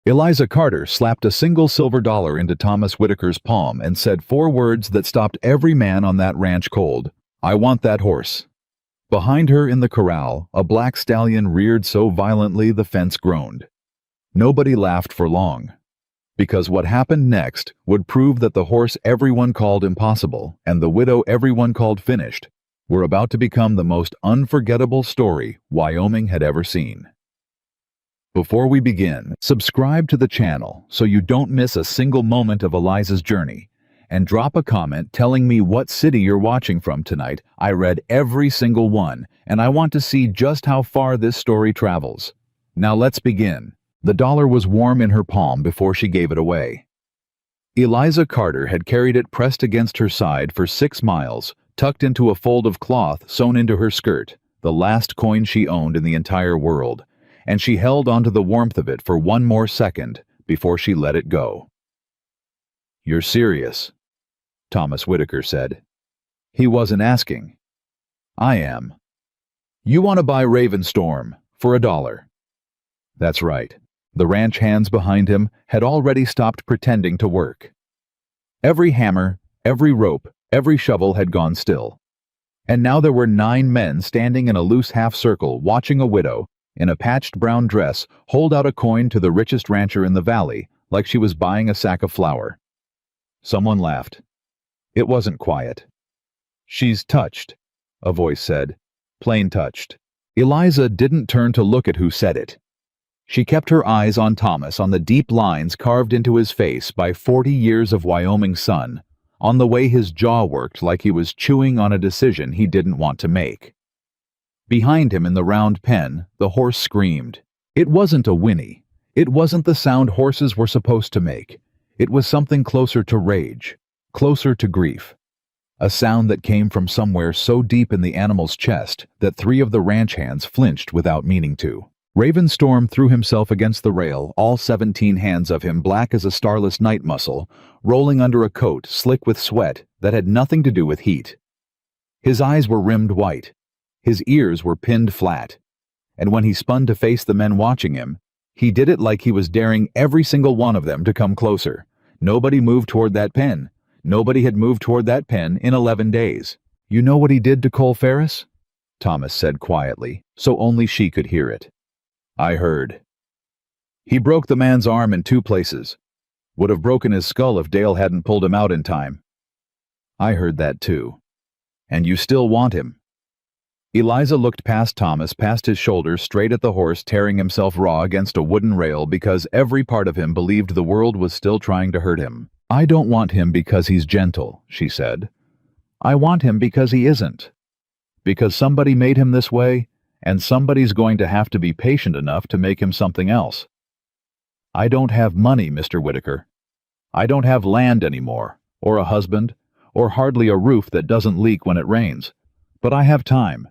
Eliza Carter slapped a single silver dollar into Thomas Whitaker's palm and said 4 words that stopped every man on that ranch cold. "I want that horse." Behind her in the corral, a black stallion reared so violently the fence groaned. Nobody laughed for long, because what happened next would prove that the horse everyone called impossible and the widow everyone called finished were about to become the most unforgettable story Wyoming had ever seen. Before we begin, subscribe to the channel so you don't miss a single moment of Eliza's journey, and drop a comment telling me what city you're watching from tonight. I read every single one, and I want to see just how far this story travels. Now let's begin. The dollar was warm in her palm before she gave it away. Eliza Carter had carried it pressed against her side for 6 miles, tucked into a fold of cloth sewn into her skirt, the last coin she owned in the entire world, and she held onto the warmth of it for 1 more second before she let it go. "You're serious?" Thomas Whitaker said. He wasn't asking. "I am." "You want to buy Ravenstorm for $1. That's right. The ranch hands behind him had already stopped pretending to work. Every hammer, every rope, every shovel had gone still. And now there were 9 men standing in a loose half-circle watching a widow, in a patched brown dress, hold out a coin to the richest rancher in the valley like she was buying a sack of flour. Someone laughed. It wasn't quiet. "She's touched," a voice said. "Plain touched." Eliza didn't turn to look at who said it. She kept her eyes on Thomas, on the deep lines carved into his face by 40 years of Wyoming sun, on the way his jaw worked like he was chewing on a decision he didn't want to make. Behind him in the round pen, the horse screamed. It wasn't a whinny. It wasn't the sound horses were supposed to make. It was something closer to rage, closer to grief. A sound that came from somewhere so deep in the animal's chest that 3 of the ranch hands flinched without meaning to. Ravenstorm threw himself against the rail, all 17 hands of him black as a starless night mussel, rolling under a coat slick with sweat that had nothing to do with heat. His eyes were rimmed white. His ears were pinned flat, and when he spun to face the men watching him, he did it like he was daring every single one of them to come closer. Nobody moved toward that pen. Nobody had moved toward that pen in 11 days. "You know what he did to Cole Ferris?" Thomas said quietly, so only she could hear it. "I heard. He broke the man's arm in 2 places. Would have broken his skull if Dale hadn't pulled him out in time." "I heard that too. And you still want him." Eliza looked past Thomas, past his shoulder, straight at the horse tearing himself raw against a wooden rail because every part of him believed the world was still trying to hurt him. "I don't want him because he's gentle," she said. "I want him because he isn't. Because somebody made him this way, and somebody's going to have to be patient enough to make him something else. I don't have money, Mr. Whitaker. I don't have land anymore, or a husband, or hardly a roof that doesn't leak when it rains. But I have time.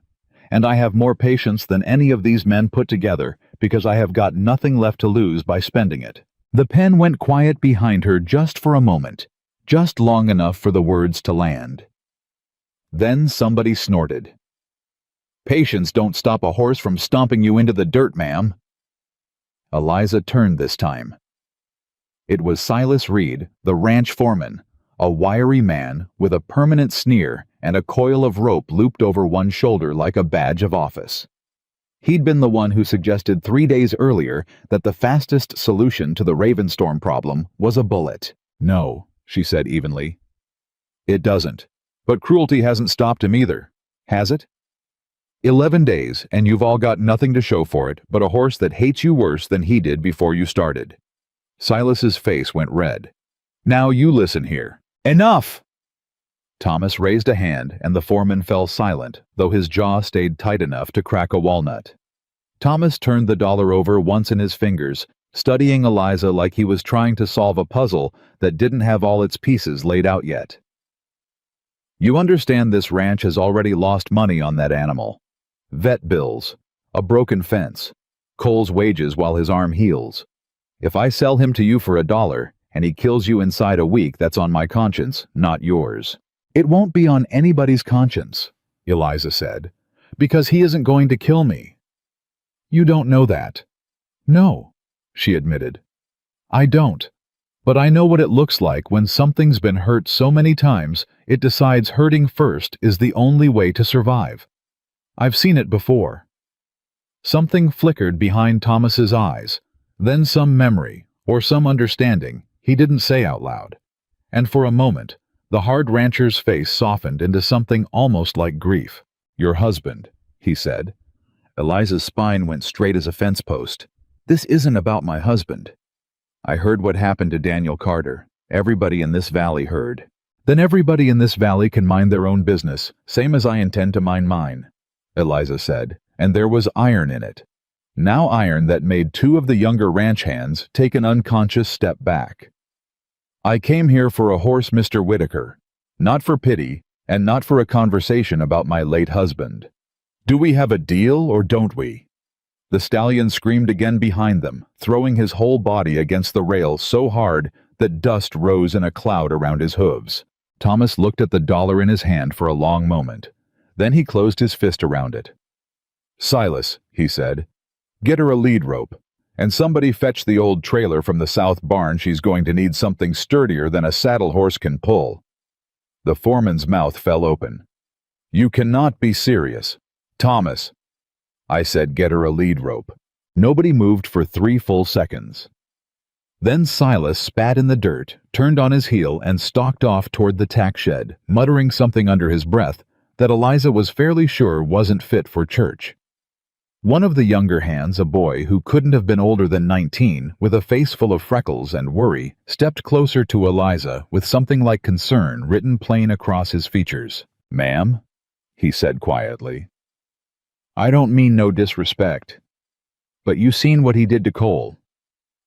And I have more patience than any of these men put together because I have got nothing left to lose by spending it." The pen went quiet behind her just for a moment, just long enough for the words to land. Then somebody snorted. "Patience don't stop a horse from stomping you into the dirt, ma'am." Eliza turned this time. It was Silas Reed, the ranch foreman, a wiry man with a permanent sneer and a coil of rope looped over one shoulder like a badge of office. He'd been the one who suggested 3 days earlier that the fastest solution to the Ravenstorm problem was a bullet. "No," she said evenly. "It doesn't. But cruelty hasn't stopped him either. Has it? 11 days, and you've all got nothing to show for it but a horse that hates you worse than he did before you started." Silas's face went red. "Now you listen here. Enough!" Thomas raised a hand, and the foreman fell silent, though his jaw stayed tight enough to crack a walnut. Thomas turned the dollar over once in his fingers, studying Eliza like he was trying to solve a puzzle that didn't have all its pieces laid out yet. "You understand this ranch has already lost money on that animal. Vet bills, a broken fence, Cole's wages while his arm heals. If I sell him to you for $1, and he kills you inside a week, that's on my conscience, not yours." "It won't be on anybody's conscience," Eliza said, "because he isn't going to kill me." "You don't know that." "No," she admitted. I don't. But I know what it looks like when something's been hurt so many times, it decides hurting first is the only way to survive. I've seen it before. Something flickered behind Thomas's eyes, then some memory, or some understanding, he didn't say out loud. And for a moment, the hard rancher's face softened into something almost like grief. Your husband, he said. Eliza's spine went straight as a fence post. This isn't about my husband. I heard what happened to Daniel Carter. Everybody in this valley heard. Then everybody in this valley can mind their own business, same as I intend to mind mine, Eliza said, and there was iron in it. Now iron that made two of the younger ranch hands take an unconscious step back. I came here for a horse, Mr. Whitaker, not for pity, and not for a conversation about my late husband. Do we have a deal or don't we? The stallion screamed again behind them, throwing his whole body against the rail so hard that dust rose in a cloud around his hooves. Thomas looked at the dollar in his hand for a long moment. Then he closed his fist around it. Silas, he said, get her a lead rope, and somebody fetch the old trailer from the south barn. She's going to need something sturdier than a saddle horse can pull. The foreman's mouth fell open. You cannot be serious. Thomas. I said get her a lead rope. Nobody moved for 3 full seconds. Then Silas spat in the dirt, turned on his heel, and stalked off toward the tack shed, muttering something under his breath that Eliza was fairly sure wasn't fit for church. One of the younger hands, a boy who couldn't have been older than 19, with a face full of freckles and worry, stepped closer to Eliza with something like concern written plain across his features. Ma'am, he said quietly. I don't mean no disrespect, but you seen what he did to Cole.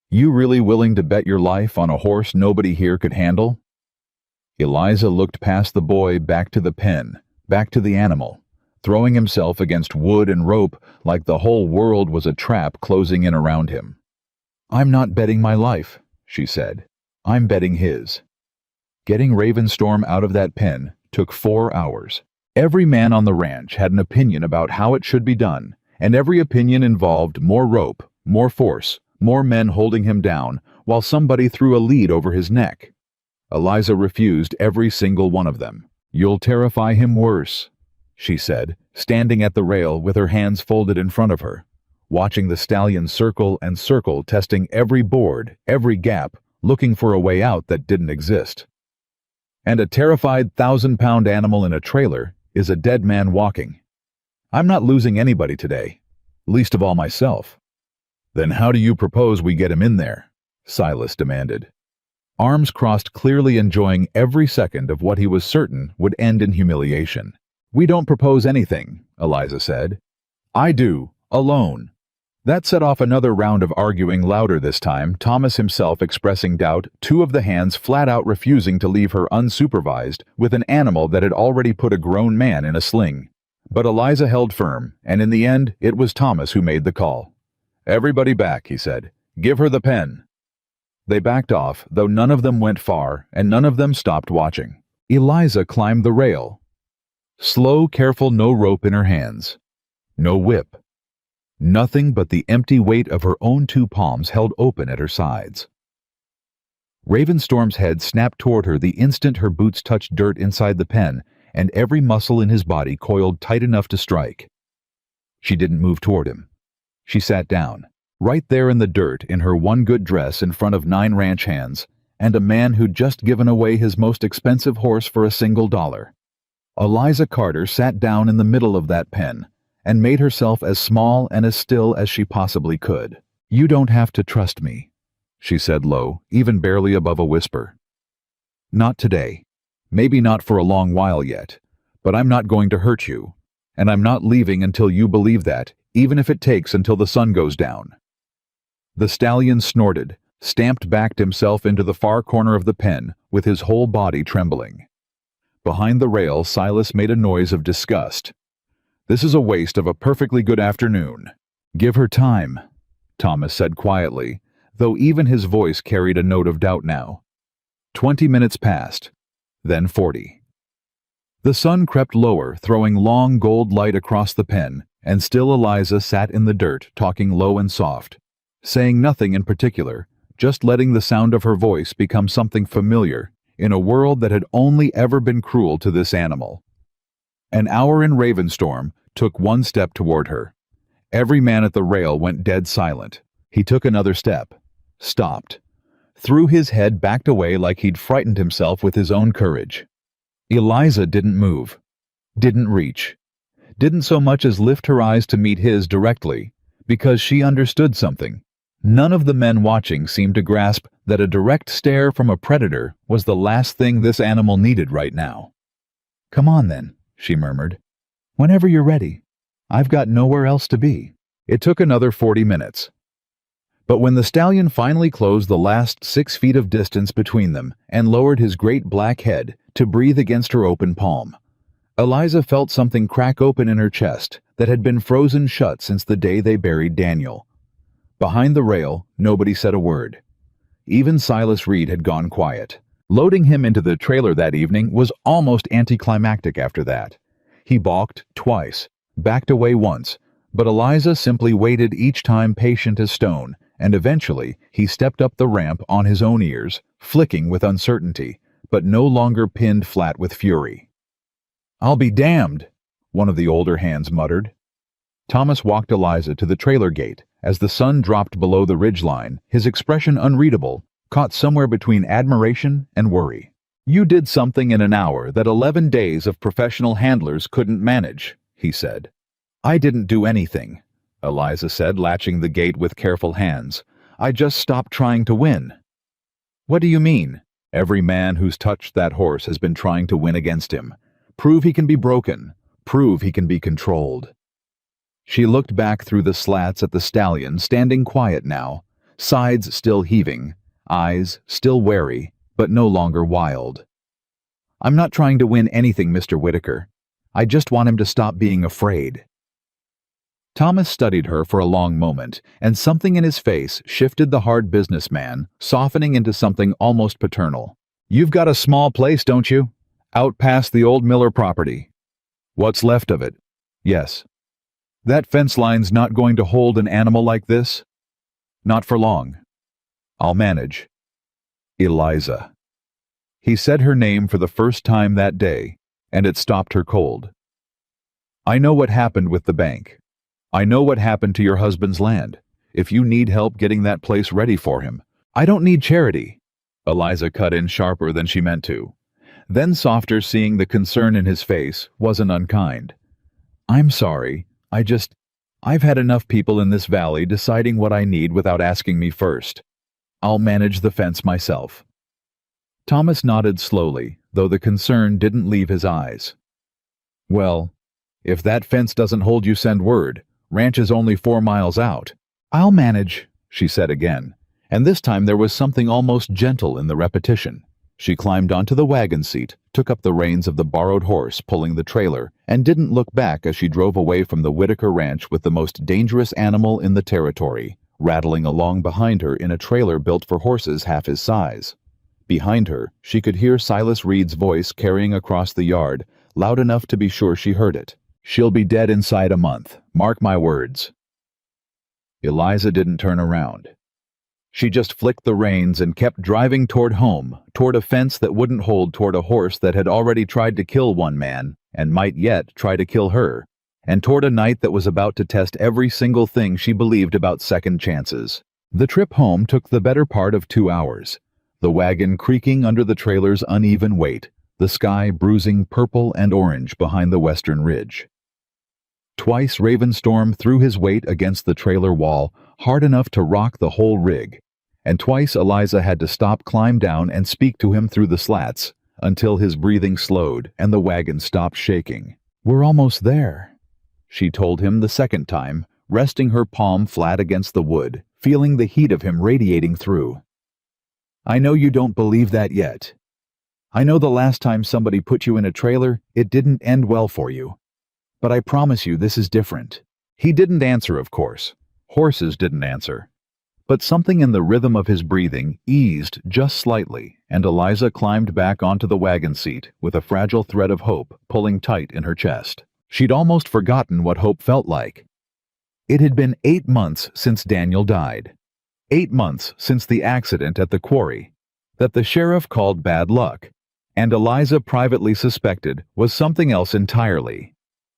You really willing to bet your life on a horse nobody here could handle? Eliza looked past the boy back to the pen, back to the animal, throwing himself against wood and rope like the whole world was a trap closing in around him. I'm not betting my life, she said. I'm betting his. Getting Ravenstorm out of that pen took 4 hours. Every man on the ranch had an opinion about how it should be done, and every opinion involved more rope, more force, more men holding him down, while somebody threw a lead over his neck. Eliza refused every single one of them. You'll terrify him worse, she said, standing at the rail with her hands folded in front of her, watching the stallion circle and circle, testing every board, every gap, looking for a way out that didn't exist. And a terrified 1,000-pound animal in a trailer is a dead man walking. I'm not losing anybody today, least of all myself. Then how do you propose we get him in there? Silas demanded. Arms crossed, clearly enjoying every second of what he was certain would end in humiliation. We don't propose anything, Eliza said. I do, alone. That set off another round of arguing, louder this time, Thomas himself expressing doubt, 2 of the hands flat out refusing to leave her unsupervised with an animal that had already put a grown man in a sling. But Eliza held firm, and in the end, it was Thomas who made the call. Everybody back, he said. Give her the pen. They backed off, though none of them went far, and none of them stopped watching. Eliza climbed the rail. Slow, careful, no rope in her hands. No whip. Nothing but the empty weight of her own 2 palms held open at her sides. Ravenstorm's head snapped toward her the instant her boots touched dirt inside the pen, and every muscle in his body coiled tight enough to strike. She didn't move toward him. She sat down, right there in the dirt in her one good dress in front of 9 ranch hands, and a man who'd just given away his most expensive horse for a single $1. Eliza Carter sat down in the middle of that pen, and made herself as small and as still as she possibly could. You don't have to trust me, she said low, even barely above a whisper. Not today. Maybe not for a long while yet, but I'm not going to hurt you, and I'm not leaving until you believe that, even if it takes until the sun goes down. The stallion snorted, backed himself into the far corner of the pen, with his whole body trembling. Behind the rail, Silas made a noise of disgust. This is a waste of a perfectly good afternoon. Give her time, Thomas said quietly, though even his voice carried a note of doubt now. 20 minutes passed, then 40. The sun crept lower, throwing long gold light across the pen, and still Eliza sat in the dirt, talking low and soft, saying nothing in particular, just letting the sound of her voice become something familiar in a world that had only ever been cruel to this animal. An hour in Ravenstorm took one step toward her. Every man at the rail went dead silent. He took another step, stopped, threw his head backed away like he'd frightened himself with his own courage. Eliza didn't move, didn't reach, didn't so much as lift her eyes to meet his directly, because she understood something. None of the men watching seemed to grasp that a direct stare from a predator was the last thing this animal needed right now. "Come on then," she murmured. "Whenever you're ready. I've got nowhere else to be." It took another 40 minutes. But when the stallion finally closed the last 6 feet of distance between them and lowered his great black head to breathe against her open palm, Eliza felt something crack open in her chest that had been frozen shut since the day they buried Daniel. Behind the rail, nobody said a word. Even Silas Reed had gone quiet. Loading him into the trailer that evening was almost anticlimactic after that. He balked twice, backed away once, but Eliza simply waited each time, patient as stone, and eventually he stepped up the ramp on his own ears, flicking with uncertainty, but no longer pinned flat with fury. "I'll be damned," one of the older hands muttered. Thomas walked Eliza to the trailer gate. As the sun dropped below the ridgeline, his expression unreadable, caught somewhere between admiration and worry. "You did something in an hour that 11 days of professional handlers couldn't manage," he said. "I didn't do anything," Eliza said, latching the gate with careful hands. "I just stopped trying to win." "What do you mean?" "Every man who's touched that horse has been trying to win against him. Prove he can be broken. Prove he can be controlled." She looked back through the slats at the stallion, standing quiet now, sides still heaving, eyes still wary, but no longer wild. "I'm not trying to win anything, Mr. Whitaker. I just want him to stop being afraid." Thomas studied her for a long moment, and something in his face shifted the hard businessman, softening into something almost paternal. "You've got a small place, don't you? Out past the old Miller property." "What's left of it?" "Yes." "That fence line's not going to hold an animal like this?" "Not for long." "I'll manage." "Eliza." He said her name for the first time that day, and it stopped her cold. "I know what happened with the bank. I know what happened to your husband's land. If you need help getting that place ready for him—" "I don't need charity," Eliza cut in sharper than she meant to. Then softer, seeing the concern in his face, wasn't unkind. "I'm sorry. I've had enough people in this valley deciding what I need without asking me first. I'll manage the fence myself." Thomas nodded slowly, though the concern didn't leave his eyes. "Well, if that fence doesn't hold, you send word. Ranch is only 4 miles out." "I'll manage," she said again, and this time there was something almost gentle in the repetition. She climbed onto the wagon seat, took up the reins of the borrowed horse pulling the trailer, and didn't look back as she drove away from the Whitaker ranch with the most dangerous animal in the territory, rattling along behind her in a trailer built for horses half his size. Behind her, she could hear Silas Reed's voice carrying across the yard, loud enough to be sure she heard it. "She'll be dead inside a month. Mark my words." Eliza didn't turn around. She just flicked the reins and kept driving toward home, toward a fence that wouldn't hold, toward a horse that had already tried to kill one man and might yet try to kill her, and toward a night that was about to test every single thing she believed about second chances. The trip home took the better part of 2 hours, the wagon creaking under the trailer's uneven weight, the sky bruising purple and orange behind the western ridge. Twice Ravenstorm threw his weight against the trailer wall, hard enough to rock the whole rig, and twice Eliza had to stop, climb down, and speak to him through the slats, until his breathing slowed and the wagon stopped shaking. "We're almost there," she told him the second time, resting her palm flat against the wood, feeling the heat of him radiating through. "I know you don't believe that yet. I know the last time somebody put you in a trailer, it didn't end well for you. But I promise you this is different." He didn't answer, of course. Horses didn't answer. But something in the rhythm of his breathing eased just slightly, and Eliza climbed back onto the wagon seat with a fragile thread of hope pulling tight in her chest. She'd almost forgotten what hope felt like. It had been 8 months since Daniel died. 8 months since the accident at the quarry, that the sheriff called bad luck, and Eliza privately suspected was something else entirely,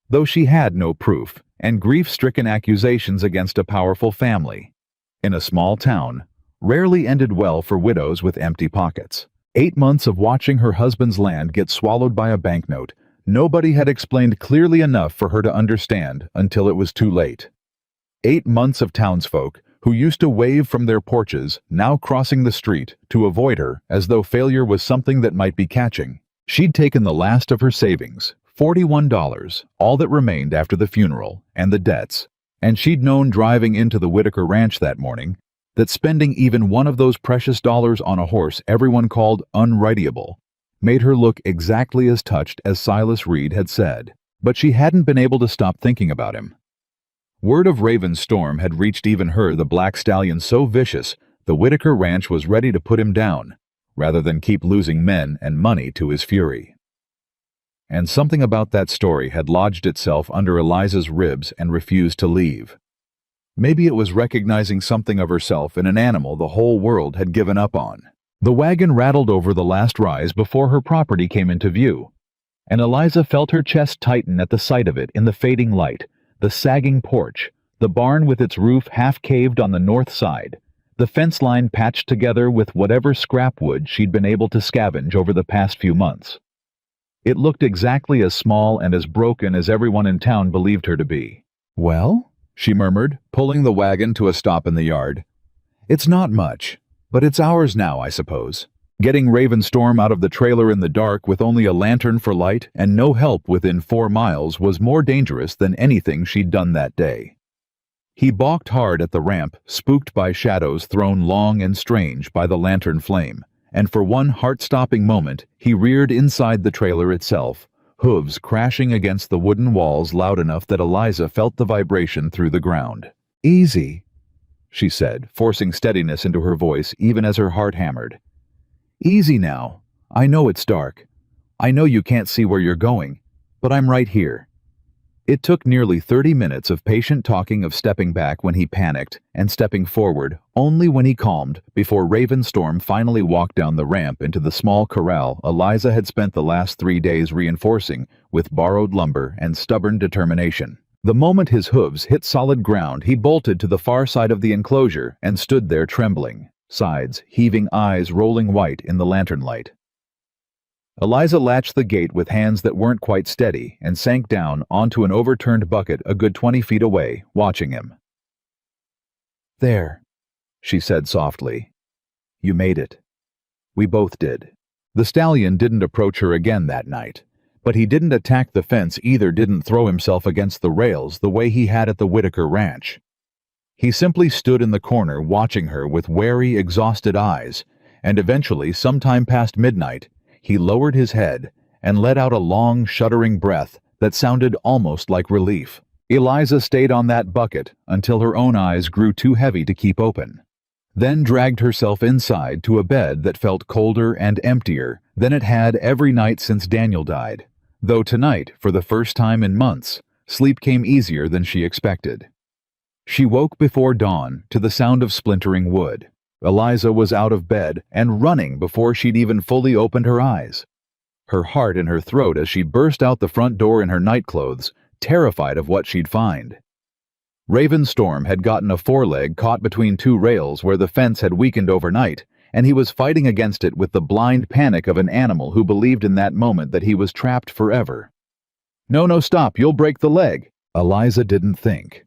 though she had no proof, and grief-stricken accusations against a powerful family. In a small town, rarely ended well for widows with empty pockets. 8 months of watching her husband's land get swallowed by a banknote, nobody had explained clearly enough for her to understand until it was too late. 8 months of townsfolk who used to wave from their porches, now crossing the street to avoid her as though failure was something that might be catching. She'd taken the last of her savings, $41, all that remained after the funeral, and the debts, and she'd known driving into the Whitaker ranch that morning that spending even one of those precious dollars on a horse everyone called unwritable made her look exactly as touched as Silas Reed had said. But she hadn't been able to stop thinking about him. Word of Raven's storm had reached even her, the black stallion so vicious the Whitaker ranch was ready to put him down, rather than keep losing men and money to his fury. And something about that story had lodged itself under Eliza's ribs and refused to leave. Maybe it was recognizing something of herself in an animal the whole world had given up on. The wagon rattled over the last rise before her property came into view, and Eliza felt her chest tighten at the sight of it in the fading light. The sagging porch, the barn with its roof half-caved on the north side, the fence line patched together with whatever scrap wood she'd been able to scavenge over the past few months. It looked exactly as small and as broken as everyone in town believed her to be. "Well?" she murmured, pulling the wagon to a stop in the yard. "It's not much, but it's ours now, I suppose." Getting Ravenstorm out of the trailer in the dark with only a lantern for light and no help within 4 miles was more dangerous than anything she'd done that day. He balked hard at the ramp, spooked by shadows thrown long and strange by the lantern flame, and for one heart-stopping moment he reared inside the trailer itself, hooves crashing against the wooden walls loud enough that Eliza felt the vibration through the ground. "Easy," she said, forcing steadiness into her voice even as her heart hammered. "Easy now. I know it's dark. I know you can't see where you're going, but I'm right here." It took nearly 30 minutes of patient talking of stepping back when he panicked and stepping forward only when he calmed before Ravenstorm finally walked down the ramp into the small corral Eliza had spent the last 3 days reinforcing with borrowed lumber and stubborn determination. The moment his hooves hit solid ground, he bolted to the far side of the enclosure and stood there trembling, sides heaving, eyes rolling white in the lantern light. Eliza latched the gate with hands that weren't quite steady and sank down onto an overturned bucket a good 20 feet away, watching him. "There," she said softly. "You made it. We both did." The stallion didn't approach her again that night, but he didn't attack the fence either, didn't throw himself against the rails the way he had at the Whitaker ranch. He simply stood in the corner watching her with wary, exhausted eyes, and eventually, sometime past midnight, he lowered his head and let out a long, shuddering breath that sounded almost like relief. Eliza stayed on that bucket until her own eyes grew too heavy to keep open, then dragged herself inside to a bed that felt colder and emptier than it had every night since Daniel died, though tonight, for the first time in months, sleep came easier than she expected. She woke before dawn to the sound of splintering wood. Eliza was out of bed and running before she'd even fully opened her eyes, her heart in her throat as she burst out the front door in her nightclothes, terrified of what she'd find. Ravenstorm had gotten a foreleg caught between 2 rails where the fence had weakened overnight, and he was fighting against it with the blind panic of an animal who believed in that moment that he was trapped forever. No, stop, you'll break the leg." Eliza didn't think.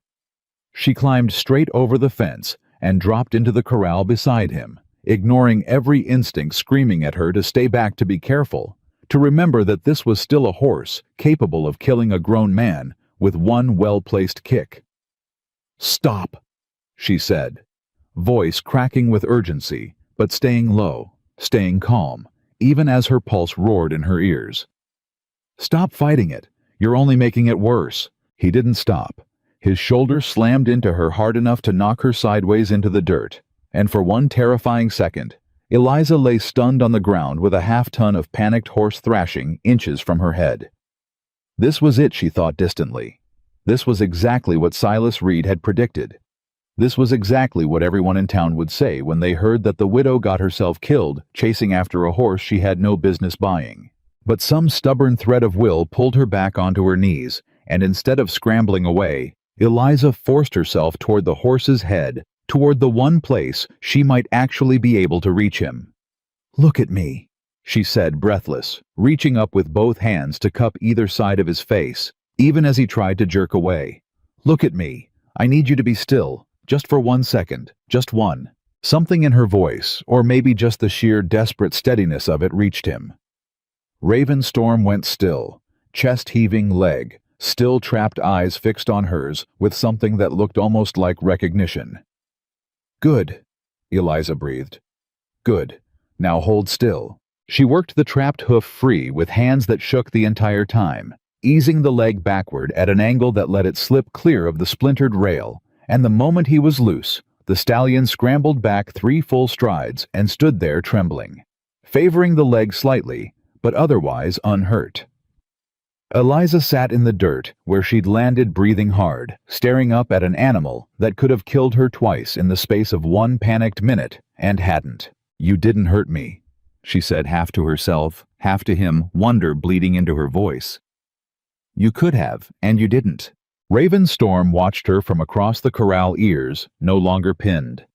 She climbed straight over the fence and dropped into the corral beside him, ignoring every instinct screaming at her to stay back, to be careful, to remember that this was still a horse capable of killing a grown man with one well-placed kick. "Stop," she said, voice cracking with urgency, but staying low, staying calm, even as her pulse roared in her ears. "Stop fighting it. You're only making it worse." He didn't stop. His shoulder slammed into her hard enough to knock her sideways into the dirt, and for one terrifying second, Eliza lay stunned on the ground with a half-ton of panicked horse thrashing inches from her head. This was it, she thought distantly. This was exactly what Silas Reed had predicted. This was exactly what everyone in town would say when they heard that the widow got herself killed chasing after a horse she had no business buying. But some stubborn thread of will pulled her back onto her knees, and instead of scrambling away, Eliza forced herself toward the horse's head, toward the one place she might actually be able to reach him. "Look at me," she said, breathless, reaching up with both hands to cup either side of his face, even as he tried to jerk away. "Look at me. I need you to be still, just for 1 second, just one." Something in her voice, or maybe just the sheer desperate steadiness of it, reached him. Ravenstorm went still, chest-heaving leg, still trapped eyes fixed on hers with something that looked almost like recognition. "Good," Eliza breathed. "Good. Now hold still." She worked the trapped hoof free with hands that shook the entire time, easing the leg backward at an angle that let it slip clear of the splintered rail, and the moment he was loose, the stallion scrambled back 3 full strides and stood there trembling, favoring the leg slightly, but otherwise unhurt. Eliza sat in the dirt where she'd landed, breathing hard, staring up at an animal that could have killed her twice in the space of 1 panicked minute, and hadn't. "You didn't hurt me," she said, half to herself, half to him, wonder bleeding into her voice. "You could have, and you didn't." Ravenstorm watched her from across the corral, ears no longer pinned.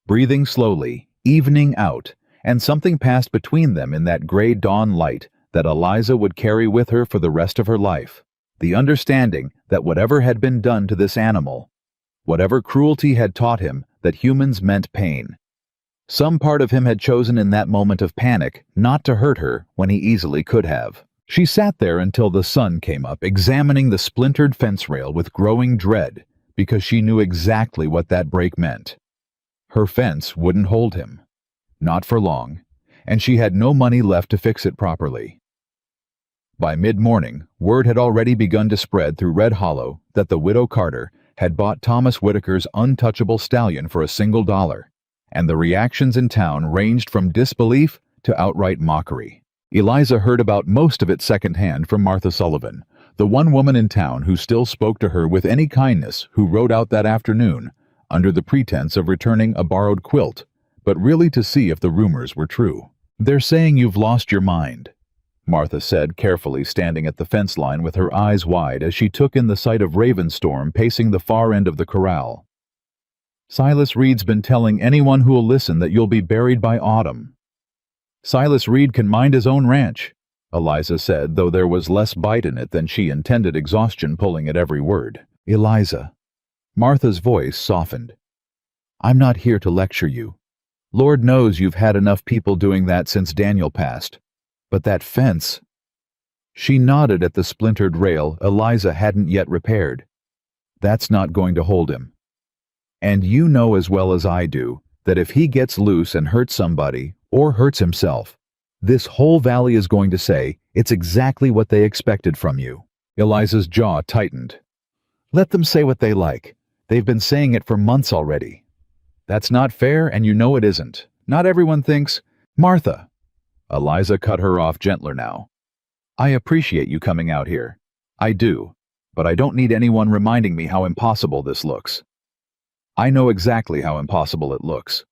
Breathing slowly, evening out, and something passed between them in that gray dawn light that Eliza would carry with her for the rest of her life, the understanding that whatever had been done to this animal, whatever cruelty had taught him that humans meant pain, some part of him had chosen in that moment of panic not to hurt her when he easily could have. She sat there until the sun came up, examining the splintered fence rail with growing dread, because she knew exactly what that break meant. Her fence wouldn't hold him. Not for long, and she had no money left to fix it properly. By mid-morning, word had already begun to spread through Red Hollow that the widow Carter had bought Thomas Whitaker's untouchable stallion for $1, and the reactions in town ranged from disbelief to outright mockery. Eliza heard about most of it secondhand from Martha Sullivan, the one woman in town who still spoke to her with any kindness, who rode out that afternoon under the pretense of returning a borrowed quilt, but really to see if the rumors were true. "They're saying you've lost your mind," Martha said, carefully standing at the fence line with her eyes wide as she took in the sight of Ravenstorm pacing the far end of the corral. "Silas Reed's been telling anyone who'll listen that you'll be buried by autumn." "Silas Reed can mind his own ranch," Eliza said, though there was less bite in it than she intended, exhaustion pulling at every word. "Eliza." Martha's voice softened. "I'm not here to lecture you. Lord knows you've had enough people doing that since Daniel passed. But that fence—" She nodded at the splintered rail Eliza hadn't yet repaired. "That's not going to hold him. And you know as well as I do that if he gets loose and hurts somebody, or hurts himself, this whole valley is going to say it's exactly what they expected from you." Eliza's jaw tightened. "Let them say what they like. They've been saying it for months already." "That's not fair, and you know it isn't. Not everyone thinks—" "Martha!" Eliza cut her off gentler now. "I appreciate you coming out here. I do. But I don't need anyone reminding me how impossible this looks. I know exactly how impossible it looks.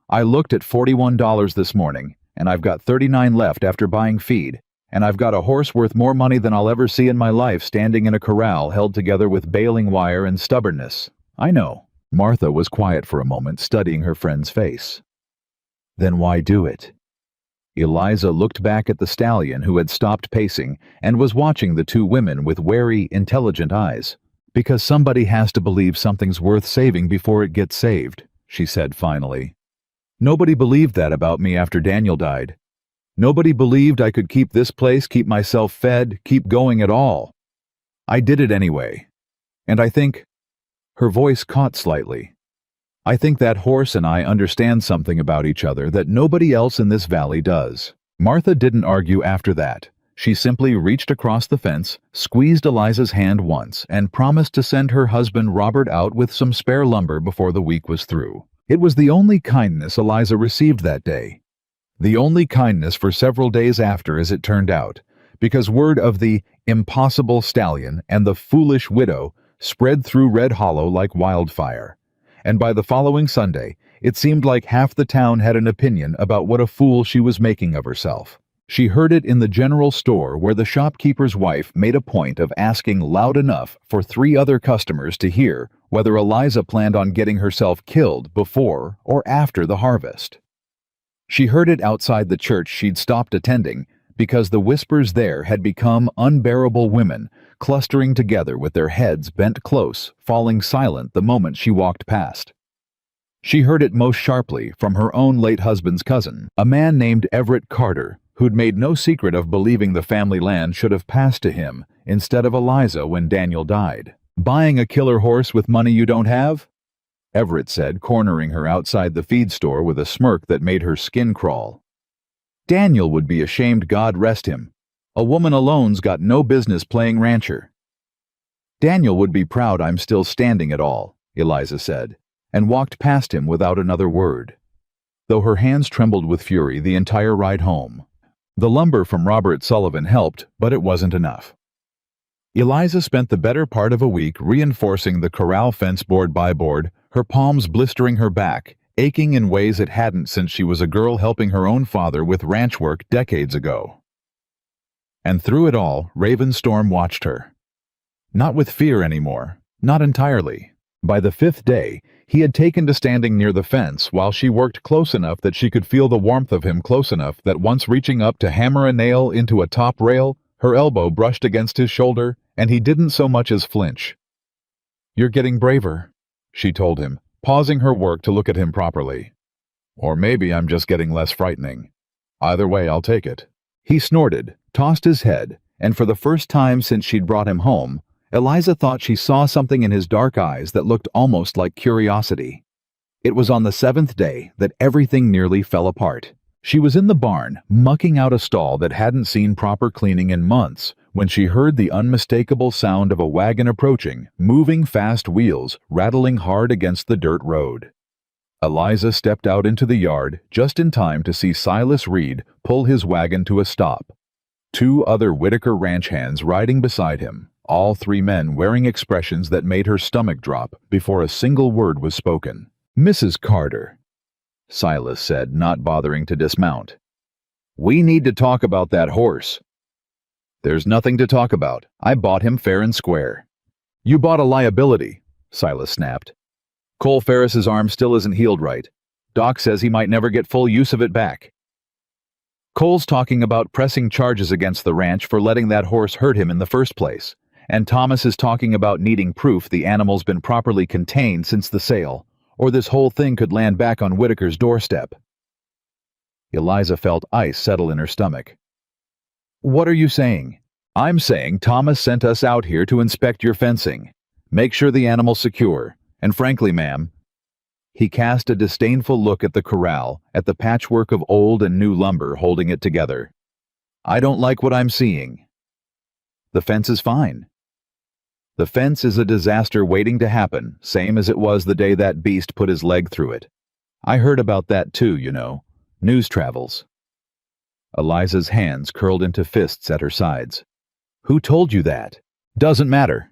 I looked at $41 this morning, and I've got 39 left after buying feed, and I've got a horse worth more money than I'll ever see in my life standing in a corral held together with baling wire and stubbornness. I know." Martha was quiet for a moment, studying her friend's face. "Then why do it?" Eliza looked back at the stallion, who had stopped pacing and was watching the two women with wary, intelligent eyes. "Because somebody has to believe something's worth saving before it gets saved," she said finally. "Nobody believed that about me after Daniel died. Nobody believed I could keep this place, keep myself fed, keep going at all. I did it anyway. And I think—" Her voice caught slightly. "I think that horse and I understand something about each other that nobody else in this valley does." Martha didn't argue after that. She simply reached across the fence, squeezed Eliza's hand once, and promised to send her husband Robert out with some spare lumber before the week was through. It was the only kindness Eliza received that day. The only kindness for several days after, as it turned out, because word of the impossible stallion and the foolish widow spread through Red Hollow like wildfire, and by the following Sunday, it seemed like half the town had an opinion about what a fool she was making of herself. She heard it in the general store where the shopkeeper's wife made a point of asking loud enough for 3 other customers to hear whether Eliza planned on getting herself killed before or after the harvest. She heard it outside the church she'd stopped attending because the whispers there had become unbearable women clustering together with their heads bent close, falling silent the moment she walked past. She heard it most sharply from her own late husband's cousin, a man named Everett Carter, who'd made no secret of believing the family land should have passed to him instead of Eliza when Daniel died. "Buying a killer horse with money you don't have?" Everett said, cornering her outside the feed store with a smirk that made her skin crawl. "Daniel would be ashamed, God rest him. A woman alone's got no business playing rancher." "Daniel would be proud I'm still standing at all," Eliza said, and walked past him without another word, though her hands trembled with fury the entire ride home. The lumber from Robert Sullivan helped, but it wasn't enough. Eliza spent the better part of a week reinforcing the corral fence board by board, her palms blistering her back, aching in ways it hadn't since she was a girl helping her own father with ranch work decades ago. And through it all, Ravenstorm watched her. Not with fear anymore, not entirely. By the 5th day, he had taken to standing near the fence while she worked close enough that she could feel the warmth of him close enough that once reaching up to hammer a nail into a top rail, her elbow brushed against his shoulder, and he didn't so much as flinch. "You're getting braver," she told him, pausing her work to look at him properly. "Or maybe I'm just getting less frightening. Either way, I'll take it." He snorted, tossed his head, and for the first time since she'd brought him home, Eliza thought she saw something in his dark eyes that looked almost like curiosity. It was on the 7th day that everything nearly fell apart. She was in the barn, mucking out a stall that hadn't seen proper cleaning in months, when she heard the unmistakable sound of a wagon approaching, moving fast wheels, rattling hard against the dirt road. Eliza stepped out into the yard just in time to see Silas Reed pull his wagon to a stop. 2 other Whitaker ranch hands riding beside him, all 3 men wearing expressions that made her stomach drop before a single word was spoken. "Mrs. Carter," Silas said, not bothering to dismount. "We need to talk about that horse." "There's nothing to talk about. I bought him fair and square." "You bought a liability," Silas snapped. "Cole Ferris's arm still isn't healed right. Doc says he might never get full use of it back. Cole's talking about pressing charges against the ranch for letting that horse hurt him in the first place, and Thomas is talking about needing proof the animal's been properly contained since the sale, or this whole thing could land back on Whitaker's doorstep." Eliza felt ice settle in her stomach. "What are you saying?" "I'm saying Thomas sent us out here to inspect your fencing. Make sure the animal's secure. And frankly, ma'am," he cast a disdainful look at the corral, at the patchwork of old and new lumber holding it together, "I don't like what I'm seeing." "The fence is fine." "The fence is a disaster waiting to happen, same as it was the day that beast put his leg through it. I heard about that too, you know. News travels." Eliza's hands curled into fists at her sides. "Who told you that?" "Doesn't matter.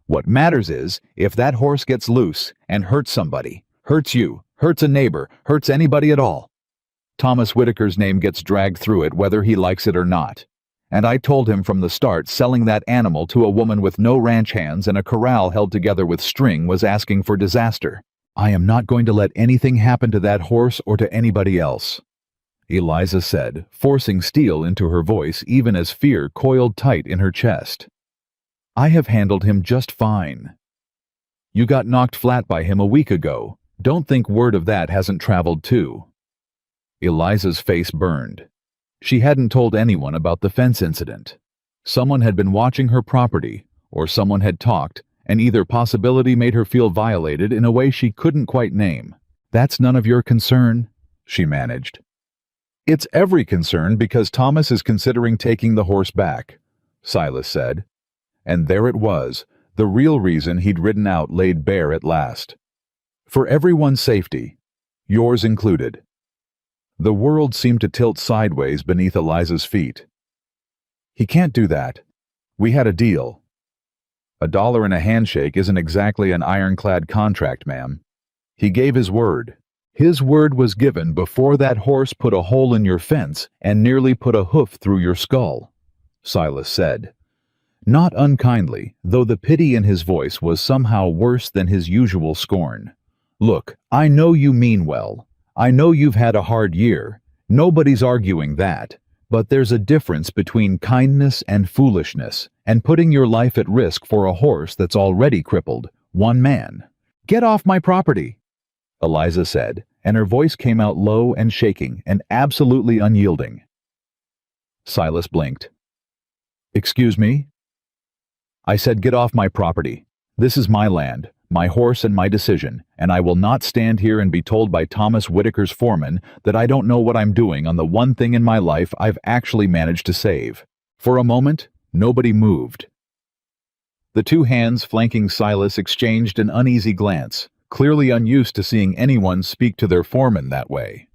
What matters is, if that horse gets loose and hurts somebody, hurts you, hurts a neighbor, hurts anybody at all, Thomas Whitaker's name gets dragged through it whether he likes it or not. And I told him from the start selling that animal to a woman with no ranch hands and a corral held together with string was asking for disaster. I am not going to let anything happen to that horse or to anybody else," Eliza said, forcing steel into her voice even as fear coiled tight in her chest. "I have handled him just fine. You got knocked flat by him a week ago. Don't think word of that hasn't traveled too." Eliza's face burned. She hadn't told anyone about the fence incident. Someone had been watching her property, or someone had talked, and either possibility made her feel violated in a way she couldn't quite name. "That's none of your concern," she managed. "It's every concern because Thomas is considering taking the horse back," Silas said. And there it was, the real reason he'd ridden out laid bare at last. "For everyone's safety, yours included." The world seemed to tilt sideways beneath Eliza's feet. "He can't do that. We had a deal." "$1 and a handshake isn't exactly an ironclad contract, ma'am." He gave his word. His word was given before that horse put a hole in your fence and nearly put a hoof through your skull, Silas said. Not unkindly, though the pity in his voice was somehow worse than his usual scorn. Look, I know you mean well. I know you've had a hard year. Nobody's arguing that. But there's a difference between kindness and foolishness, and putting your life at risk for a horse that's already crippled, one man. Get off my property, Eliza said, and her voice came out low and shaking and absolutely unyielding. Silas blinked. Excuse me? I said get off my property. This is my land, my horse and my decision, and I will not stand here and be told by Thomas Whitaker's foreman that I don't know what I'm doing on the one thing in my life I've actually managed to save. For a moment, nobody moved. The two hands flanking Silas exchanged an uneasy glance, clearly unused to seeing anyone speak to their foreman that way.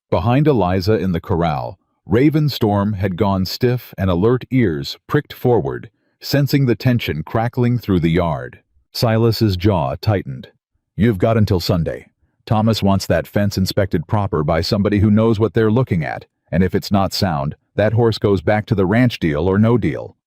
Behind Eliza in the corral, Raven Storm had gone stiff and alert ears pricked forward, sensing the tension crackling through the yard. Silas's jaw tightened. You've got until Sunday. Thomas wants that fence inspected proper by somebody who knows what they're looking at, and if it's not sound, that horse goes back to the ranch deal or no deal.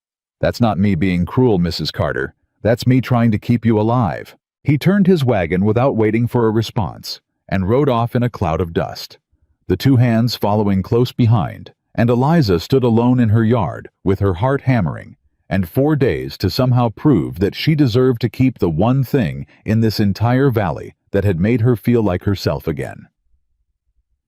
That's not me being cruel, Mrs. Carter. That's me trying to keep you alive. He turned his wagon without waiting for a response, and rode off in a cloud of dust, the two hands following close behind, and Eliza stood alone in her yard, with her heart hammering, and 4 days to somehow prove that she deserved to keep the one thing in this entire valley that had made her feel like herself again.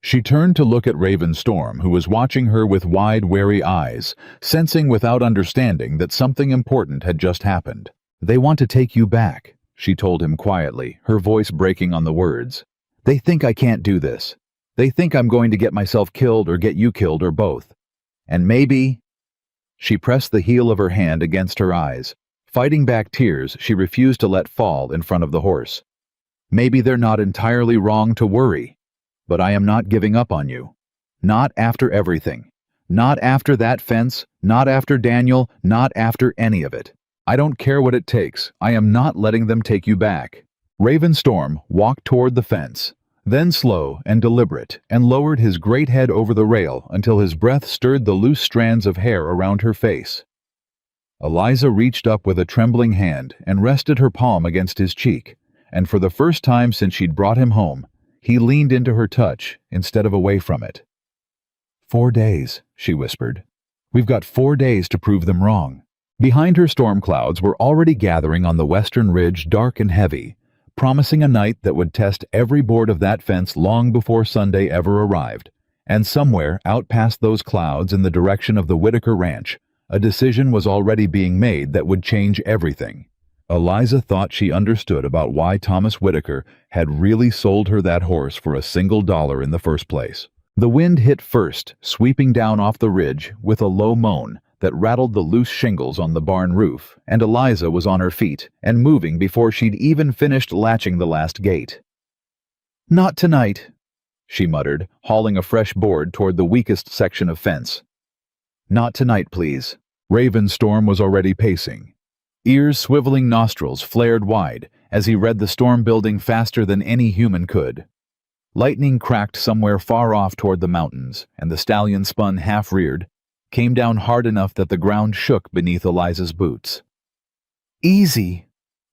She turned to look at Raven Storm, who was watching her with wide, wary eyes, sensing without understanding that something important had just happened. They want to take you back, she told him quietly, her voice breaking on the words. They think I can't do this. They think I'm going to get myself killed or get you killed or both. And maybe... She pressed the heel of her hand against her eyes, fighting back tears she refused to let fall in front of the horse. Maybe they're not entirely wrong to worry, but I am not giving up on you. Not after everything. Not after that fence, not after Daniel, not after any of it. I don't care what it takes. I am not letting them take you back. Raven Storm walked toward the fence, then slow and deliberate, and lowered his great head over the rail until his breath stirred the loose strands of hair around her face. Eliza reached up with a trembling hand and rested her palm against his cheek, and for the first time since she'd brought him home, he leaned into her touch instead of away from it. 4 days, she whispered. We've got 4 days to prove them wrong. Behind her storm clouds were already gathering on the western ridge dark and heavy, promising a night that would test every board of that fence long before Sunday ever arrived, and somewhere out past those clouds in the direction of the Whitaker Ranch, a decision was already being made that would change everything. Eliza thought she understood about why Thomas Whitaker had really sold her that horse for $1 in the first place. The wind hit first, sweeping down off the ridge with a low moan that rattled the loose shingles on the barn roof, and Eliza was on her feet and moving before she'd even finished latching the last gate. Not tonight, she muttered, hauling a fresh board toward the weakest section of fence. Not tonight, please. Raven Storm was already pacing. Ears swiveling, nostrils flared wide as he read the storm building faster than any human could. Lightning cracked somewhere far off toward the mountains, and the stallion spun half-reared, came down hard enough that the ground shook beneath Eliza's boots. Easy,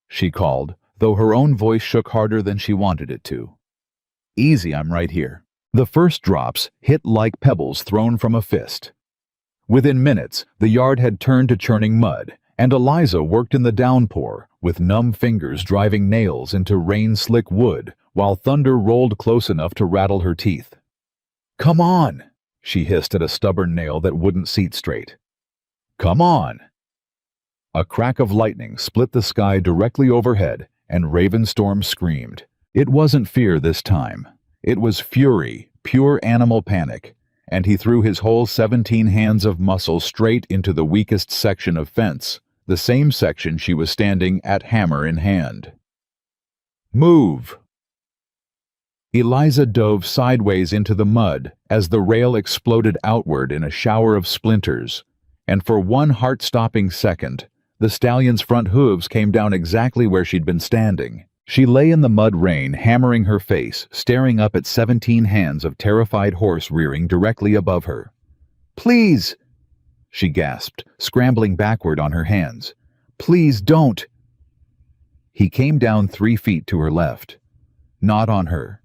she called, though her own voice shook harder than she wanted it to. Easy, I'm right here. The first drops hit like pebbles thrown from a fist. Within minutes, the yard had turned to churning mud, and Eliza worked in the downpour, with numb fingers driving nails into rain-slick wood, while thunder rolled close enough to rattle her teeth. Come on, she hissed at a stubborn nail that wouldn't seat straight. Come on! A crack of lightning split the sky directly overhead, and Raven Storm screamed. It wasn't fear this time. It was fury, pure animal panic, and he threw his whole 17 hands of muscle straight into the weakest section of fence, the same section she was standing at hammer in hand. Move! Eliza dove sideways into the mud as the rail exploded outward in a shower of splinters, and for one heart-stopping second, the stallion's front hooves came down exactly where she'd been standing, She lay in the mud rain, hammering her face, staring up at 17 hands of terrified horse rearing directly above her. "Please!" she gasped, scrambling backward on her hands. "Please don't!" He came down 3 feet to her left. Not on her.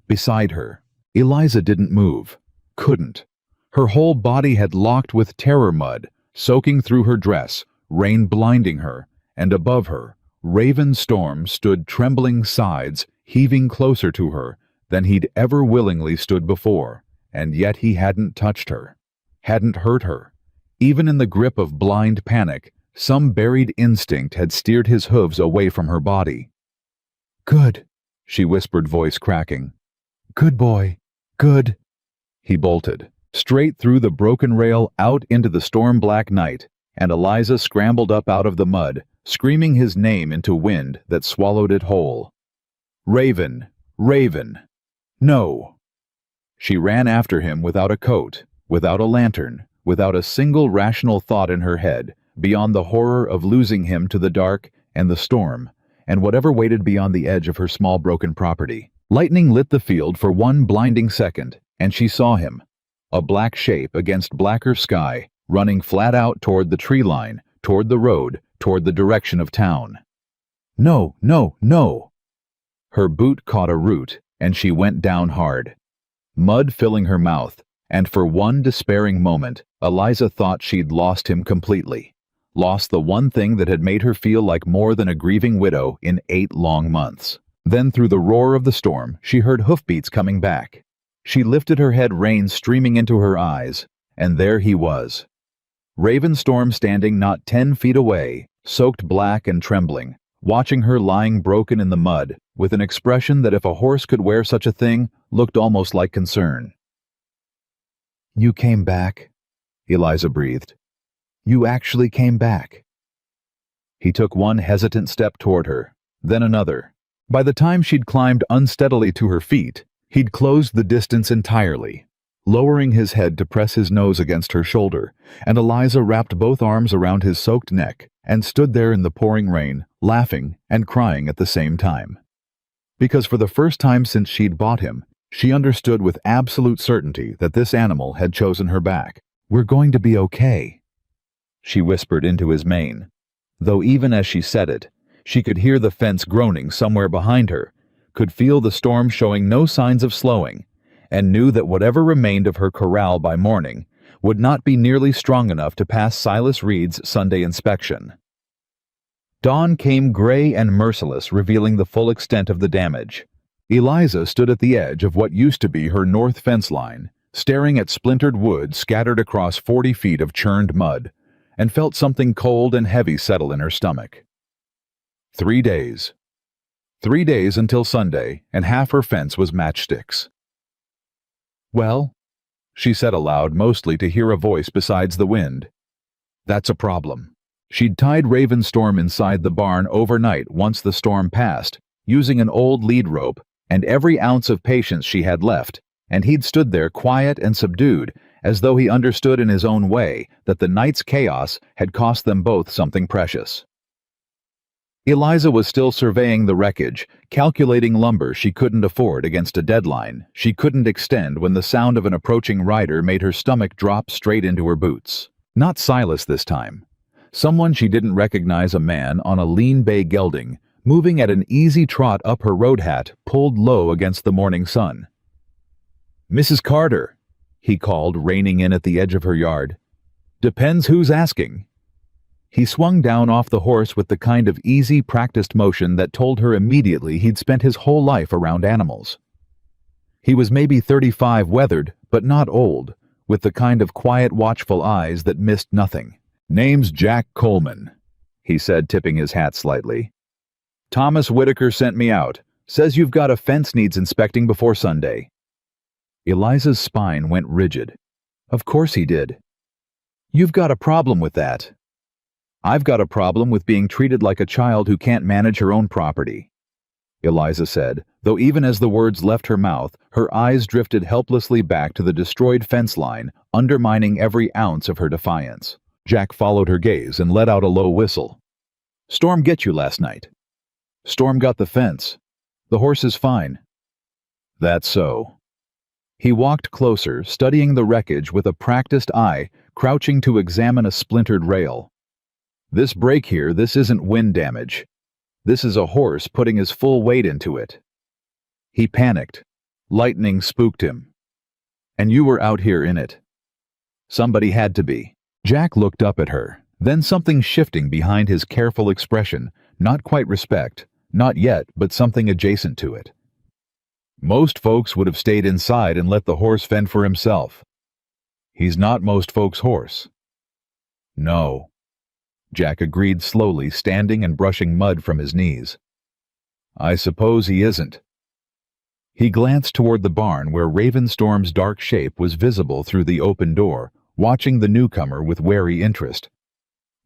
Beside her. Eliza didn't move. Couldn't. Her whole body had locked with terror mud, soaking through her dress, rain blinding her, and above her, Raven Storm stood trembling sides, heaving closer to her than he'd ever willingly stood before, and yet he hadn't touched her, hadn't hurt her. Even in the grip of blind panic, some buried instinct had steered his hooves away from her body. "Good," she whispered, voice cracking. "Good boy. Good." He bolted, straight through the broken rail out into the storm-black night, and Eliza scrambled up out of the mud, screaming his name into wind that swallowed it whole. "Raven! Raven! No!" She ran after him without a coat, without a lantern, without a single rational thought in her head, beyond the horror of losing him to the dark and the storm, and whatever waited beyond the edge of her small broken property. Lightning lit the field for one blinding second, and she saw him, a black shape against blacker sky, running flat out toward the tree line, toward the road, toward the direction of town. "No, no, no!" Her boot caught a root, and she went down hard. Mud filling her mouth, and for one despairing moment, Eliza thought she'd lost him completely. Lost the one thing that had made her feel like more than a grieving widow in 8 long months. Then through the roar of the storm, she heard hoofbeats coming back. She lifted her head, rain streaming into her eyes, and there he was. Raven Storm standing not 10 feet away, soaked black and trembling, watching her lying broken in the mud, with an expression that if a horse could wear such a thing, looked almost like concern. "You came back," Eliza breathed. "You actually came back." He took one hesitant step toward her, then another. By the time she'd climbed unsteadily to her feet, he'd closed the distance entirely, lowering his head to press his nose against her shoulder, and Eliza wrapped both arms around his soaked neck and stood there in the pouring rain, laughing and crying at the same time. Because for the first time since she'd bought him, she understood with absolute certainty that this animal had chosen her back. "We're going to be okay," she whispered into his mane, though even as she said it, she could hear the fence groaning somewhere behind her, could feel the storm showing no signs of slowing, and knew that whatever remained of her corral by morning would not be nearly strong enough to pass Silas Reed's Sunday inspection. Dawn came gray and merciless, revealing the full extent of the damage. Eliza stood at the edge of what used to be her north fence line, staring at splintered wood scattered across 40 feet of churned mud, and felt something cold and heavy settle in her stomach. 3 days. 3 days until Sunday, and half her fence was matchsticks. "Well," she said aloud, mostly to hear a voice besides the wind. "That's a problem." She'd tied Raven Storm inside the barn overnight once the storm passed, using an old lead rope and every ounce of patience she had left, and he'd stood there quiet and subdued, as though he understood in his own way that the night's chaos had cost them both something precious. Eliza was still surveying the wreckage, calculating lumber she couldn't afford against a deadline she couldn't extend, when the sound of an approaching rider made her stomach drop straight into her boots. Not Silas this time. Someone she didn't recognize, a man on a lean bay gelding, moving at an easy trot up her road hat pulled low against the morning sun. "Mrs. Carter," he called, reining in at the edge of her yard. "Depends who's asking." He swung down off the horse with the kind of easy, practiced motion that told her immediately he'd spent his whole life around animals. He was maybe 35, weathered, but not old, with the kind of quiet, watchful eyes that missed nothing. "Name's Jack Coleman," he said, tipping his hat slightly. "Thomas Whitaker sent me out. Says you've got a fence needs inspecting before Sunday." Eliza's spine went rigid. Of course he did. "You've got a problem with that." "I've got a problem with being treated like a child who can't manage her own property," Eliza said, though even as the words left her mouth, her eyes drifted helplessly back to the destroyed fence line, undermining every ounce of her defiance. Jack followed her gaze and let out a low whistle. "Storm get you last night?" Storm got the fence. The horse is fine. That's so. He walked closer, studying the wreckage with a practiced eye, crouching to examine a splintered rail. This break here, this isn't wind damage. This is a horse putting his full weight into it. He panicked. Lightning spooked him. And you were out here in it. Somebody had to be. Jack looked up at her, then something shifting behind his careful expression, not quite respect, not yet, but something adjacent to it. Most folks would have stayed inside and let the horse fend for himself. He's not most folks' horse. No. Jack agreed slowly, standing and brushing mud from his knees. I suppose he isn't. He glanced toward the barn where Ravenstorm's dark shape was visible through the open door, watching the newcomer with wary interest.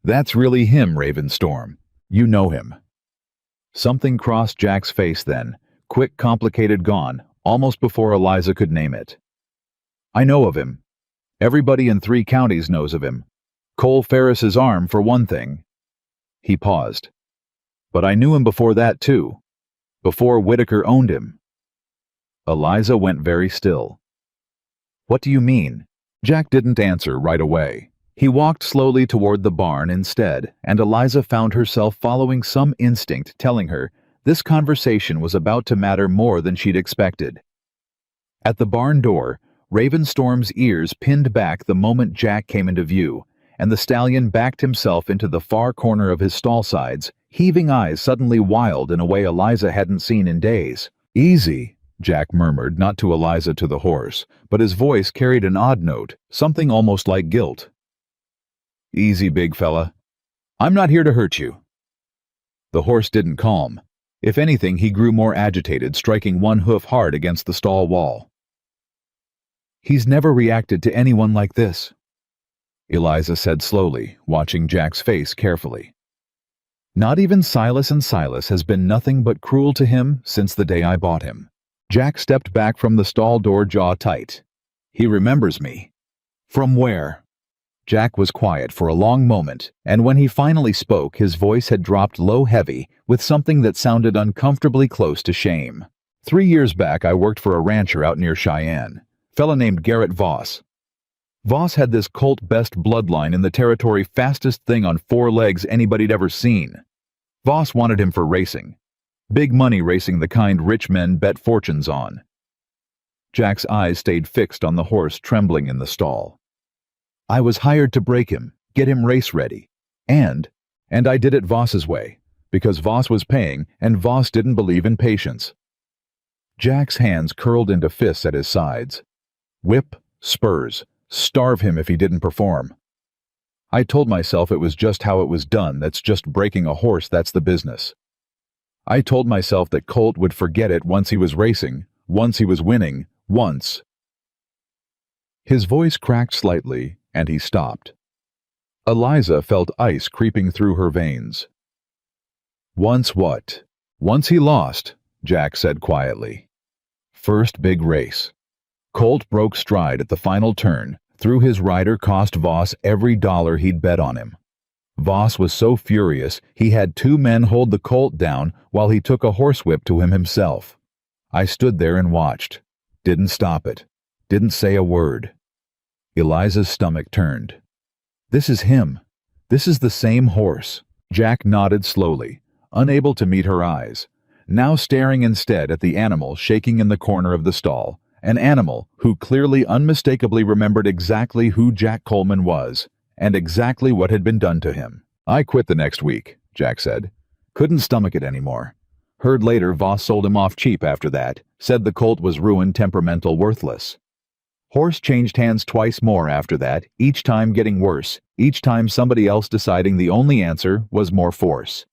That's really him, Ravenstorm. You know him. Something crossed Jack's face then, quick, complicated, gone, almost before Eliza could name it. I know of him. Everybody in 3 counties knows of him. Cole Ferris's arm, for one thing. He paused. But I knew him before that, too. Before Whitaker owned him. Eliza went very still. What do you mean? Jack didn't answer right away. He walked slowly toward the barn instead, and Eliza found herself following some instinct telling her this conversation was about to matter more than she'd expected. At the barn door, Ravenstorm's ears pinned back the moment Jack came into view, and the stallion backed himself into the far corner of his stall sides, heaving eyes suddenly wild in a way Eliza hadn't seen in days. Easy, Jack murmured, not to Eliza, to the horse, but his voice carried an odd note, something almost like guilt. Easy, big fella. I'm not here to hurt you. The horse didn't calm. If anything, he grew more agitated, striking one hoof hard against the stall wall. He's never reacted to anyone like this, Eliza said slowly, watching Jack's face carefully. Not even Silas, and Silas has been nothing but cruel to him since the day I bought him. Jack stepped back from the stall door, jaw tight. He remembers me. From where? Jack was quiet for a long moment, and when he finally spoke, his voice had dropped low, heavy, with something that sounded uncomfortably close to shame. 3 years back, I worked for a rancher out near Cheyenne. Fella named Garrett Voss. Voss had this Colt best bloodline in the territory, fastest thing on 4 legs anybody'd ever seen. Voss wanted him for racing. Big money racing, the kind rich men bet fortunes on. Jack's eyes stayed fixed on the horse trembling in the stall. I was hired to break him, get him race ready. And I did it Voss's way, because Voss was paying and Voss didn't believe in patience. Jack's hands curled into fists at his sides. Whip, spurs, starve him if he didn't perform. I told myself it was just how it was done, that's just breaking a horse, that's the business. I told myself that Colt would forget it once he was racing, once he was winning, once. His voice cracked slightly, and he stopped. Eliza felt ice creeping through her veins. Once what? Once he lost, Jack said quietly. First big race. Colt broke stride at the final turn, threw his rider, cost Voss every dollar he'd bet on him. Voss was so furious he had 2 men hold the Colt down while he took a horsewhip to him himself. I stood there and watched. Didn't stop it. Didn't say a word. Eliza's stomach turned. This is him. This is the same horse. Jack nodded slowly, unable to meet her eyes, now staring instead at the animal shaking in the corner of the stall, an animal who clearly unmistakably remembered exactly who Jack Coleman was, and exactly what had been done to him. I quit the next week, Jack said. Couldn't stomach it anymore. Heard later Voss sold him off cheap after that, said the Colt was ruined, temperamental, worthless. Horse changed hands twice more after that, each time getting worse, each time somebody else deciding the only answer was more force.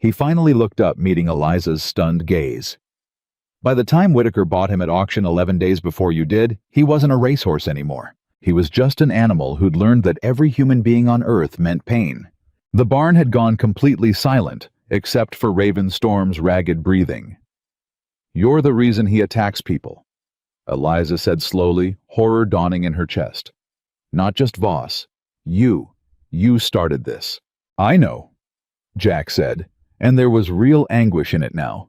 He finally looked up, meeting Eliza's stunned gaze. By the time Whitaker bought him at auction 11 days before you did, he wasn't a racehorse anymore. He was just an animal who'd learned that every human being on Earth meant pain. The barn had gone completely silent, except for Ravenstorm's ragged breathing. You're the reason he attacks people, Eliza said slowly, horror dawning in her chest. Not just Voss. You started this. I know, Jack said, And there was real anguish in it now.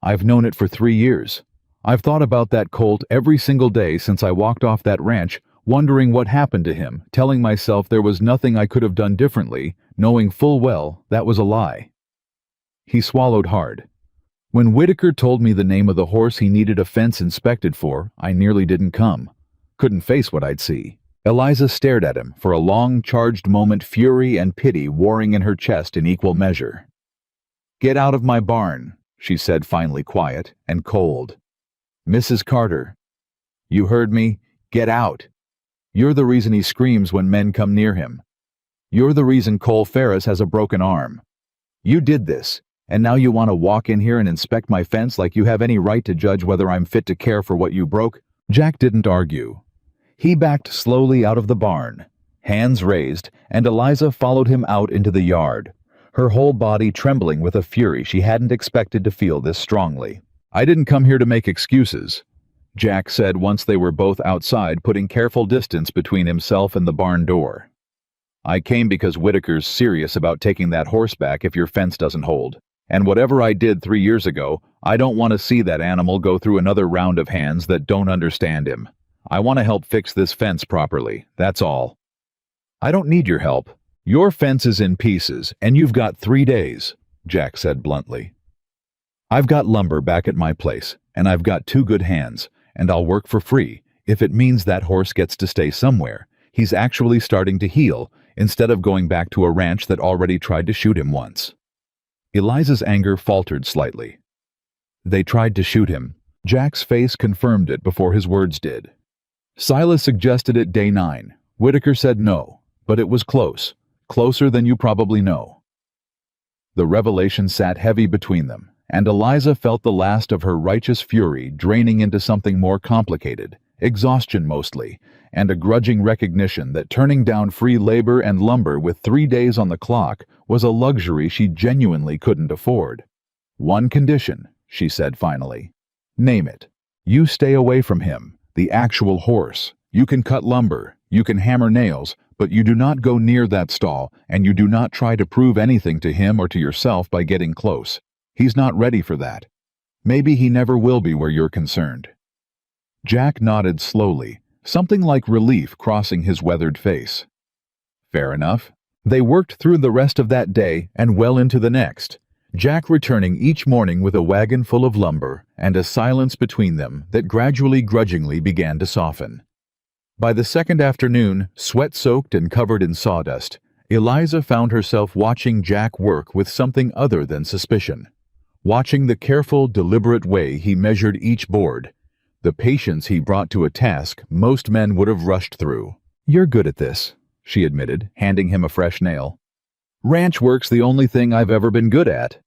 I've known it for 3 years. I've thought about that colt every single day since I walked off that ranch, wondering what happened to him, telling myself there was nothing I could have done differently, knowing full well that was a lie. He swallowed hard. When Whitaker told me the name of the horse he needed a fence inspected for, I nearly didn't come. Couldn't face what I'd see. Eliza stared at him for a long, charged moment, fury and pity warring in her chest in equal measure. "Get out of my barn," she said, finally quiet and cold. "Mrs. Carter, you heard me. Get out. You're the reason he screams when men come near him. You're the reason Cole Ferris has a broken arm. You did this, and now you want to walk in here and inspect my fence like you have any right to judge whether I'm fit to care for what you broke?" Jack didn't argue. He backed slowly out of the barn, hands raised, and Eliza followed him out into the yard, her whole body trembling with a fury she hadn't expected to feel this strongly. "I didn't come here to make excuses," Jack said once they were both outside, putting careful distance between himself and the barn door. "I came because Whitaker's serious about taking that horse back if your fence doesn't hold. And whatever I did 3 years ago, I don't want to see that animal go through another round of hands that don't understand him. I want to help fix this fence properly, that's all." "I don't need your help. Your fence is in pieces, and you've got 3 days, Jack said bluntly. "I've got lumber back at my place, and I've got 2 good hands, and I'll work for free if it means that horse gets to stay somewhere. He's actually starting to heal, instead of going back to a ranch that already tried to shoot him once." Eliza's anger faltered slightly. "They tried to shoot him." Jack's face confirmed it before his words did. "Silas suggested it day 9. Whitaker said no, but it was close. Closer than you probably know." The revelation sat heavy between them, and Eliza felt the last of her righteous fury draining into something more complicated, exhaustion mostly, and a grudging recognition that turning down free labor and lumber with 3 days on the clock was a luxury she genuinely couldn't afford. "One condition," she said finally. "Name it. You stay away from him, the actual horse. You can cut lumber, you can hammer nails, but you do not go near that stall, and you do not try to prove anything to him or to yourself by getting close. He's not ready for that. Maybe he never will be where you're concerned." Jack nodded slowly, something like relief crossing his weathered face. Fair enough. They worked through the rest of that day and well into the next, Jack returning each morning with a wagon full of lumber and a silence between them that gradually grudgingly began to soften. By the second afternoon, sweat-soaked and covered in sawdust, Eliza found herself watching Jack work with something other than suspicion. Watching the careful, deliberate way he measured each board, the patience he brought to a task most men would have rushed through. "You're good at this," she admitted, handing him a fresh nail. "Ranch work's the only thing I've ever been good at,"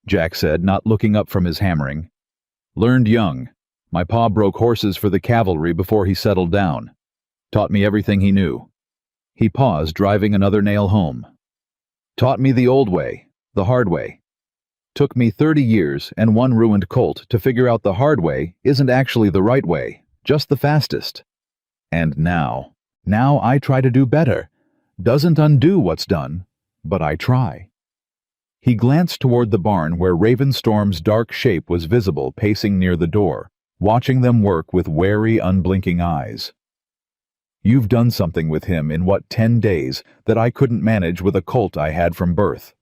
Jack said, not looking up from his hammering. "Learned young. My pa broke horses for the cavalry before he settled down. Taught me everything he knew." He paused, driving another nail home. "Taught me the old way, the hard way. Took me 30 years and 1 ruined colt to figure out the hard way isn't actually the right way, just the fastest. And now I try to do better. Doesn't undo what's done, but I try." He glanced toward the barn where Ravenstorm's dark shape was visible pacing near the door, watching them work with wary, unblinking eyes. "You've done something with him in 10 days that I couldn't manage with a colt I had from birth.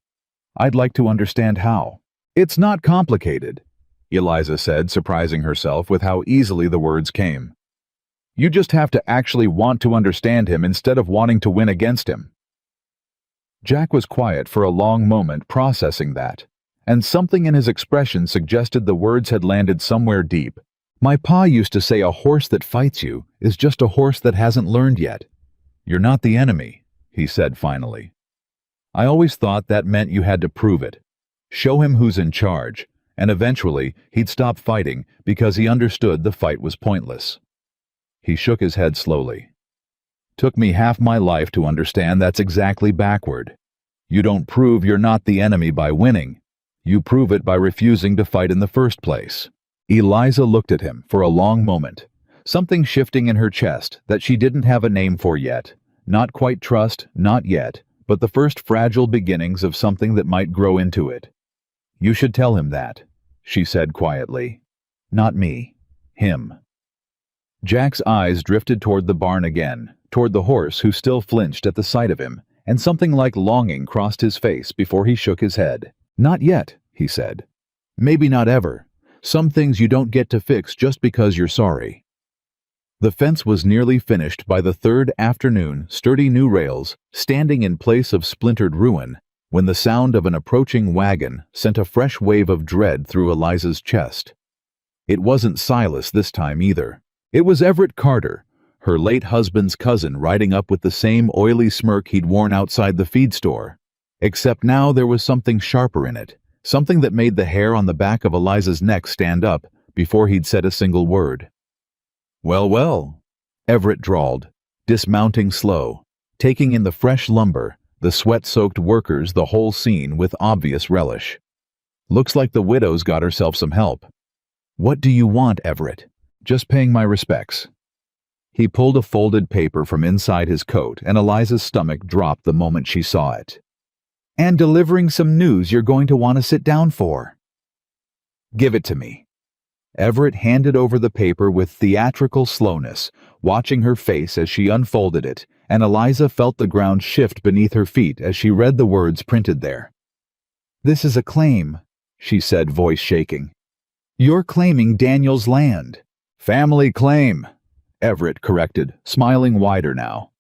I'd like to understand how." "It's not complicated," Eliza said, surprising herself with how easily the words came. "You just have to actually want to understand him instead of wanting to win against him." Jack was quiet for a long moment, processing that, and something in his expression suggested the words had landed somewhere deep. "My pa used to say a horse that fights you is just a horse that hasn't learned yet. You're not the enemy," he said finally. "I always thought that meant you had to prove it. Show him who's in charge, and eventually he'd stop fighting because he understood the fight was pointless." He shook his head slowly. "Took me half my life to understand that's exactly backward. You don't prove you're not the enemy by winning. You prove it by refusing to fight in the first place." Eliza looked at him for a long moment, something shifting in her chest that she didn't have a name for yet. Not quite trust, not yet, but the first fragile beginnings of something that might grow into it. You should tell him that, she said quietly. Not me. Him. Jack's eyes drifted toward the barn again, toward the horse who still flinched at the sight of him, and something like longing crossed his face before he shook his head. Not yet, he said. Maybe not ever. Some things you don't get to fix just because you're sorry. The fence was nearly finished by the third afternoon, sturdy new rails standing in place of splintered ruin, when the sound of an approaching wagon sent a fresh wave of dread through Eliza's chest. It wasn't Silas this time either. It was Everett Carter, her late husband's cousin, riding up with the same oily smirk he'd worn outside the feed store. Except now there was something sharper in it, something that made the hair on the back of Eliza's neck stand up before he'd said a single word. Well, well, Everett drawled, dismounting slow, taking in the fresh lumber, the sweat-soaked workers, the whole scene with obvious relish. Looks like the widow's got herself some help. What do you want, Everett? Just paying my respects. He pulled a folded paper from inside his coat, and Eliza's stomach dropped the moment she saw it. And delivering some news you're going to want to sit down for. Give it to me. Everett handed over the paper with theatrical slowness, watching her face as she unfolded it, and Eliza felt the ground shift beneath her feet as she read the words printed there. This is a claim, she said, voice shaking. You're claiming Daniel's land. Family claim, Everett corrected, smiling wider now.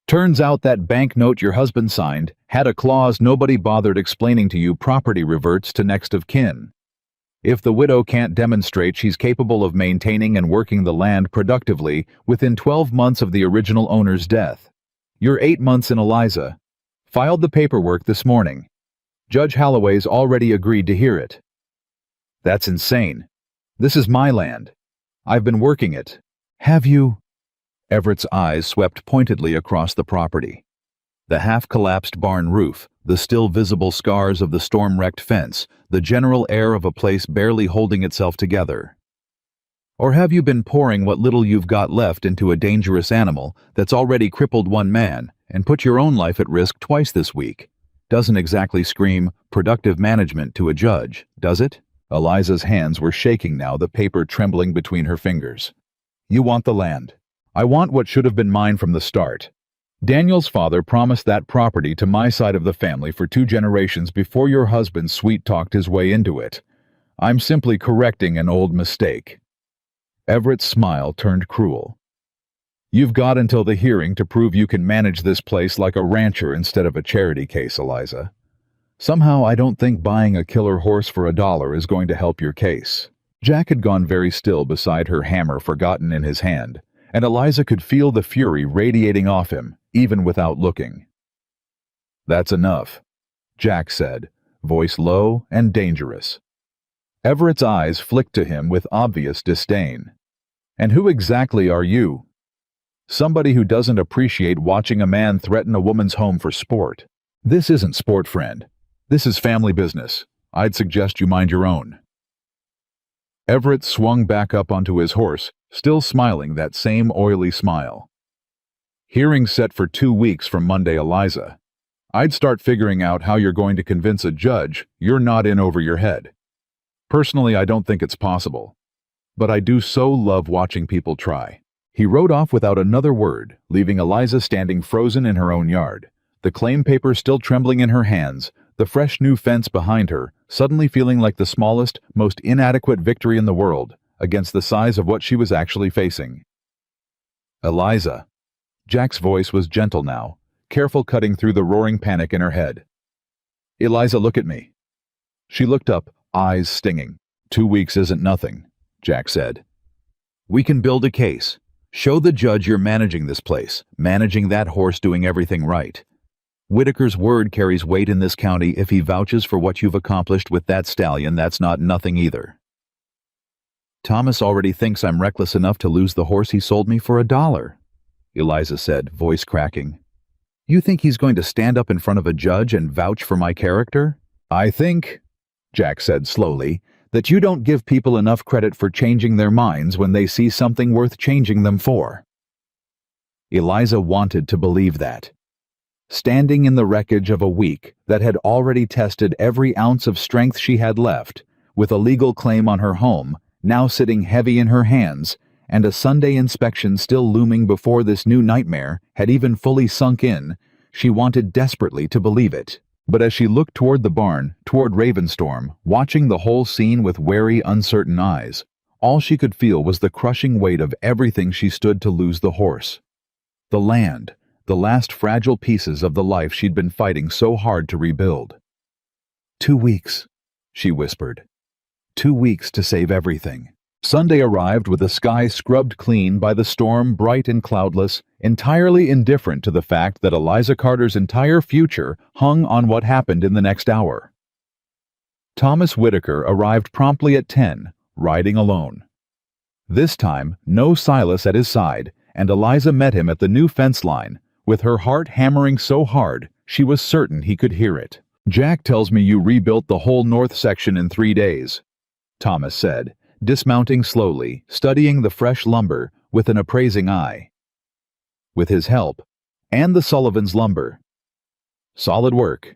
Turns out that banknote your husband signed had a clause nobody bothered explaining to you. Property reverts to next of kin. If the widow can't demonstrate she's capable of maintaining and working the land productively within 12 months of the original owner's death. You're 8 months in, Eliza. Filed the paperwork this morning. Judge Holloway's already agreed to hear it. That's insane. This is my land. I've been working it. Have you? Everett's eyes swept pointedly across the property. The half-collapsed barn roof, the still visible scars of the storm-wrecked fence, the general air of a place barely holding itself together. Or have you been pouring what little you've got left into a dangerous animal that's already crippled one man and put your own life at risk twice this week? Doesn't exactly scream productive management to a judge, does it? Eliza's hands were shaking now, the paper trembling between her fingers. You want the land. I want what should have been mine from the start. Daniel's father promised that property to my side of the family for 2 generations before your husband sweet-talked his way into it. I'm simply correcting an old mistake. Everett's smile turned cruel. You've got until the hearing to prove you can manage this place like a rancher instead of a charity case, Eliza. Somehow I don't think buying a killer horse for $1 is going to help your case. Jack had gone very still beside her hammer forgotten in his hand, and Eliza could feel the fury radiating off him, even without looking. That's enough, Jack said, voice low and dangerous. Everett's eyes flicked to him with obvious disdain. And who exactly are you? Somebody who doesn't appreciate watching a man threaten a woman's home for sport. This isn't sport, friend. This is family business. I'd suggest you mind your own. Everett swung back up onto his horse, still smiling that same oily smile. Hearing set for 2 weeks from Monday, Eliza. I'd start figuring out how you're going to convince a judge you're not in over your head. Personally, I don't think it's possible. But I do so love watching people try. He rode off without another word, leaving Eliza standing frozen in her own yard, the claim paper still trembling in her hands, the fresh new fence behind her, suddenly feeling like the smallest, most inadequate victory in the world, against the size of what she was actually facing. Eliza. Jack's voice was gentle now, careful cutting through the roaring panic in her head. Eliza, look at me. She looked up, eyes stinging. 2 weeks isn't nothing, Jack said. We can build a case. Show the judge you're managing this place, managing that horse, doing everything right. Whitaker's word carries weight in this county. If he vouches for what you've accomplished with that stallion, that's not nothing either. Thomas already thinks I'm reckless enough to lose the horse he sold me for $1, Eliza said, voice cracking. You think he's going to stand up in front of a judge and vouch for my character? I think, Jack said slowly, that you don't give people enough credit for changing their minds when they see something worth changing them for. Eliza wanted to believe that. standing in the wreckage of a week that had already tested every ounce of strength she had left, with a legal claim on her home now sitting heavy in her hands, and a Sunday inspection still looming before this new nightmare had even fully sunk in, she wanted desperately to believe it. But as she looked toward the barn, toward Ravenstorm, watching the whole scene with wary, uncertain eyes, all she could feel was the crushing weight of everything she stood to lose: the horse, the land, the last fragile pieces of the life she'd been fighting so hard to rebuild. 2 weeks, she whispered. 2 weeks to save everything. Sunday arrived with the sky scrubbed clean by the storm, bright and cloudless, entirely indifferent to the fact that Eliza Carter's entire future hung on what happened in the next hour. Thomas Whitaker arrived promptly at 10, riding alone. This time, no Silas at his side, and Eliza met him at the new fence line, with her heart hammering so hard she was certain he could hear it. "Jack tells me you rebuilt the whole north section in 3 days," Thomas said, dismounting slowly, studying the fresh lumber with an appraising eye. "With his help, and the Sullivans' lumber. Solid work."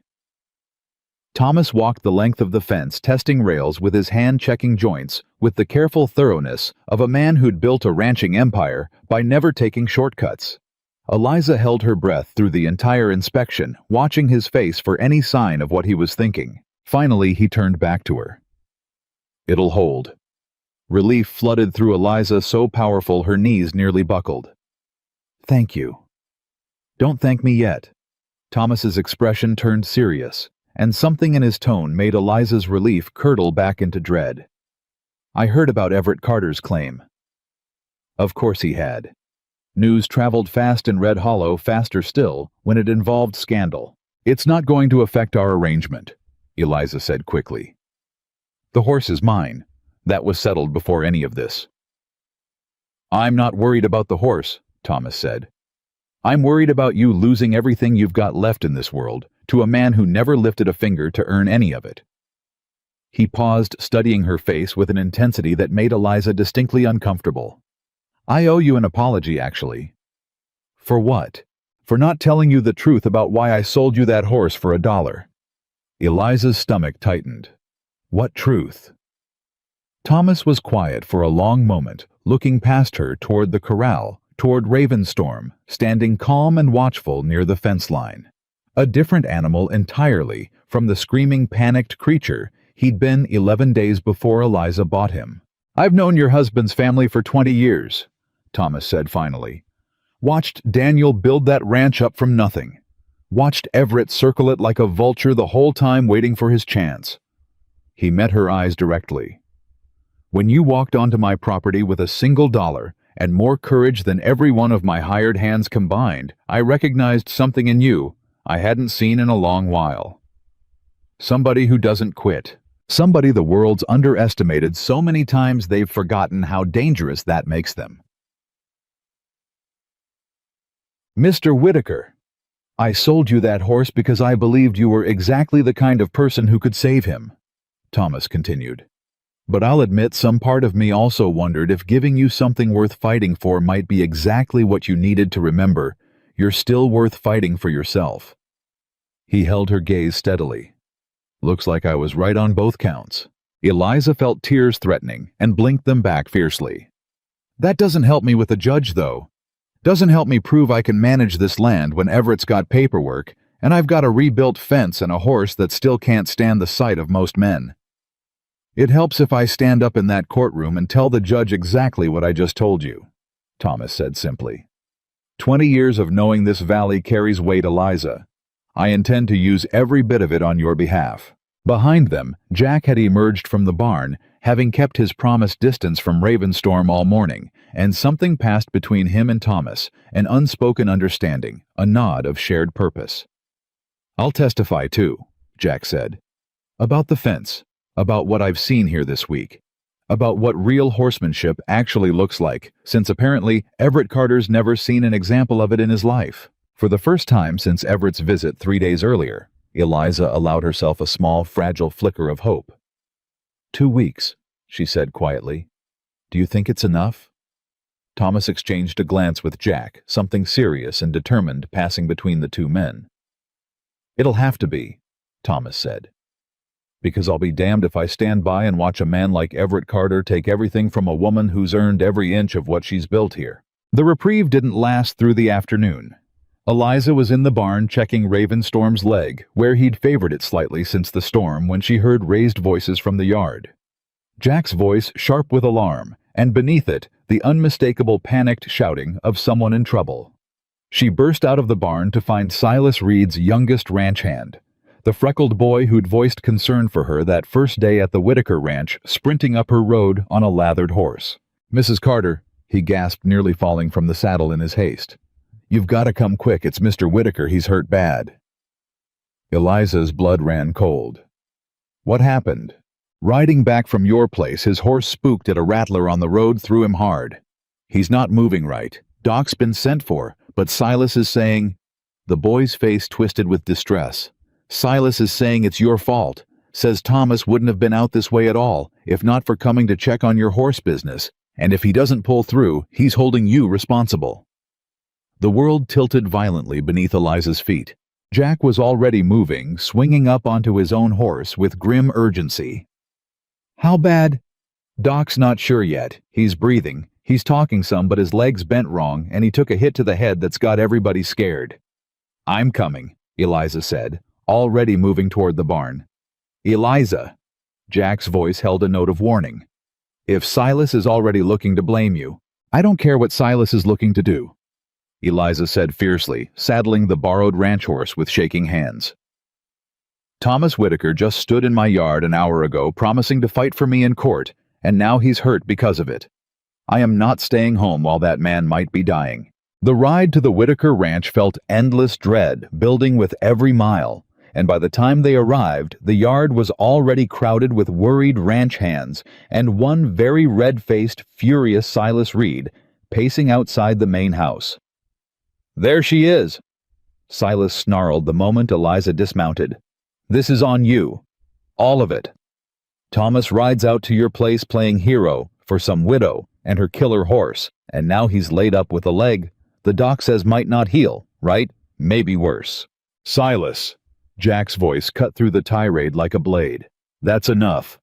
Thomas walked the length of the fence, testing rails with his hand, checking joints with the careful thoroughness of a man who'd built a ranching empire by never taking shortcuts. Eliza held her breath through the entire inspection, watching his face for any sign of what he was thinking. Finally, he turned back to her. "It'll hold." Relief flooded through Eliza, so powerful her knees nearly buckled. "Thank you." "Don't thank me yet." Thomas's expression turned serious, and something in his tone made Eliza's relief curdle back into dread. "I heard about Everett Carter's claim." Of course he had. News traveled fast in Red Hollow, faster still when it involved scandal. "It's not going to affect our arrangement," Eliza said quickly. "The horse is mine. That was settled before any of this." "I'm not worried about the horse," Thomas said. "I'm worried about you losing everything you've got left in this world to a man who never lifted a finger to earn any of it." He paused, studying her face with an intensity that made Eliza distinctly uncomfortable. "I owe you an apology, actually." "For what?" "For not telling you the truth about why I sold you that horse for $1. Eliza's stomach tightened. What truth? Thomas was quiet for a long moment, looking past her toward the corral, toward Ravenstorm, standing calm and watchful near the fence line. A different animal entirely from the screaming, panicked creature he'd been 11 days before Eliza bought him. "I've known your husband's family for 20 years, Thomas said finally. "Watched Daniel build that ranch up from nothing. Watched Everett circle it like a vulture the whole time waiting for his chance." He met her eyes directly. "When you walked onto my property with a single dollar and more courage than every one of my hired hands combined, I recognized something in you I hadn't seen in a long while. Somebody who doesn't quit. Somebody the world's underestimated so many times they've forgotten how dangerous that makes them." "Mr. Whitaker, I sold you that horse because I believed you were exactly the kind of person who could save him," Thomas continued. "But I'll admit some part of me also wondered if giving you something worth fighting for might be exactly what you needed to remember you're still worth fighting for yourself." He held her gaze steadily. "Looks like I was right on both counts." Eliza felt tears threatening and blinked them back fiercely. "That doesn't help me with the judge, though. Doesn't help me prove I can manage this land when Everett's got paperwork and I've got a rebuilt fence and a horse that still can't stand the sight of most men. It helps if I stand up in that courtroom and tell the judge exactly what I just told you," Thomas said simply. 20 years of knowing this valley carries weight, Eliza. I intend to use every bit of it on your behalf." Behind them, Jack had emerged from the barn, having kept his promised distance from Ravenstorm all morning, and something passed between him and Thomas, an unspoken understanding, a nod of shared purpose. "I'll testify too," Jack said. "About the fence, about what I've seen here this week, about what real horsemanship actually looks like, since apparently Everett Carter's never seen an example of it in his life." For the first time since Everett's visit 3 days earlier, Eliza allowed herself a small, fragile flicker of hope. 2 weeks, she said quietly. "Do you think it's enough?" Thomas exchanged a glance with Jack, something serious and determined passing between the two men. It'll have to be, Thomas said. Because I'll be damned if I stand by and watch a man like Everett Carter take everything from a woman who's earned every inch of what she's built here. The reprieve didn't last through the afternoon. Eliza was in the barn checking Ravenstorm's leg, where he'd favored it slightly since the storm, when she heard raised voices from the yard. Jack's voice sharp with alarm, and beneath it, the unmistakable panicked shouting of someone in trouble. She burst out of the barn to find Silas Reed's youngest ranch hand, the freckled boy who'd voiced concern for her that first day at the Whitaker Ranch, sprinting up her road on a lathered horse. "Mrs. Carter," he gasped, nearly falling from the saddle in his haste. "You've got to come quick. It's Mr. Whitaker. He's hurt bad." Eliza's blood ran cold. "What happened?" "Riding back from your place, his horse spooked at a rattler on the road, threw him hard. He's not moving right. Doc's been sent for, but Silas is saying—" The boy's face twisted with distress. "Silas is saying it's your fault. Says Thomas wouldn't have been out this way at all, if not for coming to check on your horse business, and if he doesn't pull through, he's holding you responsible." The world tilted violently beneath Eliza's feet. Jack was already moving, swinging up onto his own horse with grim urgency. "How bad?" "Doc's not sure yet. He's breathing. He's talking some, but his leg's bent wrong, and he took a hit to the head that's got everybody scared." "I'm coming," Eliza said, already moving toward the barn. "Eliza!" Jack's voice held a note of warning. "If Silas is already looking to blame you, I don't care what Silas is looking to do," Eliza said fiercely, saddling the borrowed ranch horse with shaking hands. "Thomas Whitaker just stood in my yard an hour ago promising to fight for me in court, and now he's hurt because of it. I am not staying home while that man might be dying." The ride to the Whitaker Ranch felt endless dread, building with every mile, and by the time they arrived, the yard was already crowded with worried ranch hands and one very red-faced, furious Silas Reed pacing outside the main house. "There she is!" Silas snarled the moment Eliza dismounted. "This is on you. All of it. Thomas rides out to your place playing hero for some widow and her killer horse, and now he's laid up with a leg the doc says might not heal, right? Maybe worse." "Silas!" Jack's voice cut through the tirade like a blade. "That's enough."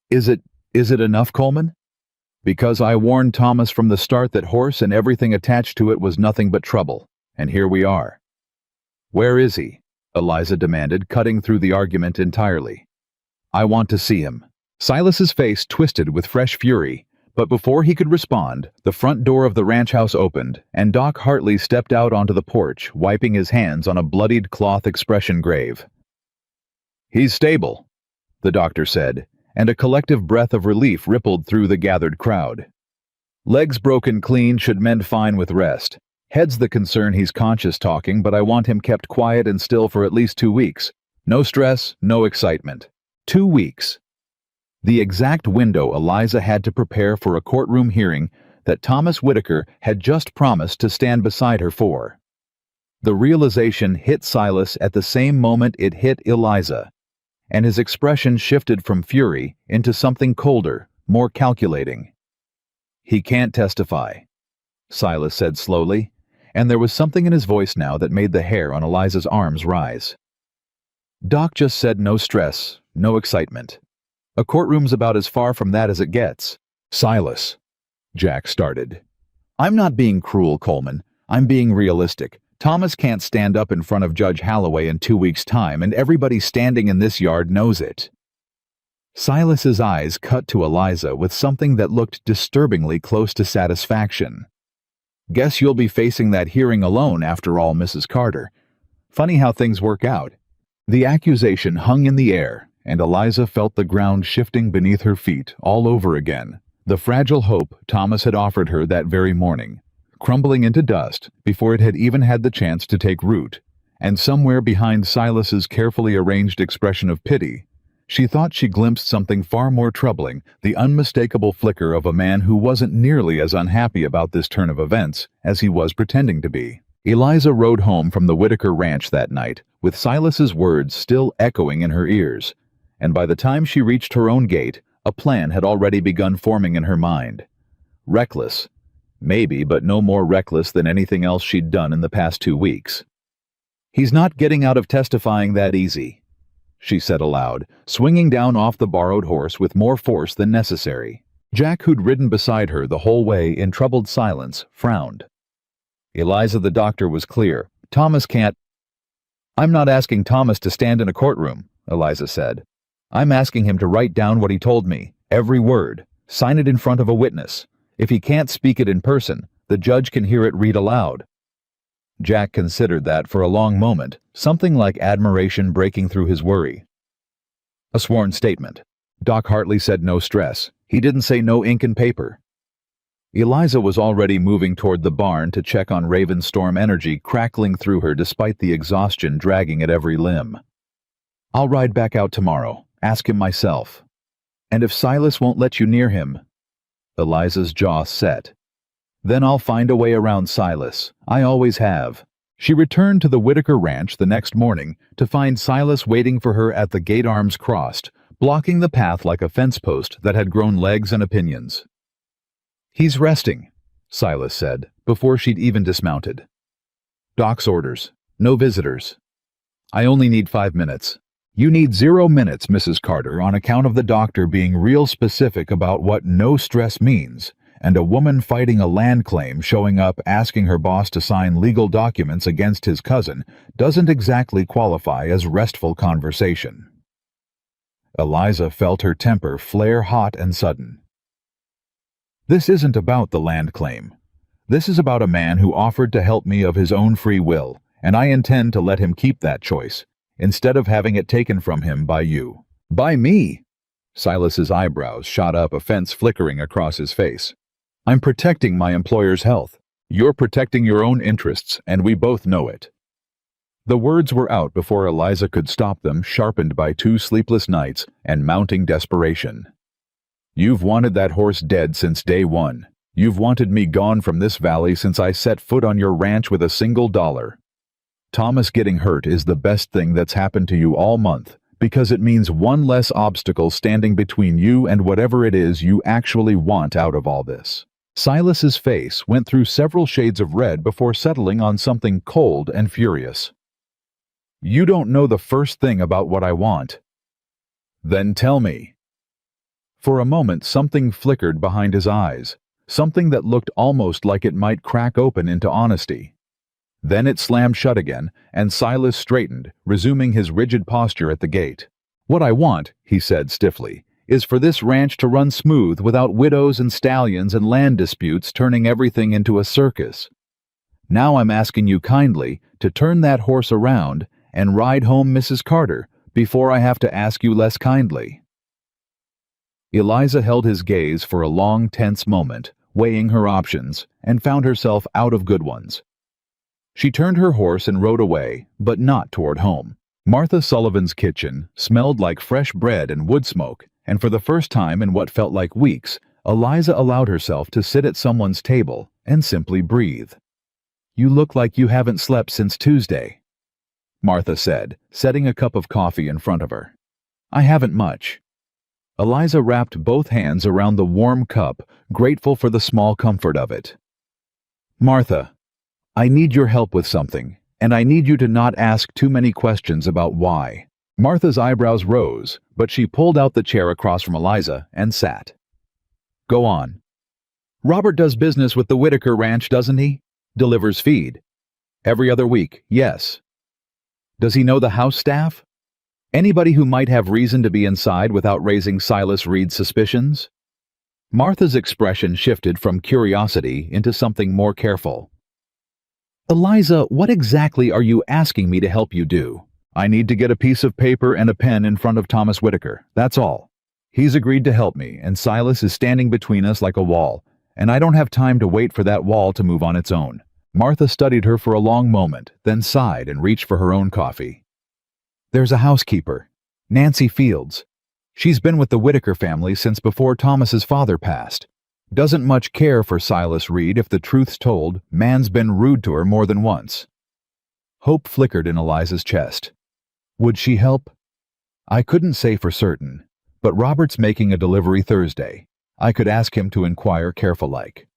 Is it enough, Coleman?" "Because I warned Thomas from the start that horse and everything attached to it was nothing but trouble, and here we are." "Where is he?" Eliza demanded, cutting through the argument entirely. "I want to see him." Silas's face twisted with fresh fury, but before he could respond, the front door of the ranch house opened, and Doc Hartley stepped out onto the porch, wiping his hands on a bloodied cloth expression grave. "He's stable," the doctor said, and a collective breath of relief rippled through the gathered crowd. "Legs broken clean, should mend fine with rest. Head's the concern, he's conscious talking, but I want him kept quiet and still for at least 2 weeks. No stress, no excitement. 2 weeks." The exact window Eliza had to prepare for a courtroom hearing that Thomas Whitaker had just promised to stand beside her for. The realization hit Silas at the same moment it hit Eliza, and his expression shifted from fury into something colder, more calculating. "He can't testify," Silas said slowly, and there was something in his voice now that made the hair on Eliza's arms rise. "Doc just said no stress, no excitement. A courtroom's about as far from that as it gets." "Silas," Jack started. "I'm not being cruel, Coleman. I'm being realistic. Thomas can't stand up in front of Judge Holloway in 2 weeks' time, and everybody standing in this yard knows it." Silas's eyes cut to Eliza with something that looked disturbingly close to satisfaction. "Guess you'll be facing that hearing alone after all, Mrs. Carter. Funny how things work out." The accusation hung in the air, and Eliza felt the ground shifting beneath her feet all over again, the fragile hope Thomas had offered her that very morning, crumbling into dust before it had even had the chance to take root, and somewhere behind Silas's carefully arranged expression of pity, she thought she glimpsed something far more troubling, the unmistakable flicker of a man who wasn't nearly as unhappy about this turn of events as he was pretending to be. Eliza rode home from the Whitaker Ranch that night, with Silas's words still echoing in her ears, and by the time she reached her own gate, a plan had already begun forming in her mind. Reckless, maybe, but no more reckless than anything else she'd done in the past 2 weeks. He's not getting out of testifying that easy, she said aloud, swinging down off the borrowed horse with more force than necessary. Jack, who'd ridden beside her the whole way in troubled silence, frowned. Eliza, the doctor, was clear. Thomas can't. I'm not asking Thomas to stand in a courtroom, Eliza said. I'm asking him to write down what he told me, every word, sign it in front of a witness. If he can't speak it in person, the judge can hear it read aloud. Jack considered that for a long moment, something like admiration breaking through his worry. A sworn statement. Doc Hartley said no stress. He didn't say no ink and paper. Eliza was already moving toward the barn to check on Ravenstorm energy crackling through her despite the exhaustion dragging at every limb. I'll ride back out tomorrow, ask him myself. And if Silas won't let you near him... Eliza's jaw set. Then I'll find a way around Silas. I always have. She returned to the Whitaker ranch the next morning to find Silas waiting for her at the gate, arms crossed, blocking the path like a fence post that had grown legs and opinions. He's resting, Silas said, before she'd even dismounted. Doc's orders. No visitors. I only need 5 minutes. You need 0 minutes, Mrs. Carter, on account of the doctor being real specific about what no stress means, and a woman fighting a land claim showing up asking her boss to sign legal documents against his cousin doesn't exactly qualify as restful conversation. Eliza felt her temper flare hot and sudden. This isn't about the land claim. This is about a man who offered to help me of his own free will, and I intend to let him keep that choice, instead of having it taken from him by you. By me? Silas's eyebrows shot up, offense flickering across his face. I'm protecting my employer's health. You're protecting your own interests, and we both know it. The words were out before Eliza could stop them, sharpened by 2 sleepless nights and mounting desperation. You've wanted that horse dead since day one. You've wanted me gone from this valley since I set foot on your ranch with a single dollar. Thomas getting hurt is the best thing that's happened to you all month, because it means one less obstacle standing between you and whatever it is you actually want out of all this. Silas's face went through several shades of red before settling on something cold and furious. You don't know the first thing about what I want. Then tell me. For a moment something flickered behind his eyes, something that looked almost like it might crack open into honesty. Then it slammed shut again, and Silas straightened, resuming his rigid posture at the gate. What I want, he said stiffly, is for this ranch to run smooth without widows and stallions and land disputes turning everything into a circus. Now I'm asking you kindly to turn that horse around and ride home Mrs. Carter before I have to ask you less kindly. Eliza held his gaze for a long, tense moment, weighing her options, and found herself out of good ones. She turned her horse and rode away, but not toward home. Martha Sullivan's kitchen smelled like fresh bread and wood smoke, and for the first time in what felt like weeks, Eliza allowed herself to sit at someone's table and simply breathe. You look like you haven't slept since Tuesday, Martha said, setting a cup of coffee in front of her. I haven't much. Eliza wrapped both hands around the warm cup, grateful for the small comfort of it. Martha, I need your help with something, and I need you to not ask too many questions about why. Martha's eyebrows rose, but she pulled out the chair across from Eliza and sat. Go on. Robert does business with the Whitaker ranch, doesn't he? Delivers feed. Every other week, yes. Does he know the house staff? Anybody who might have reason to be inside without raising Silas Reed's suspicions? Martha's expression shifted from curiosity into something more careful. Eliza, what exactly are you asking me to help you do? I need to get a piece of paper and a pen in front of Thomas Whitaker, that's all. He's agreed to help me, and Silas is standing between us like a wall, and I don't have time to wait for that wall to move on its own. Martha studied her for a long moment, then sighed and reached for her own coffee. There's a housekeeper, Nancy Fields. She's been with the Whitaker family since before Thomas's father passed. Doesn't much care for Silas Reed if the truth's told. Man's been rude to her more than once. Hope flickered in Eliza's chest. Would she help? I couldn't say for certain, but Robert's making a delivery Thursday. I could ask him to inquire careful-like.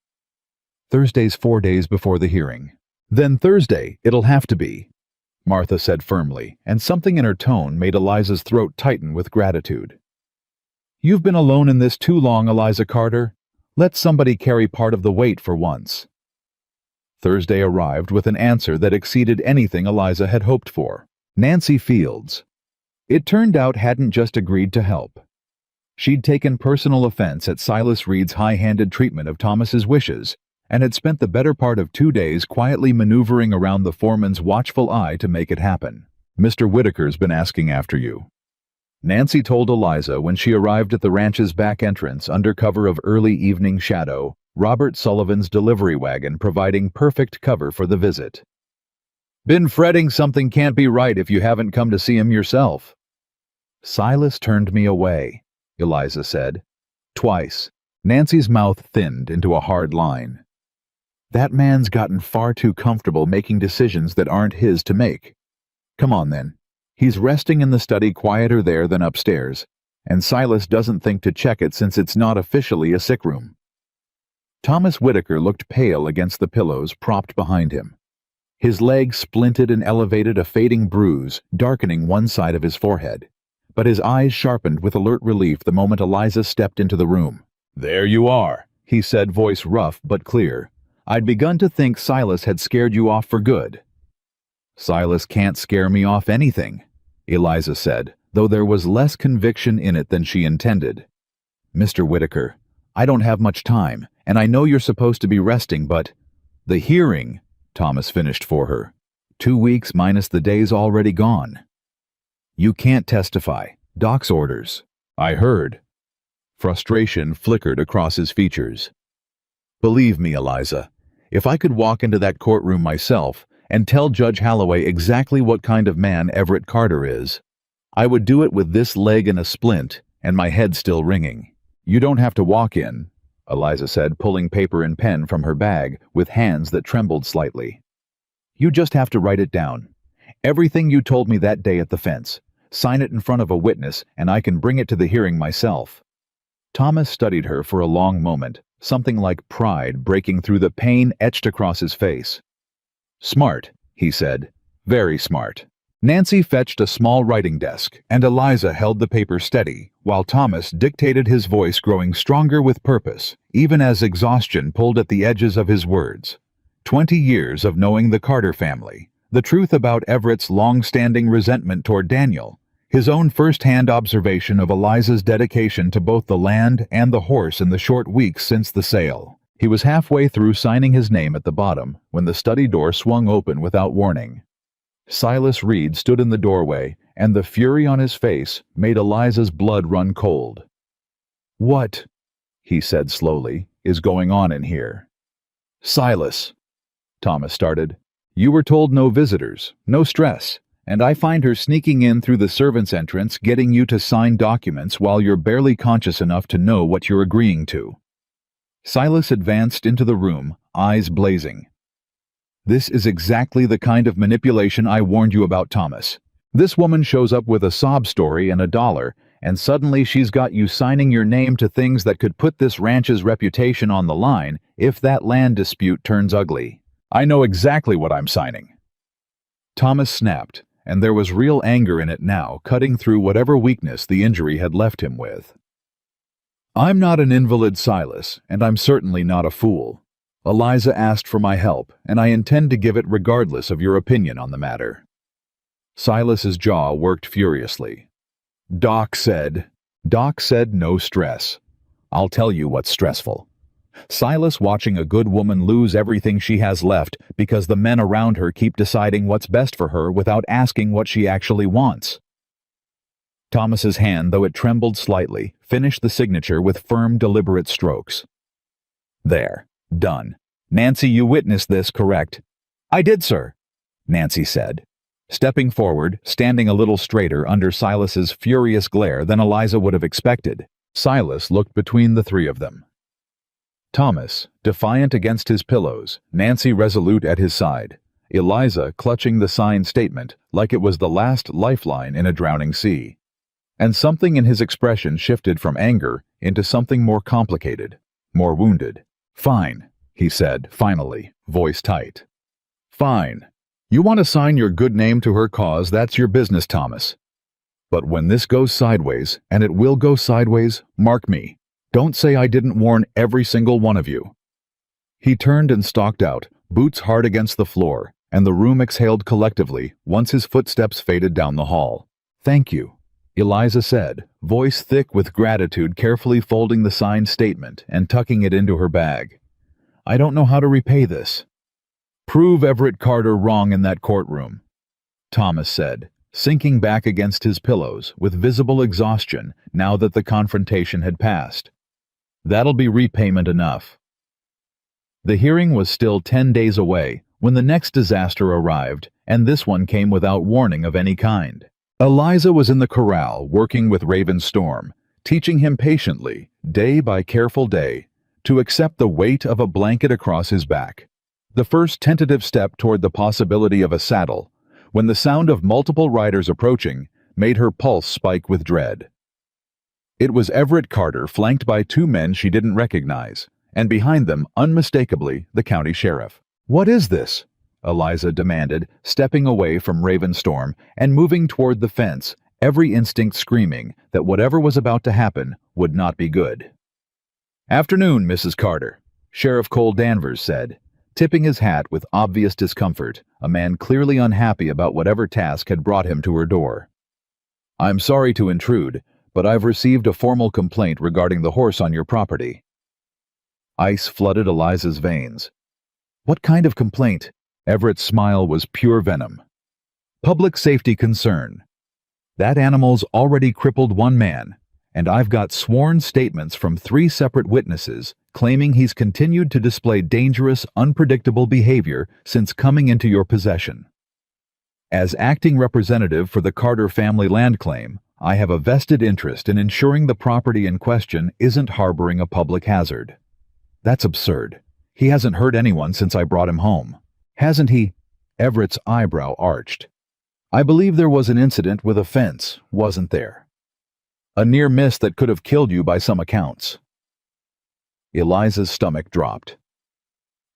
Thursday's 4 days before the hearing. Then Thursday it'll have to be. Martha said firmly, and something in her tone made Eliza's throat tighten with gratitude. You've been alone in this too long, Eliza Carter. Let somebody carry part of the weight for once. Thursday arrived with an answer that exceeded anything Eliza had hoped for. Nancy Fields. It turned out hadn't just agreed to help. She'd taken personal offense at Silas Reed's high-handed treatment of Thomas's wishes, and had spent the better part of 2 days quietly maneuvering around the foreman's watchful eye to make it happen. Mr. Whitaker's been asking after you, Nancy told Eliza when she arrived at the ranch's back entrance under cover of early evening shadow, Robert Sullivan's delivery wagon providing perfect cover for the visit. Been fretting something can't be right if you haven't come to see him yourself. Silas turned me away, Eliza said. Twice. Nancy's mouth thinned into a hard line. That man's gotten far too comfortable making decisions that aren't his to make. Come on then. He's resting in the study quieter there than upstairs, and Silas doesn't think to check it since it's not officially a sick room. Thomas Whitaker looked pale against the pillows propped behind him. His leg splinted and elevated a fading bruise, darkening one side of his forehead. But his eyes sharpened with alert relief the moment Eliza stepped into the room. There you are, he said, voice rough but clear. I'd begun to think Silas had scared you off for good. Silas can't scare me off anything, Eliza said, though there was less conviction in it than she intended. Mr. Whitaker, I don't have much time, and I know you're supposed to be resting, but... The hearing, Thomas finished for her. 2 weeks minus the days already gone. You can't testify. Doc's orders. I heard. Frustration flickered across his features. Believe me, Eliza, if I could walk into that courtroom myself and tell Judge Halloway exactly what kind of man Everett Carter is, I would do it with this leg in a splint and my head still ringing. You don't have to walk in, Eliza said, pulling paper and pen from her bag with hands that trembled slightly. You just have to write it down. Everything you told me that day at the fence. Sign it in front of a witness, and I can bring it to the hearing myself. Thomas studied her for a long moment, something like pride breaking through the pain etched across his face. Smart, he said. Very smart. Nancy fetched a small writing desk, and Eliza held the paper steady, while Thomas dictated, his voice growing stronger with purpose, even as exhaustion pulled at the edges of his words. 20 years of knowing the Carter family, the truth about Everett's long-standing resentment toward Daniel, his own first-hand observation of Eliza's dedication to both the land and the horse in the short weeks since the sale. He was halfway through signing his name at the bottom when the study door swung open without warning. Silas Reed stood in the doorway, and the fury on his face made Eliza's blood run cold. What, he said slowly, is going on in here? Silas, Thomas started. You were told no visitors, no stress, and I find her sneaking in through the servants' entrance getting you to sign documents while you're barely conscious enough to know what you're agreeing to. Silas advanced into the room, eyes blazing. This is exactly the kind of manipulation I warned you about, Thomas. This woman shows up with a sob story and $1, and suddenly she's got you signing your name to things that could put this ranch's reputation on the line if that land dispute turns ugly. I know exactly what I'm signing. Thomas snapped, and there was real anger in it now, cutting through whatever weakness the injury had left him with. I'm not an invalid, Silas, and I'm certainly not a fool. Eliza asked for my help, and I intend to give it regardless of your opinion on the matter. Silas's jaw worked furiously. Doc said no stress. I'll tell you what's stressful. Silas watching a good woman lose everything she has left because the men around her keep deciding what's best for her without asking what she actually wants. Thomas's hand, though it trembled slightly, finished the signature with firm, deliberate strokes. There. Done. Nancy, you witnessed this, correct? I did, sir, Nancy said, stepping forward, standing a little straighter under Silas's furious glare than Eliza would have expected. Silas looked between the three of them. Thomas, defiant against his pillows, Nancy resolute at his side, Eliza clutching the signed statement like it was the last lifeline in a drowning sea. And something in his expression shifted from anger into something more complicated, more wounded. Fine, he said, finally, voice tight. Fine. You want to sign your good name to her cause, that's your business, Thomas. But when this goes sideways, and it will go sideways, mark me. Don't say I didn't warn every single one of you." He turned and stalked out, boots hard against the floor, and the room exhaled collectively once his footsteps faded down the hall. "Thank you," Eliza said, voice thick with gratitude, carefully folding the signed statement and tucking it into her bag. "I don't know how to repay this." "Prove Everett Carter wrong in that courtroom," Thomas said, sinking back against his pillows with visible exhaustion now that the confrontation had passed. "That'll be repayment enough." The hearing was still 10 days away when the next disaster arrived, and this one came without warning of any kind. Eliza was in the corral working with Raven Storm, teaching him patiently, day by careful day, to accept the weight of a blanket across his back. The first tentative step toward the possibility of a saddle, when the sound of multiple riders approaching made her pulse spike with dread. It was Everett Carter, flanked by 2 men she didn't recognize, and behind them, unmistakably, the county sheriff. "What is this?" Eliza demanded, stepping away from Ravenstorm and moving toward the fence, every instinct screaming that whatever was about to happen would not be good. "Afternoon, Mrs. Carter," Sheriff Cole Danvers said, tipping his hat with obvious discomfort, a man clearly unhappy about whatever task had brought him to her door. "I'm sorry to intrude, but I've received a formal complaint regarding the horse on your property." Ice flooded Eliza's veins. "What kind of complaint?" Everett's smile was pure venom. "Public safety concern. That animal's already crippled 1 man, and I've got sworn statements from 3 separate witnesses claiming he's continued to display dangerous, unpredictable behavior since coming into your possession. As acting representative for the Carter family land claim, I have a vested interest in ensuring the property in question isn't harboring a public hazard." "That's absurd. He hasn't hurt anyone since I brought him home." "Hasn't he?" Everett's eyebrow arched. "I believe there was an incident with a fence, wasn't there? A near miss that could have killed you by some accounts." Eliza's stomach dropped.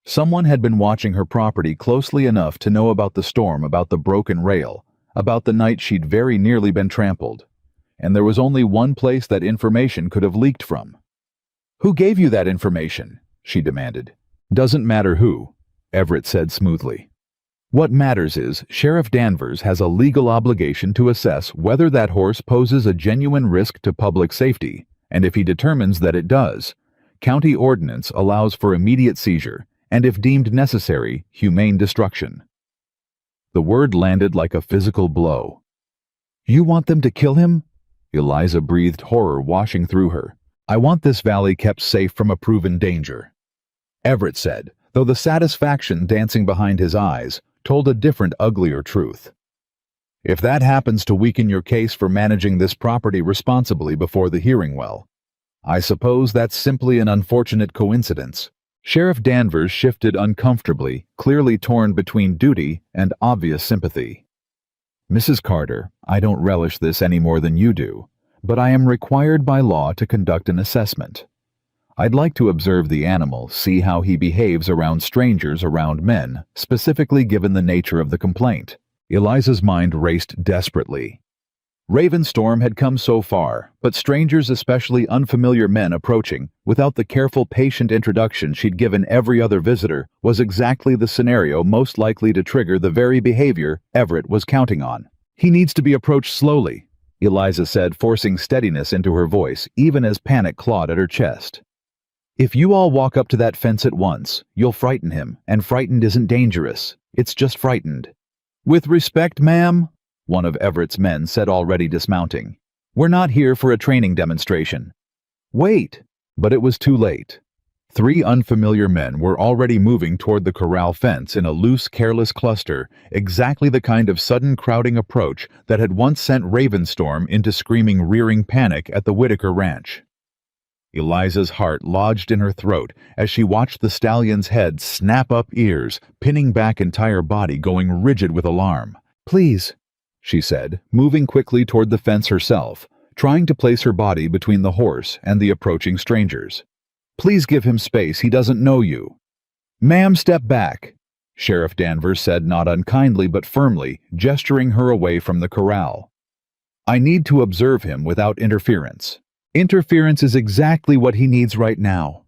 Someone had been watching her property closely enough to know about the storm, about the broken rail, about the night she'd very nearly been trampled. And there was only one place that information could have leaked from. "Who gave you that information?" she demanded. "Doesn't matter who," Everett said smoothly. "What matters is Sheriff Danvers has a legal obligation to assess whether that horse poses a genuine risk to public safety, and if he determines that it does, county ordinance allows for immediate seizure, and if deemed necessary, humane destruction." The word landed like a physical blow. "You want them to kill him?" Eliza breathed, horror washing through her. "I want this valley kept safe from a proven danger," Everett said, though the satisfaction dancing behind his eyes told a different, uglier truth. "If that happens to weaken your case for managing this property responsibly before the hearing, well, I suppose that's simply an unfortunate coincidence." Sheriff Danvers shifted uncomfortably, clearly torn between duty and obvious sympathy. "Mrs. Carter, I don't relish this any more than you do, but I am required by law to conduct an assessment. I'd like to observe the animal, see how he behaves around strangers, around men, specifically given the nature of the complaint." Eliza's mind raced desperately. Ravenstorm had come so far, but strangers, especially unfamiliar men approaching, without the careful, patient introduction she'd given every other visitor, was exactly the scenario most likely to trigger the very behavior Everett was counting on. "He needs to be approached slowly," Eliza said, forcing steadiness into her voice, even as panic clawed at her chest. "If you all walk up to that fence at once, you'll frighten him, and frightened isn't dangerous. It's just frightened." "With respect, ma'am," one of Everett's men said, already dismounting, "we're not here for a training demonstration." "Wait!" But it was too late. 3 unfamiliar men were already moving toward the corral fence in a loose, careless cluster, exactly the kind of sudden crowding approach that had once sent Ravenstorm into screaming, rearing panic at the Whitaker ranch. Eliza's heart lodged in her throat as she watched the stallion's head snap up, ears pinning back, entire body going rigid with alarm. "Please," she said, moving quickly toward the fence herself, trying to place her body between the horse and the approaching strangers. "Please give him space, he doesn't know you." "Ma'am, step back," Sheriff Danvers said, not unkindly but firmly, gesturing her away from the corral. "I need to observe him without interference. Interference is exactly what he needs right now."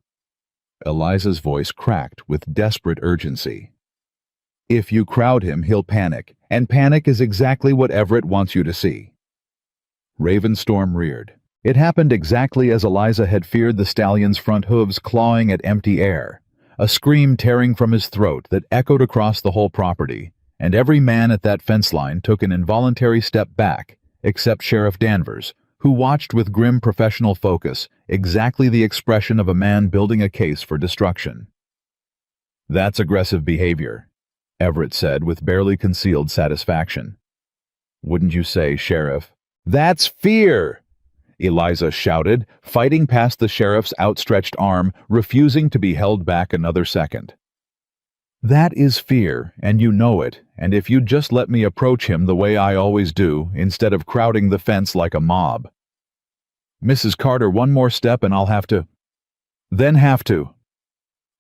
Eliza's voice cracked with desperate urgency. "If you crowd him, he'll panic, and panic is exactly what Everett wants you to see." Ravenstorm reared. It happened exactly as Eliza had feared, the stallion's front hooves clawing at empty air, a scream tearing from his throat that echoed across the whole property, and every man at that fence line took an involuntary step back, except Sheriff Danvers, who watched with grim professional focus, exactly the expression of a man building a case for destruction. "That's aggressive behavior," Everett said with barely concealed satisfaction. "Wouldn't you say, Sheriff?" "That's fear!" Eliza shouted, fighting past the sheriff's outstretched arm, refusing to be held back another second. "That is fear, and you know it, and if you'd just let me approach him the way I always do, instead of crowding the fence like a mob." "Mrs. Carter, one more step and I'll have to." "Then have to."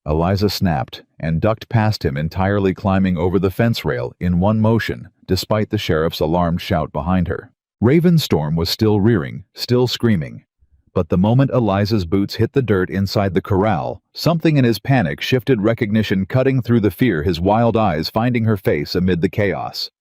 Eliza snapped and ducked past him, entirely climbing over the fence rail in one motion, despite the sheriff's alarmed shout behind her. Ravenstorm was still rearing, still screaming. But the moment Eliza's boots hit the dirt inside the corral, something in his panic shifted, recognition cutting through the fear, his wild eyes finding her face amid the chaos.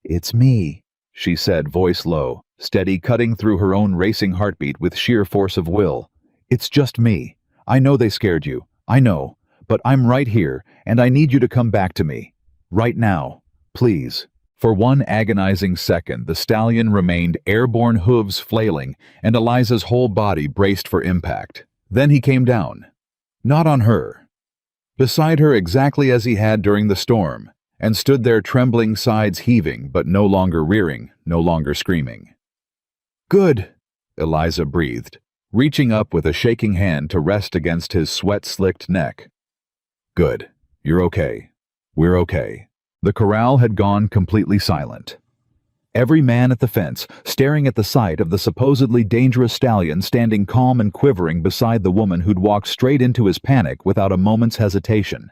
"It's me," she said, voice low, steady, cutting through her own racing heartbeat with sheer force of will. "It's just me. I know they scared you. I know. But I'm right here, and I need you to come back to me. Right now. Please." For one agonizing second, the stallion remained airborne, hooves flailing, and Eliza's whole body braced for impact. Then he came down. Not on her. Beside her, exactly as he had during the storm, and stood there, trembling, sides heaving, but no longer rearing, no longer screaming. "Good," Eliza breathed, reaching up with a shaking hand to rest against his sweat-slicked neck. "Good. You're okay. We're okay." The corral had gone completely silent. Every man at the fence, staring at the sight of the supposedly dangerous stallion standing calm and quivering beside the woman who'd walked straight into his panic without a moment's hesitation.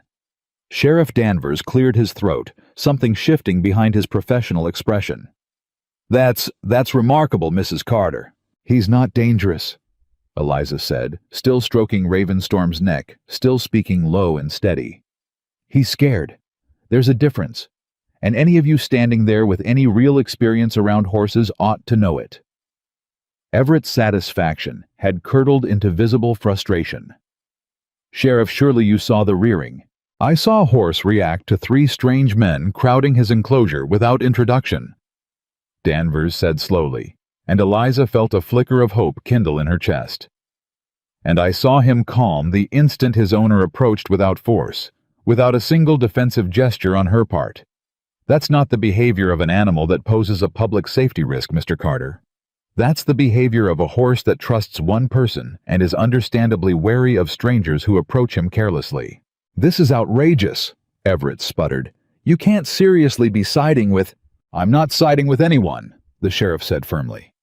Sheriff Danvers cleared his throat, something shifting behind his professional expression. That's remarkable, Mrs. Carter." "He's not dangerous," Eliza said, still stroking Ravenstorm's neck, still speaking low and steady. "He's scared. There's a difference, and any of you standing there with any real experience around horses ought to know it." Everett's satisfaction had curdled into visible frustration. "Sheriff, surely you saw the rearing. I saw a horse react to 3 strange men crowding his enclosure without introduction," Danvers said slowly, and Eliza felt a flicker of hope kindle in her chest. "And I saw him calm the instant his owner approached without force, without a single defensive gesture on her part. That's not the behavior of an animal that poses a public safety risk, Mr. Carter. That's the behavior of a horse that trusts one person and is understandably wary of strangers who approach him carelessly." "This is outrageous," Everett sputtered. "You can't seriously be siding with—" "I'm not siding with anyone," the sheriff said firmly.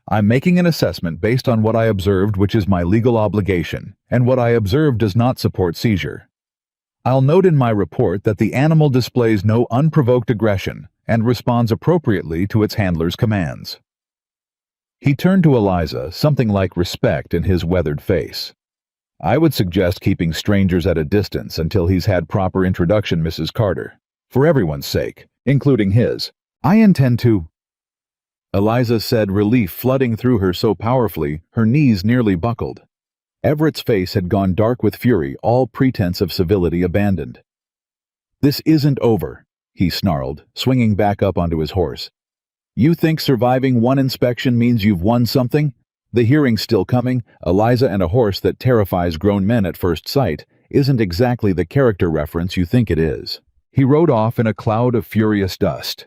"I'm making an assessment based on what I observed, which is my legal obligation, and what I observed does not support seizure. I'll note in my report that the animal displays no unprovoked aggression and responds appropriately to its handler's commands." He turned to Eliza, something like respect in his weathered face. "I would suggest keeping strangers at a distance until he's had proper introduction, Mrs. Carter. For everyone's sake, including his." "I intend to—" Eliza said, relief flooding through her so powerfully her knees nearly buckled. Everett's face had gone dark with fury, all pretense of civility abandoned. "This isn't over," he snarled, swinging back up onto his horse. "You think surviving one inspection means you've won something? The hearing's still coming. Eliza and a horse that terrifies grown men at first sight isn't exactly the character reference you think it is." He rode off in a cloud of furious dust,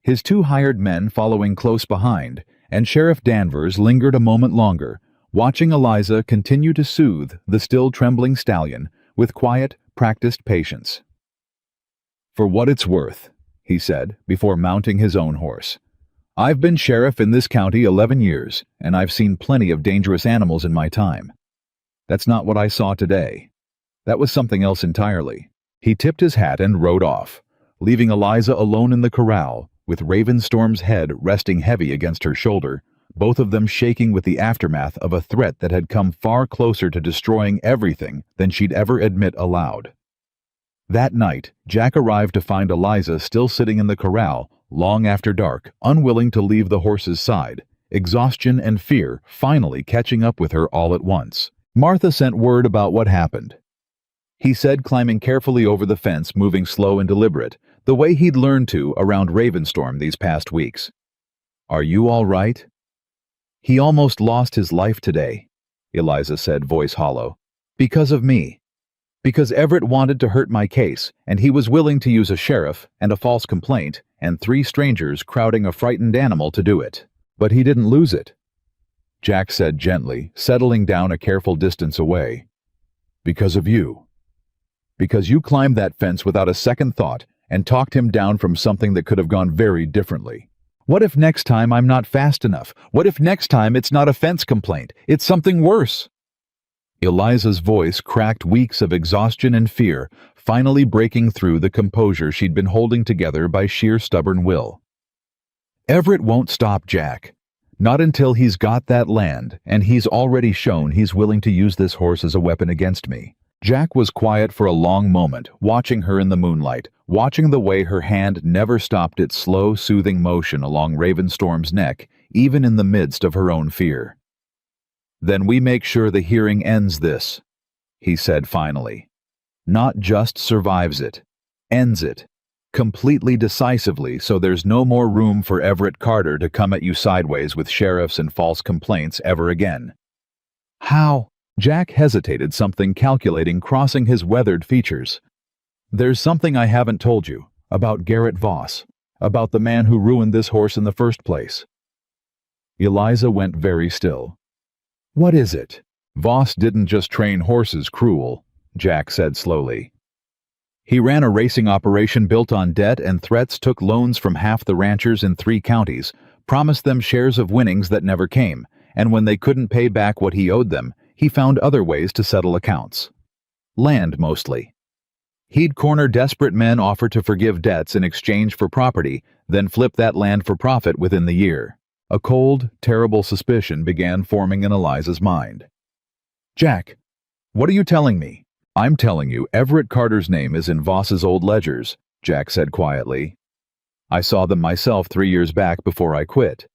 his 2 hired men following close behind, and Sheriff Danvers lingered a moment longer, watching Eliza continue to soothe the still trembling stallion with quiet, practiced patience. "For what it's worth," he said, before mounting his own horse, "I've been sheriff in this county 11 years, and I've seen plenty of dangerous animals in my time. That's not what I saw today. That was something else entirely." He tipped his hat and rode off, leaving Eliza alone in the corral, with Ravenstorm's head resting heavy against her shoulder, both of them shaking with the aftermath of a threat that had come far closer to destroying everything than she'd ever admit aloud. That night, Jack arrived to find Eliza still sitting in the corral, long after dark, unwilling to leave the horse's side, exhaustion and fear finally catching up with her all at once. Martha sent word about what happened. He said, climbing carefully over the fence, moving slow and deliberate, the way he'd learned to around Ravenstorm these past weeks. "Are you all right?" "He almost lost his life today," Eliza said, voice hollow. "Because of me. Because Everett wanted to hurt my case, and he was willing to use a sheriff and a false complaint and 3 strangers crowding a frightened animal to do it. But he didn't lose it," Jack said gently, settling down a careful distance away. "Because of you. Because you climbed that fence without a second thought and talked him down from something that could have gone very differently. What if next time I'm not fast enough? What if next time it's not a fence complaint? It's something worse?" Eliza's voice cracked weeks of exhaustion and fear, finally breaking through the composure she'd been holding together by sheer stubborn will. "Everett won't stop Jack. Not until he's got that land, and he's already shown he's willing to use this horse as a weapon against me." Jack was quiet for a long moment, watching her in the moonlight, watching the way her hand never stopped its slow, soothing motion along Ravenstorm's neck, even in the midst of her own fear. "Then we make sure the hearing ends this," he said finally. "Not just survives it, ends it, completely decisively, so there's no more room for Everett Carter to come at you sideways with sheriffs and false complaints ever again." "How?" Jack hesitated, something calculating crossing his weathered features. "There's something I haven't told you, about Garrett Voss, about the man who ruined this horse in the first place." Eliza went very still. "What is it?" "Voss didn't just train horses cruel," Jack said slowly. "He ran a racing operation built on debt and threats, took loans from half the ranchers in 3 counties, promised them shares of winnings that never came, and when they couldn't pay back what he owed them, he found other ways to settle accounts. Land, mostly. He'd corner desperate men, offer to forgive debts in exchange for property, then flip that land for profit within the year." A cold, terrible suspicion began forming in Eliza's mind. "Jack, what are you telling me?" "I'm telling you Everett Carter's name is in Voss's old ledgers," Jack said quietly. "I saw them myself 3 years back before I quit.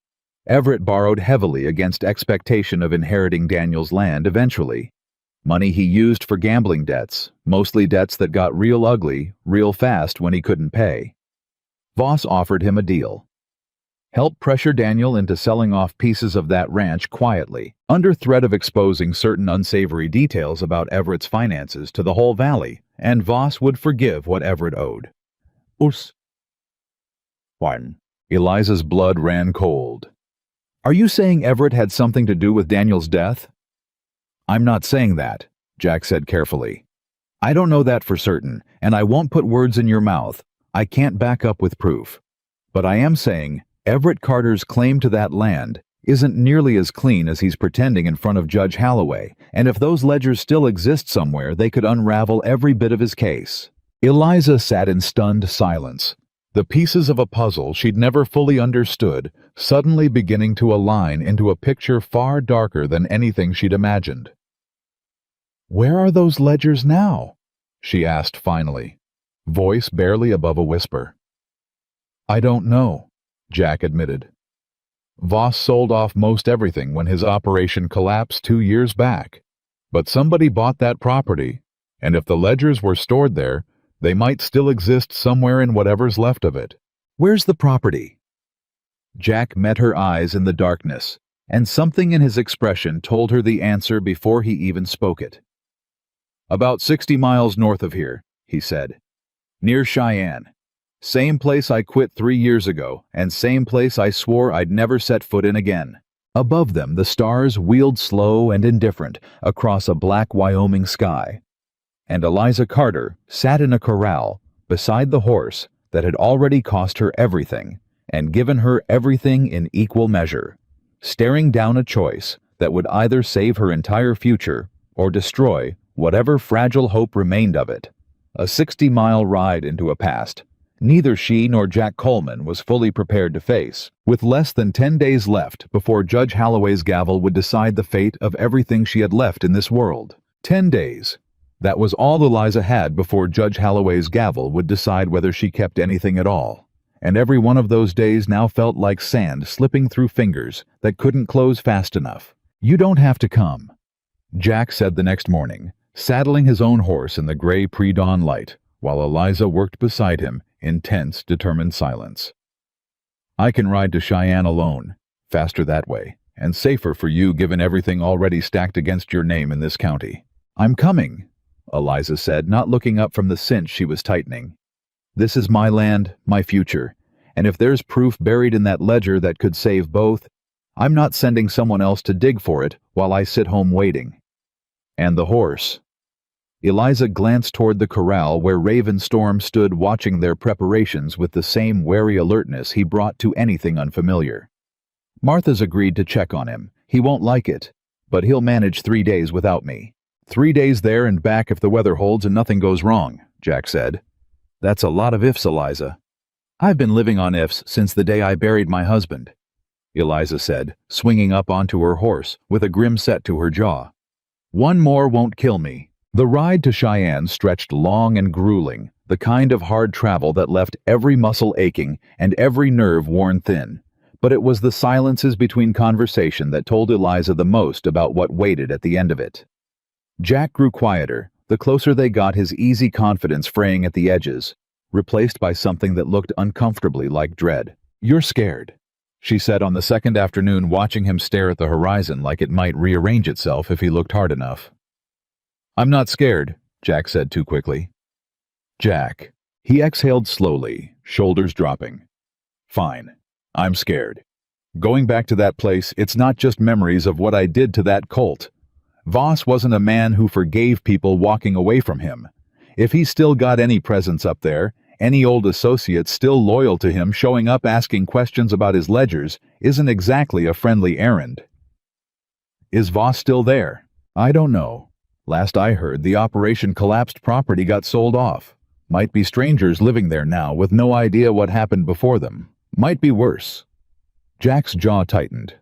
Everett borrowed heavily against expectation of inheriting Daniel's land eventually. Money he used for gambling debts, mostly debts that got real ugly, real fast when he couldn't pay. Voss offered him a deal. Help pressure Daniel into selling off pieces of that ranch quietly, under threat of exposing certain unsavory details about Everett's finances to the whole valley, and Voss would forgive what Everett owed." "Us." "One." Eliza's blood ran cold. "Are you saying Everett had something to do with Daniel's death?" "I'm not saying that," Jack said carefully. "I don't know that for certain, and I won't put words in your mouth. I can't back up with proof. But I am saying Everett Carter's claim to that land isn't nearly as clean as he's pretending in front of Judge Holloway, and if those ledgers still exist somewhere, they could unravel every bit of his case." Eliza sat in stunned silence, the pieces of a puzzle she'd never fully understood suddenly beginning to align into a picture far darker than anything she'd imagined. "Where are those ledgers now?" she asked finally, voice barely above a whisper. "I don't know," Jack admitted. "Voss sold off most everything when his operation collapsed 2 years back. But somebody bought that property, and if the ledgers were stored there, they might still exist somewhere in whatever's left of it." "Where's the property?" Jack met her eyes in the darkness, and something in his expression told her the answer before he even spoke it. "About 60 miles north of here," he said. "Near Cheyenne. Same place I quit 3 years ago, and same place I swore I'd never set foot in again." Above them, the stars wheeled slow and indifferent across a black Wyoming sky, and Eliza Carter sat in a corral beside the horse that had already cost her everything and given her everything in equal measure, staring down a choice that would either save her entire future or destroy whatever fragile hope remained of it. a 60-mile ride into a past neither she nor Jack Coleman was fully prepared to face, with less than 10 days left before Judge Holloway's gavel would decide the fate of everything she had left in this world. 10 days. That was all Eliza had before Judge Holloway's gavel would decide whether she kept anything at all. And every one of those days now felt like sand slipping through fingers that couldn't close fast enough. "You don't have to come," Jack said the next morning, saddling his own horse in the gray pre-dawn light, while Eliza worked beside him in tense, determined silence. "I can ride to Cheyenne alone. Faster that way, and safer for you given everything already stacked against your name in this county." "I'm coming," Eliza said, not looking up from the cinch she was tightening. "This is my land, my future, and if there's proof buried in that ledger that could save both, I'm not sending someone else to dig for it while I sit home waiting." "And the horse?" Eliza glanced toward the corral where Raven Storm stood watching their preparations with the same wary alertness he brought to anything unfamiliar. "Martha's agreed to check on him. He won't like it, but he'll manage 3 days without me." 3 days there and back if the weather holds and nothing goes wrong," Jack said. "That's a lot of ifs, Eliza." "I've been living on ifs since the day I buried my husband," Eliza said, swinging up onto her horse with a grim set to her jaw. "One more won't kill me." The ride to Cheyenne stretched long and grueling, the kind of hard travel that left every muscle aching and every nerve worn thin. But it was the silences between conversation that told Eliza the most about what waited at the end of it. Jack grew quieter, the closer they got, his easy confidence fraying at the edges, replaced by something that looked uncomfortably like dread. "You're scared," she said on the second afternoon, watching him stare at the horizon like it might rearrange itself if he looked hard enough. "I'm not scared," Jack said too quickly. "Jack." He exhaled slowly, shoulders dropping. "Fine. I'm scared. Going back to that place, it's not just memories of what I did to that colt. Voss wasn't a man who forgave people walking away from him. If he's still got any presence up there, any old associate still loyal to him showing up asking questions about his ledgers isn't exactly a friendly errand." "Is Voss still there?" "I don't know. Last I heard, the operation collapsed property got sold off. Might be strangers living there now with no idea what happened before them. Might be worse." Jack's jaw tightened.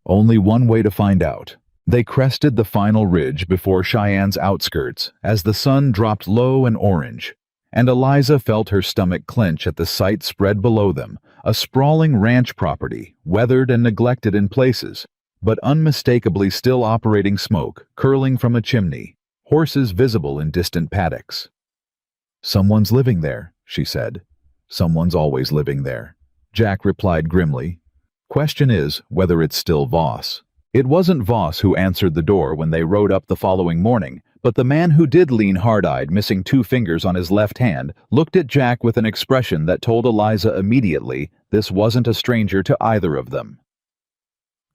Only one way to find out. They crested the final ridge before Cheyenne's outskirts as the sun dropped low and orange, and Eliza felt her stomach clench at the sight spread below them, a sprawling ranch property, weathered and neglected in places, but unmistakably still operating, smoke curling from a chimney, horses visible in distant paddocks. "Someone's living there," she said. "Someone's always living there," Jack replied grimly. "Question is whether it's still Voss." It wasn't Voss who answered the door when they rode up the following morning, but the man who did lean hard-eyed, missing 2 fingers on his left hand, looked at Jack with an expression that told Eliza immediately this wasn't a stranger to either of them.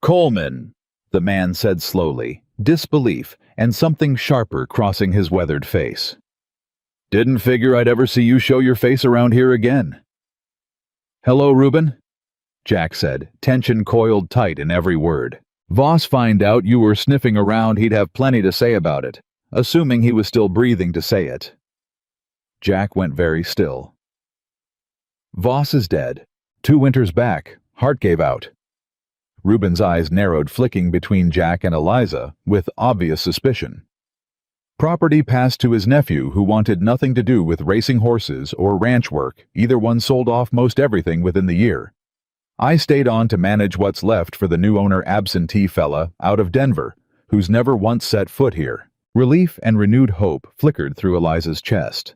"Coleman," the man said slowly, disbelief and something sharper crossing his weathered face. "Didn't figure I'd ever see you show your face around here again." "Hello, Reuben," Jack said, tension coiled tight in every word. "Voss find out you were sniffing around, he'd have plenty to say about it, assuming he was still breathing to say it." Jack went very still. "Voss is dead. 2 winters back. Heart gave out." Reuben's eyes narrowed, flicking between Jack and Eliza with obvious suspicion. "Property passed to his nephew, who wanted nothing to do with racing horses or ranch work. Either one sold off most everything within the year. I stayed on to manage what's left for the new owner, absentee fella out of Denver, who's never once set foot here." Relief and renewed hope flickered through Eliza's chest.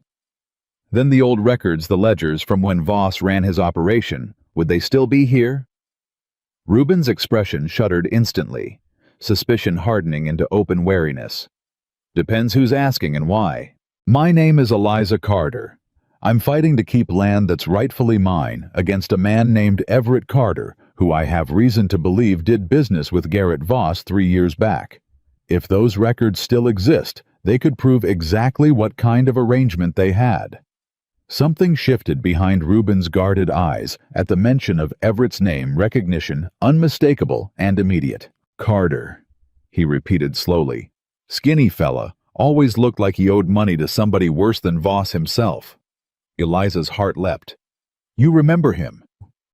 Then the old records, the ledgers from when Voss ran his operation, would they still be here? Reuben's expression shuddered instantly, suspicion hardening into open wariness. "Depends who's asking and why. My name is Eliza Carter. I'm fighting to keep land that's rightfully mine against a man named Everett Carter, who I have reason to believe did business with Garrett Voss 3 years back. If those records still exist, they could prove exactly what kind of arrangement they had." Something shifted behind Reuben's guarded eyes at the mention of Everett's name, recognition unmistakable and immediate. "Carter," he repeated slowly. "Skinny fella, Always looked like he owed money to somebody worse than Voss himself. Eliza's heart leapt. You remember him.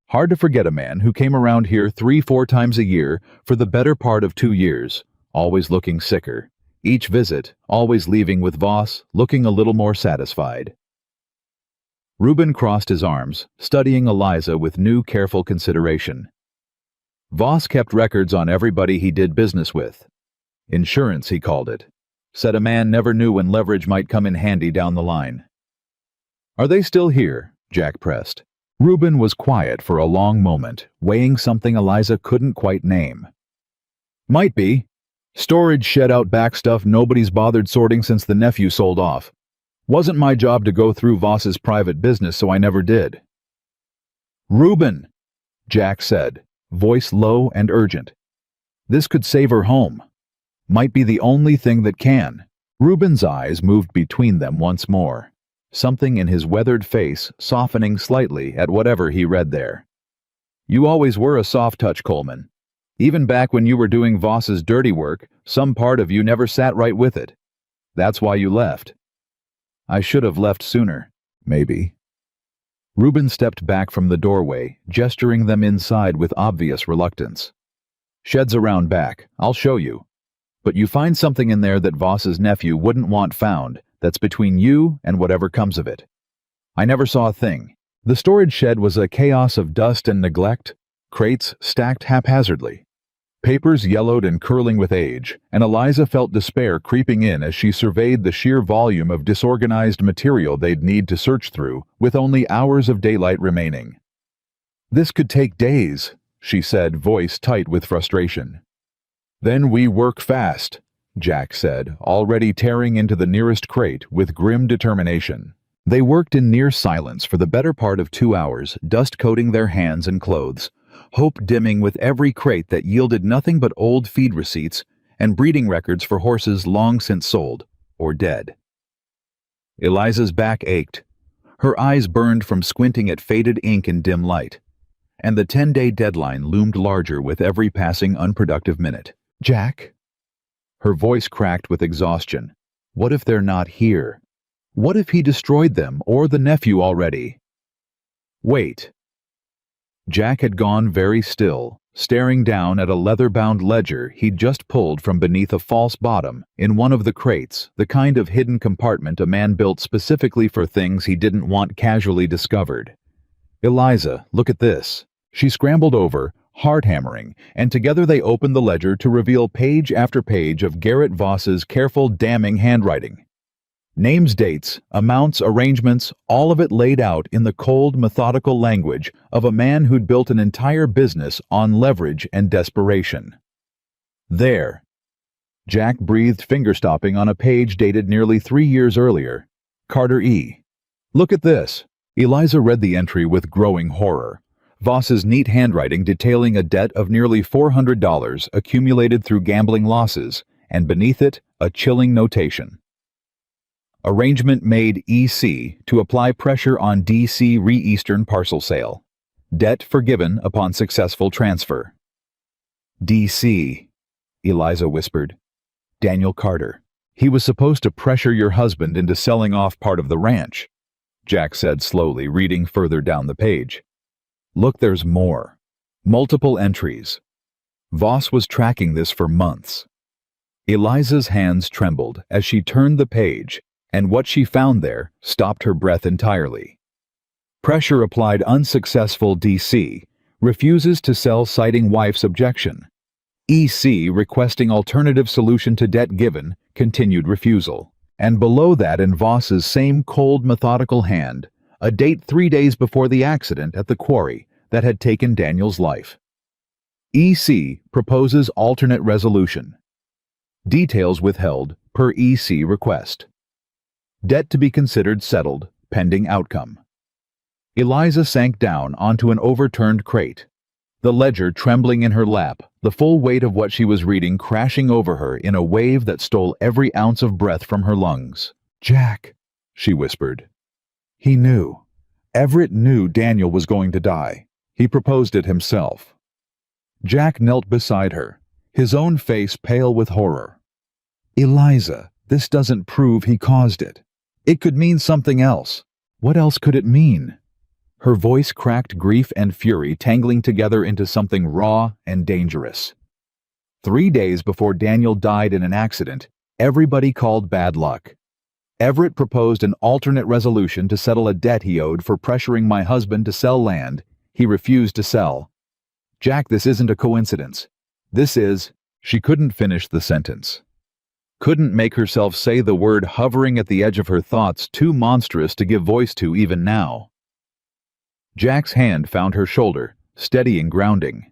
Hard to forget a man who came around here 3-4 times a year for the better part of 2 years, always looking sicker. Each visit, always leaving with Voss, looking a little more satisfied. Reuben crossed his arms, studying Eliza with new careful consideration. Voss kept records on everybody he did business with. Insurance, he called it. Said a man never knew when leverage might come in handy down the line. Are they still here? Jack pressed. Reuben was quiet for a long moment, weighing something Eliza couldn't quite name. Might be. Storage shed out back stuff nobody's bothered sorting since the nephew sold off. Wasn't my job to go through Voss's private business, so I never did. Reuben, Jack said, voice low and urgent. This could save her home. Might be the only thing that can. Reuben's eyes moved between them once more, something in his weathered face softening slightly at whatever he read there. You always were a soft touch, Coleman. Even back when you were doing Voss's dirty work, some part of you never sat right with it. That's why you left. I should have left sooner, maybe. Reuben stepped back from the doorway, gesturing them inside with obvious reluctance. Shed's around back, I'll show you. But you find something in there that Voss's nephew wouldn't want found, that's between you and whatever comes of it. I never saw a thing. The storage shed was a chaos of dust and neglect, crates stacked haphazardly. Papers yellowed and curling with age, and Eliza felt despair creeping in as she surveyed the sheer volume of disorganized material they'd need to search through, with only hours of daylight remaining. This could take days, she said, voice tight with frustration. Then we work fast, Jack said, already tearing into the nearest crate with grim determination. They worked in near silence for the better part of 2 hours, dust coating their hands and clothes, hope dimming with every crate that yielded nothing but old feed receipts and breeding records for horses long since sold or dead. Eliza's back ached. Her eyes burned from squinting at faded ink in dim light, and the 10-day deadline loomed larger with every passing unproductive minute. Jack? Her voice cracked with exhaustion. What if they're not here? What if he destroyed them or the nephew already? Wait. Jack had gone very still, staring down at a leather-bound ledger he'd just pulled from beneath a false bottom in one of the crates, the kind of hidden compartment a man built specifically for things he didn't want casually discovered. Eliza, look at this. She scrambled over, hard-hammering, and together they opened the ledger to reveal page after page of Garrett Voss's careful, damning handwriting. Names, dates, amounts, arrangements, all of it laid out in the cold, methodical language of a man who'd built an entire business on leverage and desperation. There. Jack breathed, finger-stopping on a page dated nearly 3 years earlier. Carter E. Look at this. Eliza read the entry with growing horror. Voss's neat handwriting detailing a debt of nearly $400 accumulated through gambling losses, and beneath it, a chilling notation. Arrangement made EC to apply pressure on DC Re-Eastern parcel sale. Debt forgiven upon successful transfer. DC, Eliza whispered. Daniel Carter. He was supposed to pressure your husband into selling off part of the ranch, Jack said slowly, reading further down the page. Look, there's more. Multiple entries. Voss was tracking this for months. Eliza's hands trembled as she turned the page, and what she found there stopped her breath entirely. Pressure applied unsuccessful. DC refuses to sell citing wife's objection. EC requesting alternative solution to debt given, continued refusal. And below that, in Voss's same cold, methodical hand, a date 3 days before the accident at the quarry that had taken Daniel's life. EC proposes alternate resolution. Details withheld per EC request. Debt to be considered settled, pending outcome. Eliza sank down onto an overturned crate, the ledger trembling in her lap, the full weight of what she was reading crashing over her in a wave that stole every ounce of breath from her lungs. Jack, she whispered. He knew. Everett knew Daniel was going to die. He proposed it himself. Jack knelt beside her, his own face pale with horror. Eliza, This doesn't prove he caused it. It could mean something else. What else could it mean? Her voice cracked, grief and fury tangling together into something raw and dangerous. 3 days before Daniel died in an accident, everybody called bad luck. Everett proposed an alternate resolution to settle a debt he owed for pressuring my husband to sell land he refused to sell. Jack, this isn't a coincidence. This is— She couldn't finish the sentence. Couldn't make herself say the word, hovering at the edge of her thoughts, too monstrous to give voice to even now. Jack's hand found her shoulder, steadying, grounding.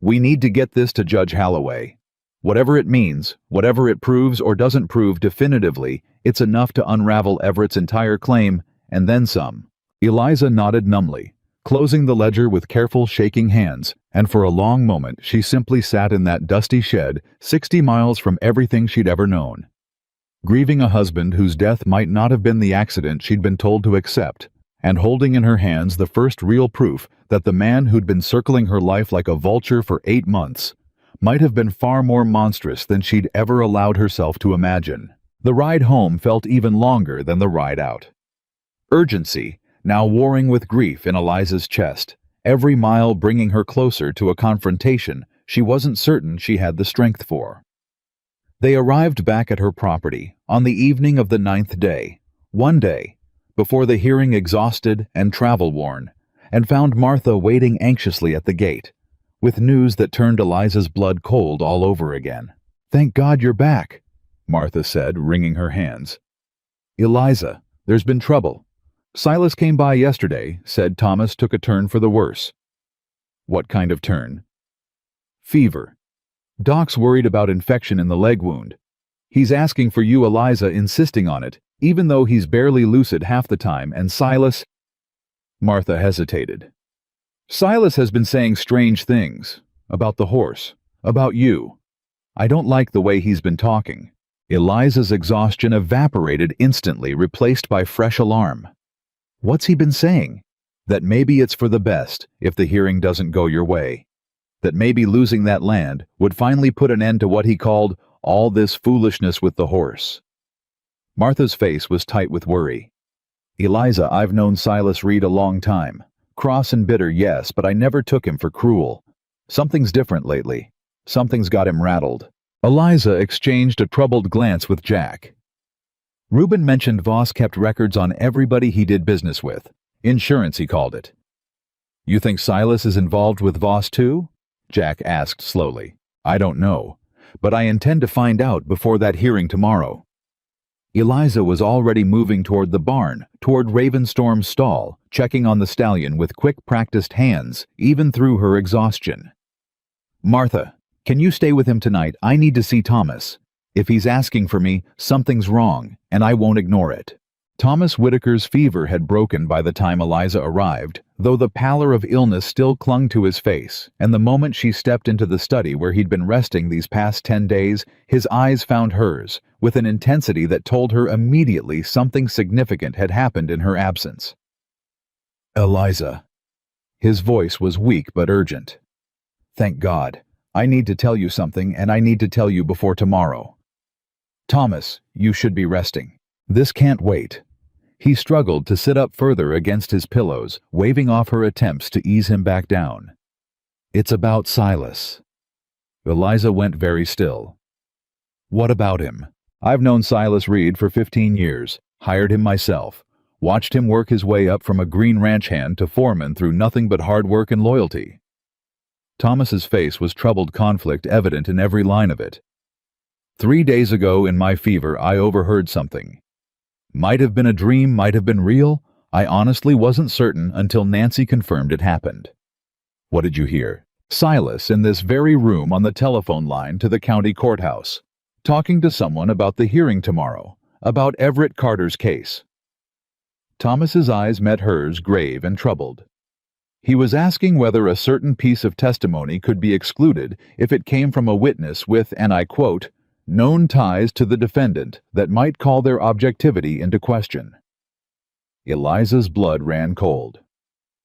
We need to get this to Judge Holloway. Whatever it means, whatever it proves or doesn't prove definitively, it's enough to unravel Everett's entire claim, and then some. Eliza nodded numbly, closing the ledger with careful shaking hands, and for a long moment she simply sat in that dusty shed, 60 miles from everything she'd ever known. Grieving a husband whose death might not have been the accident she'd been told to accept, and holding in her hands the first real proof that the man who'd been circling her life like a vulture for 8 months might have been far more monstrous than she'd ever allowed herself to imagine. The ride home felt even longer than the ride out. Urgency, now warring with grief in Eliza's chest, every mile bringing her closer to a confrontation she wasn't certain she had the strength for. They arrived back at her property on the evening of the 9th day, one day, before the hearing, exhausted and travel-worn, and found Martha waiting anxiously at the gate, with news that turned Eliza's blood cold all over again. "Thank God you're back," Martha said, wringing her hands. "Eliza, there's been trouble. Silas came by yesterday, said Thomas took a turn for the worse." "What kind of turn?" "Fever. Doc's worried about infection in the leg wound. He's asking for you, Eliza, insisting on it, even though he's barely lucid half the time, and Silas—" Martha hesitated. "Silas has been saying strange things. About the horse. About you. I don't like the way he's been talking." Eliza's exhaustion evaporated instantly, replaced by fresh alarm. "What's he been saying?" "That maybe it's for the best if the hearing doesn't go your way. That maybe losing that land would finally put an end to what he called all this foolishness with the horse." Martha's face was tight with worry. "Eliza, I've known Silas Reed a long time. Cross and bitter, yes, but I never took him for cruel. Something's different lately. Something's got him rattled." Eliza exchanged a troubled glance with Jack. Reuben mentioned Voss kept records on everybody he did business with. Insurance, he called it. "You think Silas is involved with Voss too?" Jack asked slowly. "I don't know, but I intend to find out before that hearing tomorrow." Eliza was already moving toward the barn, toward Ravenstorm's stall, checking on the stallion with quick, practiced hands, even through her exhaustion. "Martha, can you stay with him tonight? I need to see Thomas. If he's asking for me, something's wrong, and I won't ignore it." Thomas Whitaker's fever had broken by the time Eliza arrived, though the pallor of illness still clung to his face, and the moment she stepped into the study where he'd been resting these past 10 days, his eyes found hers, with an intensity that told her immediately something significant had happened in her absence. "Eliza." His voice was weak but urgent. "Thank God. I need to tell you something, and I need to tell you before tomorrow. Thomas, you should be resting. This can't wait." He struggled to sit up further against his pillows, waving off her attempts to ease him back down. "It's about Silas." Eliza went very still. "What about him? I've known Silas Reed for 15 years, hired him myself, watched him work his way up from a green ranch hand to foreman through nothing but hard work and loyalty." Thomas's face was troubled conflict evident in every line of it. "3 days ago in my fever I overheard something. Might have been a dream, might have been real. I honestly wasn't certain until Nancy confirmed it happened." "What did you hear?" "Silas in this very room on the telephone line to the county courthouse, talking to someone about the hearing tomorrow, about Everett Carter's case." Thomas's eyes met hers, grave and troubled. He was asking whether a certain piece of testimony could be excluded if it came from a witness with, and I quote, "known ties to the defendant that might call their objectivity into question." Eliza's blood ran cold.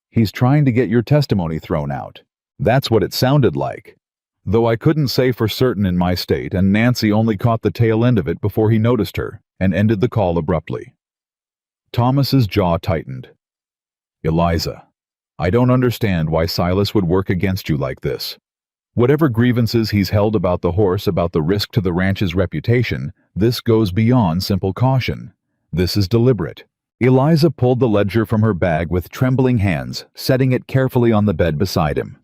"He's trying to get your testimony thrown out. That's what it sounded like." Though I couldn't say for certain in my state, and Nancy only caught the tail end of it before he noticed her, and ended the call abruptly. Thomas's jaw tightened. Eliza, I don't understand why Silas would work against you like this. Whatever grievances he's held about the horse, about the risk to the ranch's reputation, this goes beyond simple caution. This is deliberate. Eliza pulled the ledger from her bag with trembling hands, setting it carefully on the bed beside him.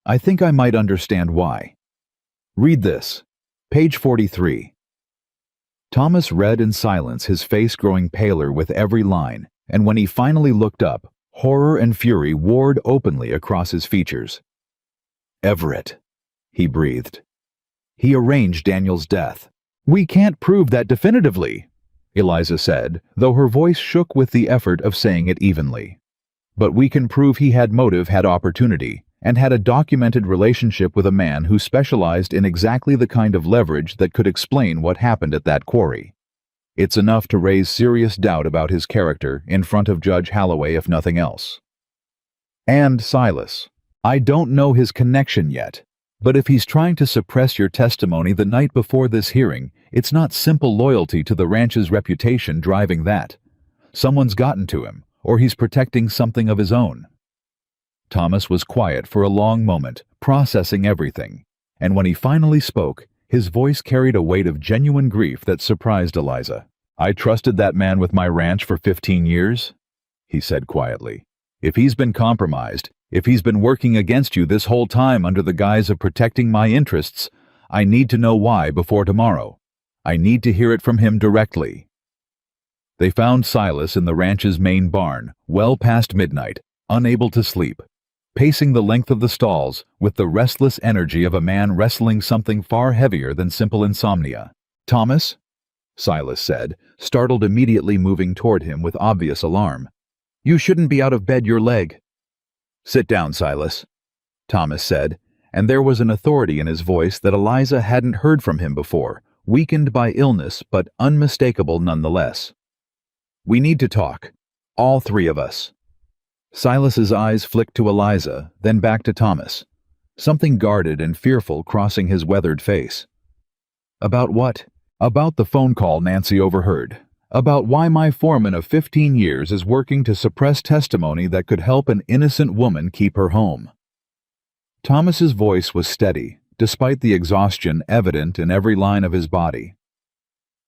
I think I might understand why. Read this. Page 43. Thomas read in silence, his face growing paler with every line, and when he finally looked up, horror and fury warred openly across his features. Everett, he breathed. He arranged Daniel's death. We can't prove that definitively, Eliza said, though her voice shook with the effort of saying it evenly. But we can prove he had motive, had opportunity, and had a documented relationship with a man who specialized in exactly the kind of leverage that could explain what happened at that quarry. It's enough to raise serious doubt about his character in front of Judge Holloway, if nothing else. And Silas. I don't know his connection yet, but if he's trying to suppress your testimony the night before this hearing, it's not simple loyalty to the ranch's reputation driving that. Someone's gotten to him, or he's protecting something of his own. Thomas was quiet for a long moment, processing everything, and when he finally spoke, his voice carried a weight of genuine grief that surprised Eliza. I trusted that man with my ranch for 15 years, he said quietly. If he's been compromised, if he's been working against you this whole time under the guise of protecting my interests, I need to know why before tomorrow. I need to hear it from him directly. They found Silas in the ranch's main barn, well past midnight, unable to sleep, pacing the length of the stalls with the restless energy of a man wrestling something far heavier than simple insomnia. Thomas? Silas said, startled, immediately moving toward him with obvious alarm. You shouldn't be out of bed, your leg. Sit down, Silas, Thomas said, and there was an authority in his voice that Eliza hadn't heard from him before, weakened by illness but unmistakable nonetheless. We need to talk. All three of us. Silas's eyes flicked to Eliza, then back to Thomas, something guarded and fearful crossing his weathered face. About what? About the phone call Nancy overheard. About why my foreman of 15 years is working to suppress testimony that could help an innocent woman keep her home. Thomas's voice was steady, despite the exhaustion evident in every line of his body.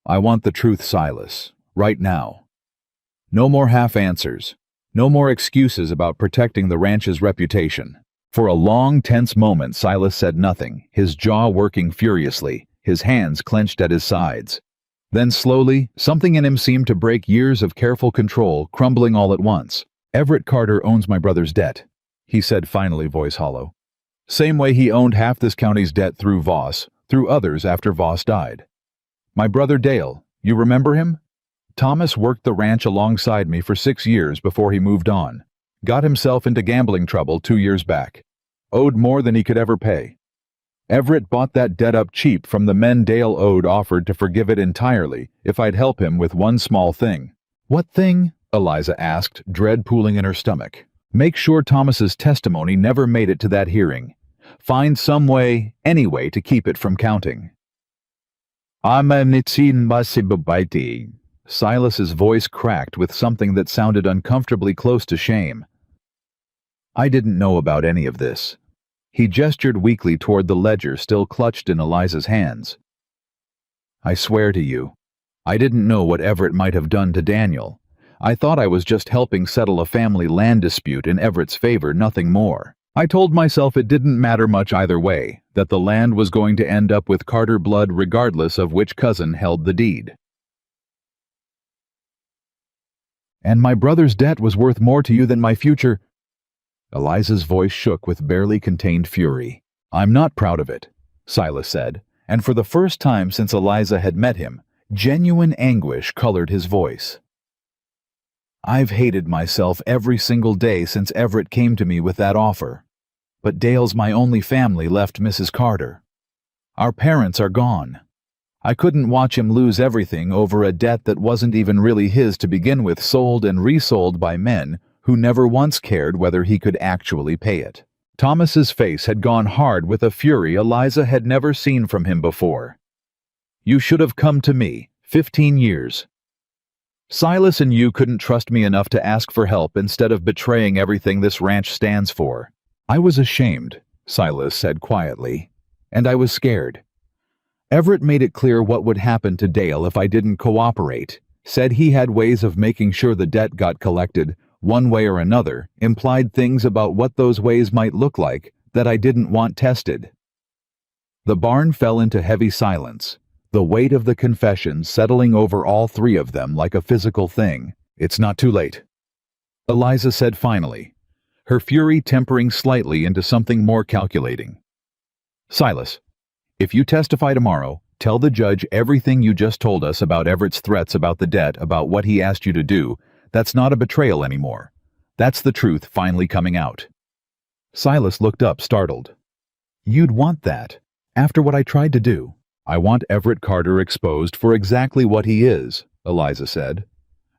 I want the truth, Silas, right now. No more half answers. No more excuses about protecting the ranch's reputation. For a long, tense moment, Silas said nothing, his jaw working furiously, his hands clenched at his sides. Then slowly, something in him seemed to break years of careful control, crumbling all at once. Everett Carter owns my brother's debt, he said finally, voice hollow. Same way he owned half this county's debt through Voss, through others after Voss died. My brother Dale, you remember him? Thomas worked the ranch alongside me for 6 years before he moved on. Got himself into gambling trouble 2 years back. Owed more than he could ever pay. Everett bought that debt up cheap from the men Dale owed, offered to forgive it entirely if I'd help him with one small thing. What thing? Eliza asked, dread pooling in her stomach. Make sure Thomas's testimony never made it to that hearing. Find some way, any way, to keep it from counting. Silas's voice cracked with something that sounded uncomfortably close to shame. I didn't know about any of this. He gestured weakly toward the ledger still clutched in Eliza's hands. I swear to you, I didn't know what Everett might have done to Daniel. I thought I was just helping settle a family land dispute in Everett's favor, nothing more. I told myself it didn't matter much either way, that the land was going to end up with Carter blood regardless of which cousin held the deed. And my brother's debt was worth more to you than my future. Eliza's voice shook with barely contained fury. I'm not proud of it, Silas said, and for the first time since Eliza had met him, genuine anguish colored his voice. I've hated myself every single day since Everett came to me with that offer. But Dale's my only family left, Mrs. Carter. Our parents are gone. I couldn't watch him lose everything over a debt that wasn't even really his to begin with, sold and resold by men who never once cared whether he could actually pay it. Thomas's face had gone hard with a fury Eliza had never seen from him before. "You should have come to me 15 years. Silas and you couldn't trust me enough to ask for help instead of betraying everything this ranch stands for." "I was ashamed," Silas said quietly, "and I was scared. Everett made it clear what would happen to Dale if I didn't cooperate, said he had ways of making sure the debt got collected, one way or another, implied things about what those ways might look like that I didn't want tested." The barn fell into heavy silence, the weight of the confession settling over all three of them like a physical thing. "It's not too late," Eliza said finally, her fury tempering slightly into something more calculating. "Silas, if you testify tomorrow, tell the judge everything you just told us about Everett's threats about the debt, about what he asked you to do. That's not a betrayal anymore. That's the truth finally coming out." Silas looked up, startled. "You'd want that, after what I tried to do?" "I want Everett Carter exposed for exactly what he is," Eliza said.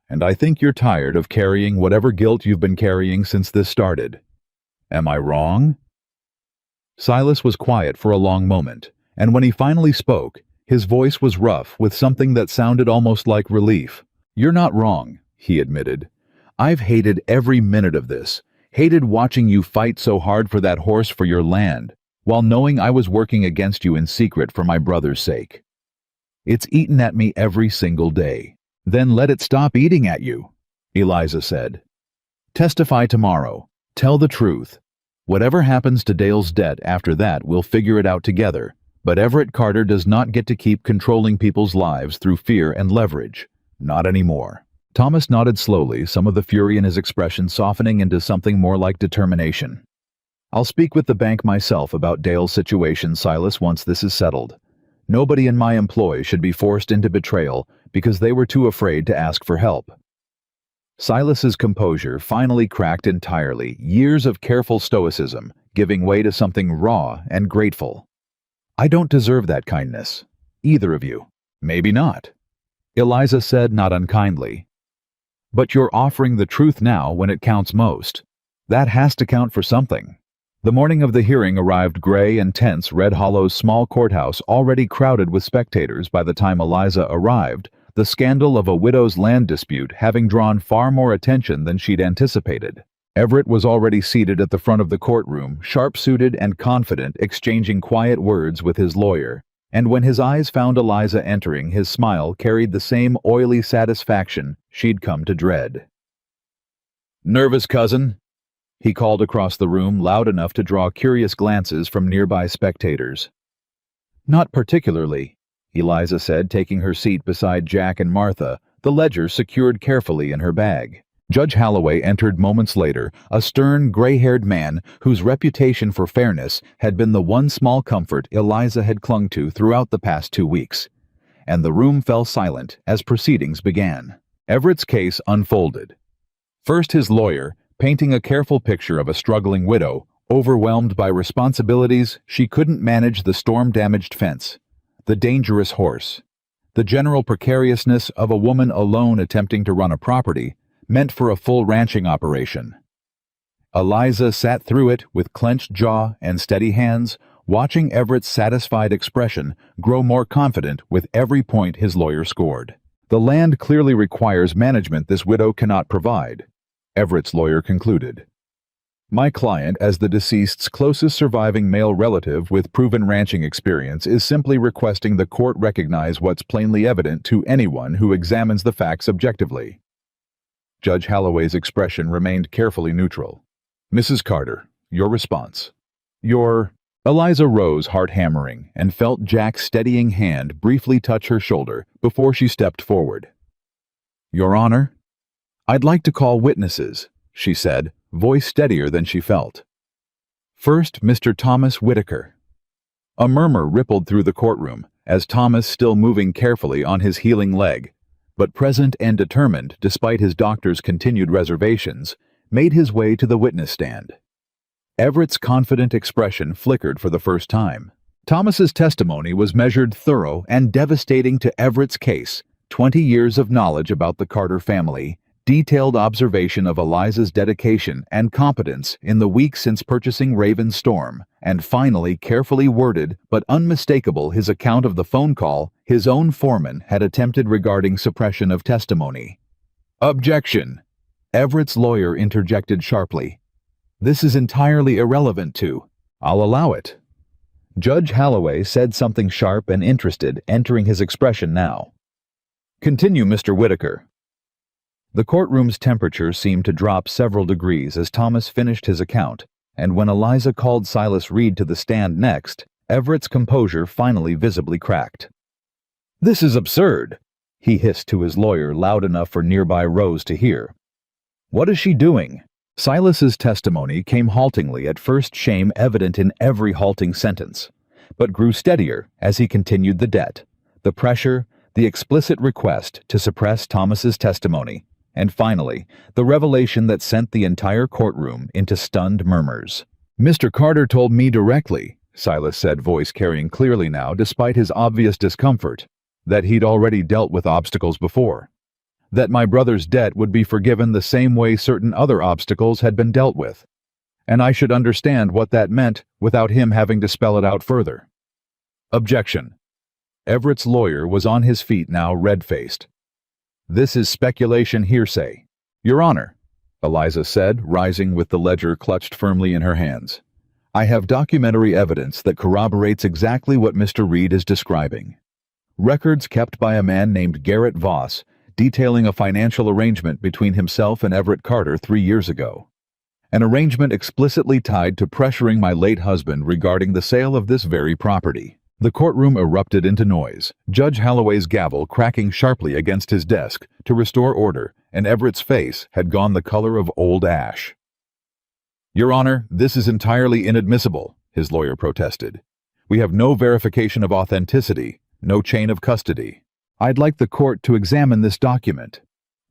"And I think you're tired of carrying whatever guilt you've been carrying since this started. Am I wrong?" Silas was quiet for a long moment, and when he finally spoke, his voice was rough with something that sounded almost like relief. "You're not wrong," he admitted. "I've hated every minute of this, hated watching you fight so hard for that horse for your land, while knowing I was working against you in secret for my brother's sake. It's eaten at me every single day." "Then let it stop eating at you," Eliza said. "Testify tomorrow. Tell the truth. Whatever happens to Dale's debt after that, we'll figure it out together. But Everett Carter does not get to keep controlling people's lives through fear and leverage. Not anymore." Thomas nodded slowly, some of the fury in his expression softening into something more like determination. "I'll speak with the bank myself about Dale's situation, Silas, once this is settled. Nobody in my employ should be forced into betrayal because they were too afraid to ask for help." Silas's composure finally cracked entirely, years of careful stoicism giving way to something raw and grateful. "I don't deserve that kindness. Either of you." "Maybe not," Eliza said, not unkindly. "But you're offering the truth now when it counts most. That has to count for something." The morning of the hearing arrived gray and tense, Red Hollow's small courthouse already crowded with spectators by the time Eliza arrived, the scandal of a widow's land dispute having drawn far more attention than she'd anticipated. Everett was already seated at the front of the courtroom, sharp-suited and confident, exchanging quiet words with his lawyer, and when his eyes found Eliza entering, his smile carried the same oily satisfaction she'd come to dread. "Nervous, cousin?" he called across the room, loud enough to draw curious glances from nearby spectators. "Not particularly," Eliza said, taking her seat beside Jack and Martha, the ledger secured carefully in her bag. Judge Holloway entered moments later, a stern, gray-haired man whose reputation for fairness had been the one small comfort Eliza had clung to throughout the past 2 weeks. And the room fell silent as proceedings began. Everett's case unfolded. First, his lawyer, painting a careful picture of a struggling widow, overwhelmed by responsibilities she couldn't manage: the storm-damaged fence, the dangerous horse, the general precariousness of a woman alone attempting to run a property meant for a full ranching operation. Eliza sat through it with clenched jaw and steady hands, watching Everett's satisfied expression grow more confident with every point his lawyer scored. "The land clearly requires management this widow cannot provide," Everett's lawyer concluded. "My client, as the deceased's closest surviving male relative with proven ranching experience, is simply requesting the court recognize what's plainly evident to anyone who examines the facts objectively." Judge Holloway's expression remained carefully neutral. "Mrs. Carter, your response." Eliza rose, heart hammering, and felt Jack's steadying hand briefly touch her shoulder before she stepped forward. "Your Honor, I'd like to call witnesses," she said, voice steadier than she felt. "First, Mr. Thomas Whitaker." A murmur rippled through the courtroom as Thomas, still moving carefully on his healing leg, but present and determined despite his doctor's continued reservations, made his way to the witness stand. Everett's confident expression flickered for the first time. Thomas's testimony was measured, thorough, and devastating to Everett's case: 20 years of knowledge about the Carter family, detailed observation of Eliza's dedication and competence in the week since purchasing Raven Storm, and finally carefully worded but unmistakable his account of the phone call his own foreman had attempted regarding suppression of testimony. "Objection!" Everett's lawyer interjected sharply. "This is entirely irrelevant to—" "I'll allow it." Judge Holloway said something sharp and interested, entering his expression now. "Continue, Mr. Whitaker." The courtroom's temperature seemed to drop several degrees as Thomas finished his account, and when Eliza called Silas Reed to the stand next, Everett's composure finally visibly cracked. "This is absurd," he hissed to his lawyer loud enough for nearby Rose to hear. "What is she doing?" Silas's testimony came haltingly, at first, shame evident in every halting sentence, but grew steadier as he continued the debt, the pressure, the explicit request to suppress Thomas's testimony, and finally, the revelation that sent the entire courtroom into stunned murmurs. "Mr. Carter told me directly," Silas said, voice carrying clearly now despite his obvious discomfort, "that he'd already dealt with obstacles before. That my brother's debt would be forgiven the same way certain other obstacles had been dealt with. And I should understand what that meant without him having to spell it out further." Objection. Everett's lawyer was on his feet now, red-faced. "This is speculation hearsay." "Your Honor," Eliza said, rising with the ledger clutched firmly in her hands, "I have documentary evidence that corroborates exactly what Mr. Reed is describing. Records kept by a man named Garrett Voss detailing a financial arrangement between himself and Everett Carter 3 years ago. An arrangement explicitly tied to pressuring my late husband regarding the sale of this very property." The courtroom erupted into noise, Judge Holloway's gavel cracking sharply against his desk to restore order, and Everett's face had gone the color of old ash. "Your Honor, this is entirely inadmissible," his lawyer protested. "We have no verification of authenticity, no chain of custody." "I'd like the court to examine this document,"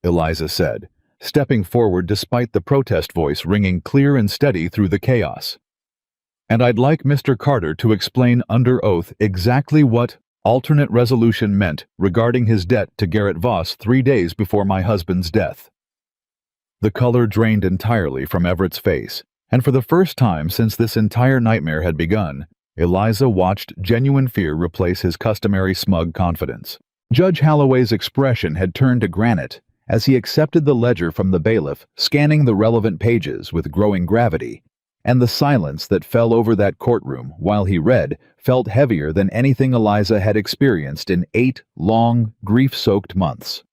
Eliza said, stepping forward despite the protest voice ringing clear and steady through the chaos. "And I'd like Mr. Carter to explain under oath exactly what alternate resolution meant regarding his debt to Garrett Voss 3 days before my husband's death." The color drained entirely from Everett's face, and for the first time since this entire nightmare had begun, Eliza watched genuine fear replace his customary smug confidence. Judge Holloway's expression had turned to granite as he accepted the ledger from the bailiff, scanning the relevant pages with growing gravity, and the silence that fell over that courtroom while he read felt heavier than anything Eliza had experienced in 8 long, grief-soaked months.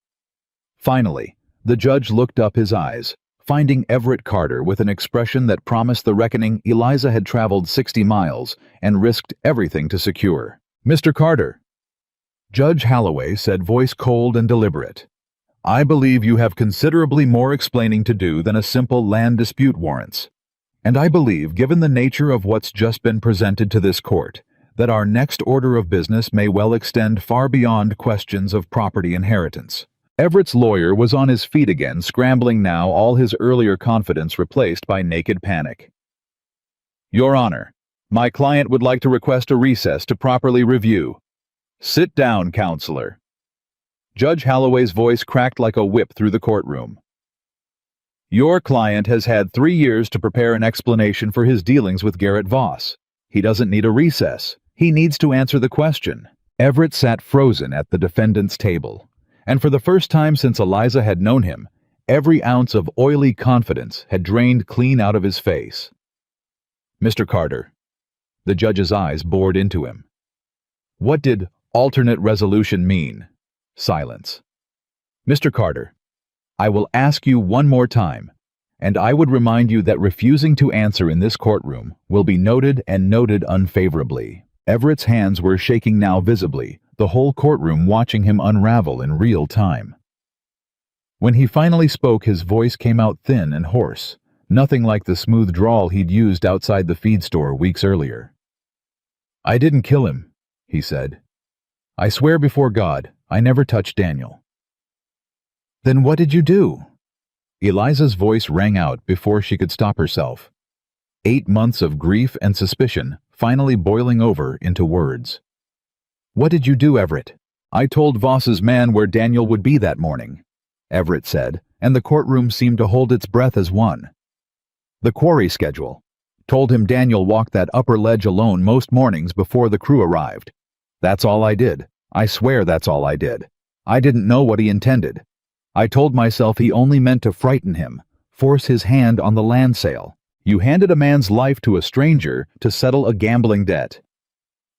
Finally, the judge looked up his eyes, finding Everett Carter with an expression that promised the reckoning Eliza had traveled 60 miles and risked everything to secure. "Mr. Carter," Judge Holloway said, voice cold and deliberate, "I believe you have considerably more explaining to do than a simple land dispute warrants. And I believe, given the nature of what's just been presented to this court, that our next order of business may well extend far beyond questions of property inheritance." Everett's lawyer was on his feet again, scrambling now, all his earlier confidence replaced by naked panic. "Your Honor, my client would like to request a recess to properly review." "Sit down, counselor." Judge Holloway's voice cracked like a whip through the courtroom. "Your client has had 3 years to prepare an explanation for his dealings with Garrett Voss. He doesn't need a recess. He needs to answer the question." Everett sat frozen at the defendant's table, and for the first time since Eliza had known him, every ounce of oily confidence had drained clean out of his face. "Mr. Carter." The judge's eyes bored into him. "What did alternate resolution mean?" Silence. "Mr. Carter, I will ask you one more time, and I would remind you that refusing to answer in this courtroom will be noted and noted unfavorably." Everett's hands were shaking now visibly, the whole courtroom watching him unravel in real time. When he finally spoke, his voice came out thin and hoarse, nothing like the smooth drawl he'd used outside the feed store weeks earlier. "I didn't kill him," he said. "I swear before God, I never touched Daniel." "Then what did you do?" Eliza's voice rang out before she could stop herself. 8 months of grief and suspicion finally boiling over into words. "What did you do, Everett?" "I told Voss's man where Daniel would be that morning," Everett said, and the courtroom seemed to hold its breath as one. The quarry schedule told him Daniel walked that upper ledge alone most mornings before the crew arrived. That's all I did. I swear that's all I did. I didn't know what he intended. I told myself he only meant to frighten him, force his hand on the land sale. You handed a man's life to a stranger to settle a gambling debt.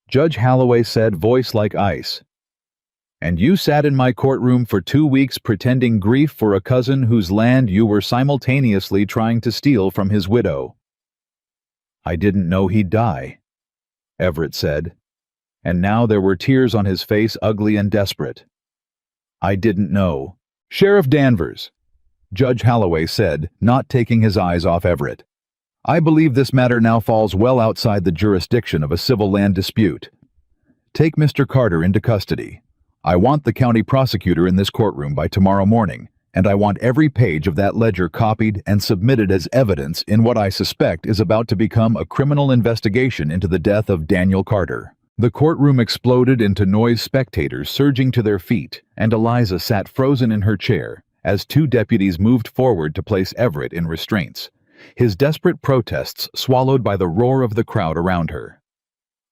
Judge Holloway said, voice like ice. And you sat in my courtroom for 2 weeks pretending grief for a cousin whose land you were simultaneously trying to steal from his widow. I didn't know he'd die, Everett said, and now there were tears on his face, ugly and desperate. I didn't know. Sheriff Danvers, Judge Holloway said, not taking his eyes off Everett. I believe this matter now falls well outside the jurisdiction of a civil land dispute. Take Mr. Carter into custody. I want the county prosecutor in this courtroom by tomorrow morning, and I want every page of that ledger copied and submitted as evidence in what I suspect is about to become a criminal investigation into the death of Daniel Carter. The courtroom exploded into noise, spectators surging to their feet, and Eliza sat frozen in her chair as 2 deputies moved forward to place Everett in restraints, his desperate protests swallowed by the roar of the crowd around her.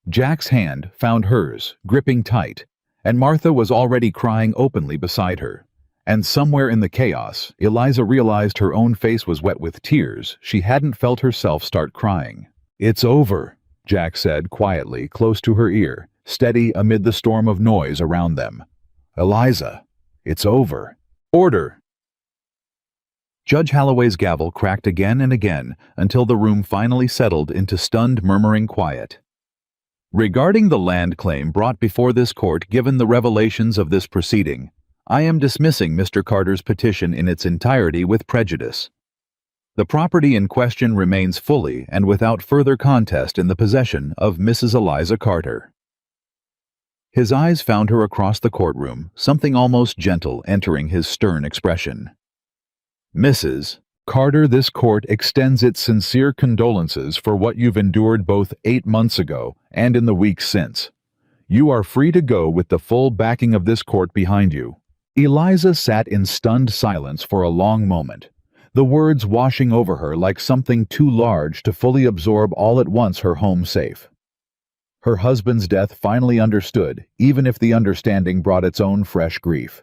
Jack's hand found hers, gripping tight, and Martha was already crying openly beside her. And somewhere in the chaos, Eliza realized her own face was wet with tears. She hadn't felt herself start crying. It's over, Jack said quietly, close to her ear, steady amid the storm of noise around them. Eliza, it's over. Order! Judge Holloway's gavel cracked again and again until the room finally settled into stunned, murmuring quiet. Regarding the land claim brought before this court, given the revelations of this proceeding, I am dismissing Mr. Carter's petition in its entirety with prejudice. The property in question remains fully and without further contest in the possession of Mrs. Eliza Carter. His eyes found her across the courtroom, something almost gentle entering his stern expression. Mrs. Carter, this court extends its sincere condolences for what you've endured both 8 months ago and in the weeks since. You are free to go with the full backing of this court behind you. Eliza sat in stunned silence for a long moment, the words washing over her like something too large to fully absorb all at once, her home safe. Her husband's death finally understood, even if the understanding brought its own fresh grief.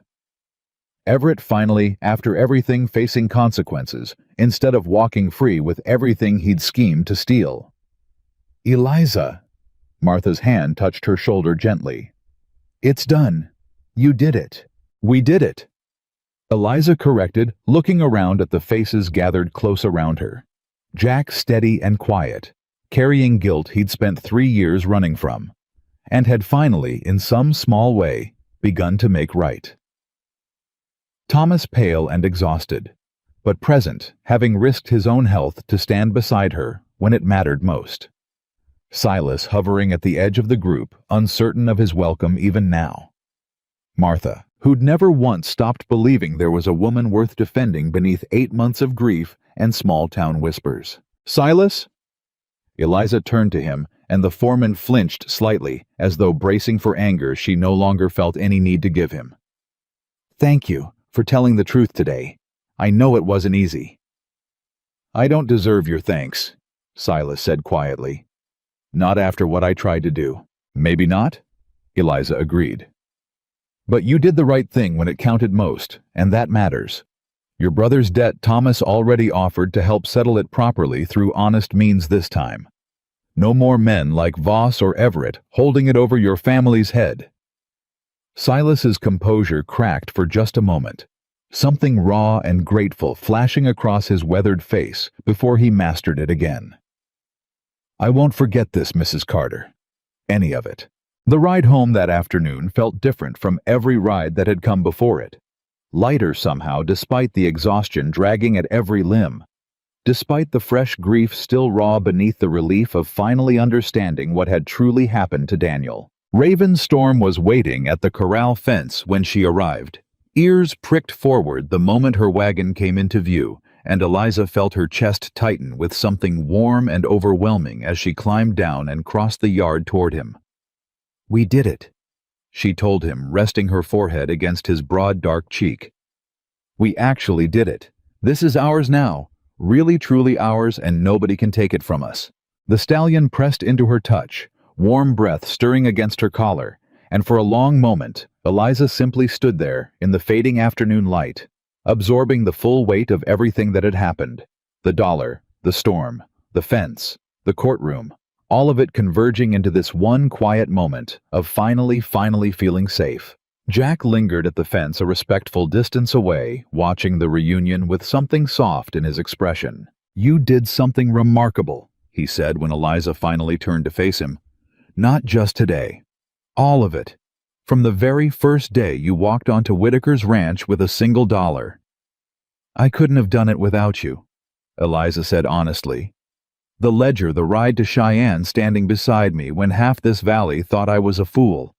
Everett finally, after everything, facing consequences, instead of walking free with everything he'd schemed to steal. Eliza, Martha's hand touched her shoulder gently. It's done. You did it. We did it. Eliza corrected, looking around at the faces gathered close around her. Jack steady and quiet, carrying guilt he'd spent 3 years running from, and had finally, in some small way, begun to make right. Thomas pale and exhausted, but present, having risked his own health to stand beside her when it mattered most. Silas hovering at the edge of the group, uncertain of his welcome even now. Martha, who'd never once stopped believing there was a woman worth defending beneath 8 months of grief and small-town whispers. Silas? Eliza turned to him, and the foreman flinched slightly, as though bracing for anger she no longer felt any need to give him. Thank you for telling the truth today. I know it wasn't easy. I don't deserve your thanks, Silas said quietly. Not after what I tried to do. Maybe not, Eliza agreed. But you did the right thing when it counted most, and that matters. Your brother's debt Thomas already offered to help settle it properly through honest means this time. No more men like Voss or Everett holding it over your family's head. Silas's composure cracked for just a moment, something raw and grateful flashing across his weathered face before he mastered it again. I won't forget this, Mrs. Carter. Any of it. The ride home that afternoon felt different from every ride that had come before it. Lighter somehow, despite the exhaustion dragging at every limb. Despite the fresh grief still raw beneath the relief of finally understanding what had truly happened to Daniel. Raven Storm was waiting at the corral fence when she arrived. Ears pricked forward the moment her wagon came into view, and Eliza felt her chest tighten with something warm and overwhelming as she climbed down and crossed the yard toward him. We did it, she told him, resting her forehead against his broad, dark cheek. We actually did it. This is ours now. Really truly ours, and nobody can take it from us." The stallion pressed into her touch, warm breath stirring against her collar, and for a long moment, Eliza simply stood there in the fading afternoon light, absorbing the full weight of everything that had happened. The dollar, the storm, the fence, the courtroom, all of it converging into this one quiet moment of finally feeling safe. Jack lingered at the fence a respectful distance away, watching the reunion with something soft in his expression. "You did something remarkable," he said when Eliza finally turned to face him. "Not just today. All of it. From the very first day you walked onto Whitaker's ranch with a single dollar." "I couldn't have done it without you," Eliza said honestly. "The ledger, the ride to Cheyenne standing beside me when half this valley thought I was a fool.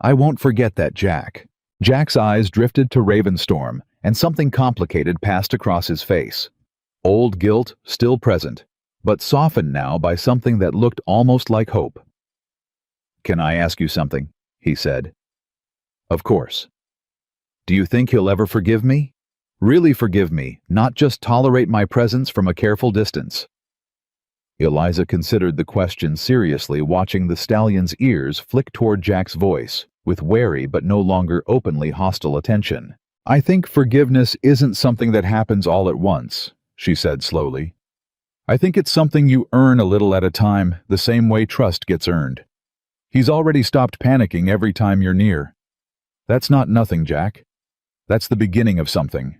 I won't forget that, Jack." Jack's eyes drifted to Ravenstorm, and something complicated passed across his face. Old guilt still present, but softened now by something that looked almost like hope. "Can I ask you something?" he said. "Of course." "Do you think he'll ever forgive me? Really forgive me, not just tolerate my presence from a careful distance?" Eliza considered the question seriously, watching the stallion's ears flick toward Jack's voice, with wary but no longer openly hostile attention. "I think forgiveness isn't something that happens all at once," she said slowly. "I think it's something you earn a little at a time, the same way trust gets earned. He's already stopped panicking every time you're near. That's not nothing, Jack. That's the beginning of something."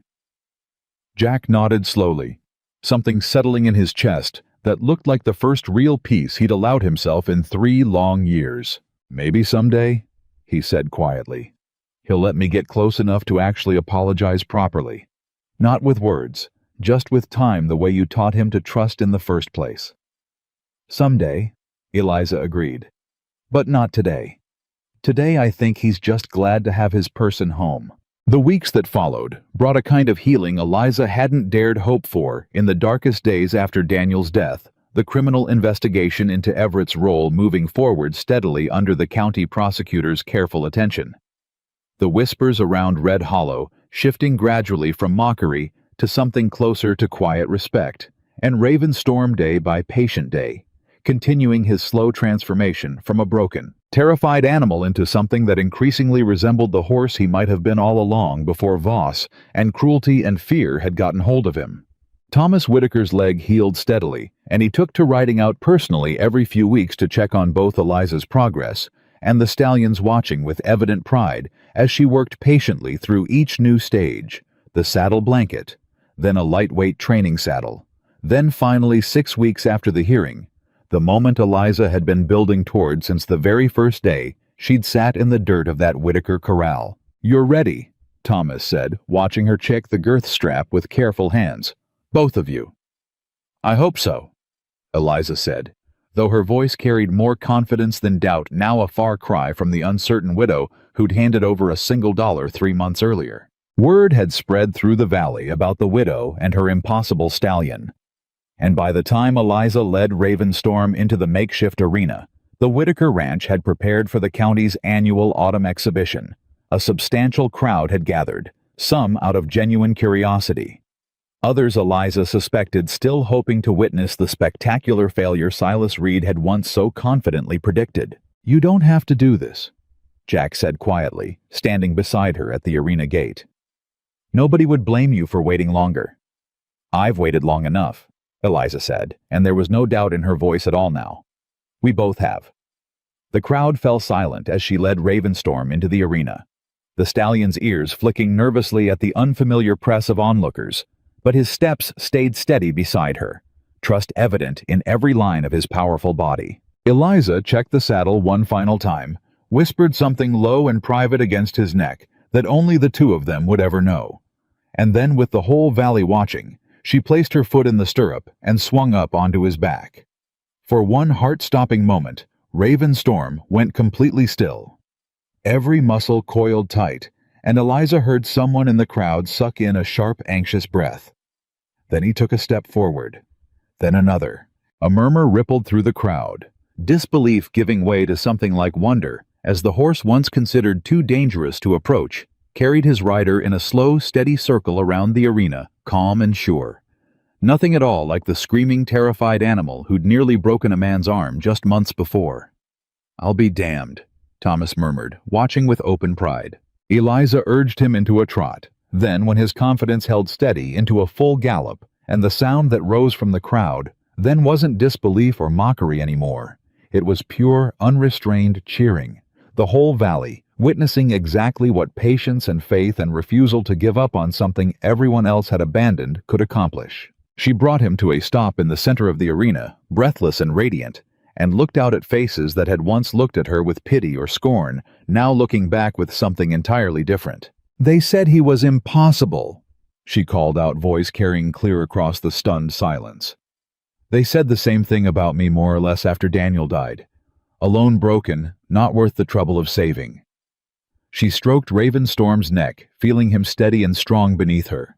Jack nodded slowly, something settling in his chest that looked like the first real peace he'd allowed himself in 3 long years. "Maybe someday," he said quietly, "he'll let me get close enough to actually apologize properly. Not with words, just with time, the way you taught him to trust in the first place." "Someday," Eliza agreed. "But not today. Today I think he's just glad to have his person home." The weeks that followed brought a kind of healing Eliza hadn't dared hope for in the darkest days after Daniel's death, the criminal investigation into Everett's role moving forward steadily under the county prosecutor's careful attention. The whispers around Red Hollow shifting gradually from mockery to something closer to quiet respect, and Ravenstorm day by patient day, continuing his slow transformation from a broken, terrified animal into something that increasingly resembled the horse he might have been all along before Voss and cruelty and fear had gotten hold of him. Thomas Whitaker's leg healed steadily, and he took to riding out personally every few weeks to check on both Eliza's progress and the stallion's, watching with evident pride as she worked patiently through each new stage: the saddle blanket, then a lightweight training saddle, then finally 6 weeks after the hearing, the moment Eliza had been building toward since the very first day she'd sat in the dirt of that Whitaker corral. "You're ready," Thomas said, watching her check the girth strap with careful hands. "Both of you." "I hope so," Eliza said, though her voice carried more confidence than doubt, now a far cry from the uncertain widow who'd handed over a single dollar 3 months earlier. Word had spread through the valley about the widow and her impossible stallion, and by the time Eliza led Ravenstorm into the makeshift arena, the Whitaker Ranch had prepared for the county's annual autumn exhibition. A substantial crowd had gathered, some out of genuine curiosity. Others Eliza suspected still hoping to witness the spectacular failure Silas Reed had once so confidently predicted. "You don't have to do this," Jack said quietly, standing beside her at the arena gate. "Nobody would blame you for waiting longer." "I've waited long enough," Eliza said, and there was no doubt in her voice at all now. "We both have." The crowd fell silent as she led Ravenstorm into the arena, the stallion's ears flicking nervously at the unfamiliar press of onlookers, but his steps stayed steady beside her, trust evident in every line of his powerful body. Eliza checked the saddle one final time, whispered something low and private against his neck that only the two of them would ever know, and then, with the whole valley watching, she placed her foot in the stirrup and swung up onto his back. For one heart-stopping moment, Ravenstorm went completely still. Every muscle coiled tight, and Eliza heard someone in the crowd suck in a sharp, anxious breath. Then he took a step forward, then another. A murmur rippled through the crowd, disbelief giving way to something like wonder, as the horse once considered too dangerous to approach carried his rider in a slow, steady circle around the arena, calm and sure. Nothing at all like the screaming, terrified animal who'd nearly broken a man's arm just months before. "I'll be damned," Thomas murmured, watching with open pride. Eliza urged him into a trot, then, when his confidence held steady, into a full gallop, and the sound that rose from the crowd then wasn't disbelief or mockery anymore. It was pure, unrestrained cheering. The whole valley, witnessing exactly what patience and faith and refusal to give up on something everyone else had abandoned could accomplish. She brought him to a stop in the center of the arena, breathless and radiant, and looked out at faces that had once looked at her with pity or scorn, now looking back with something entirely different. "They said he was impossible," she called out, voice carrying clear across the stunned silence. "They said the same thing about me more or less after Daniel died. Alone, broken, not worth the trouble of saving." She stroked Ravenstorm's neck, feeling him steady and strong beneath her.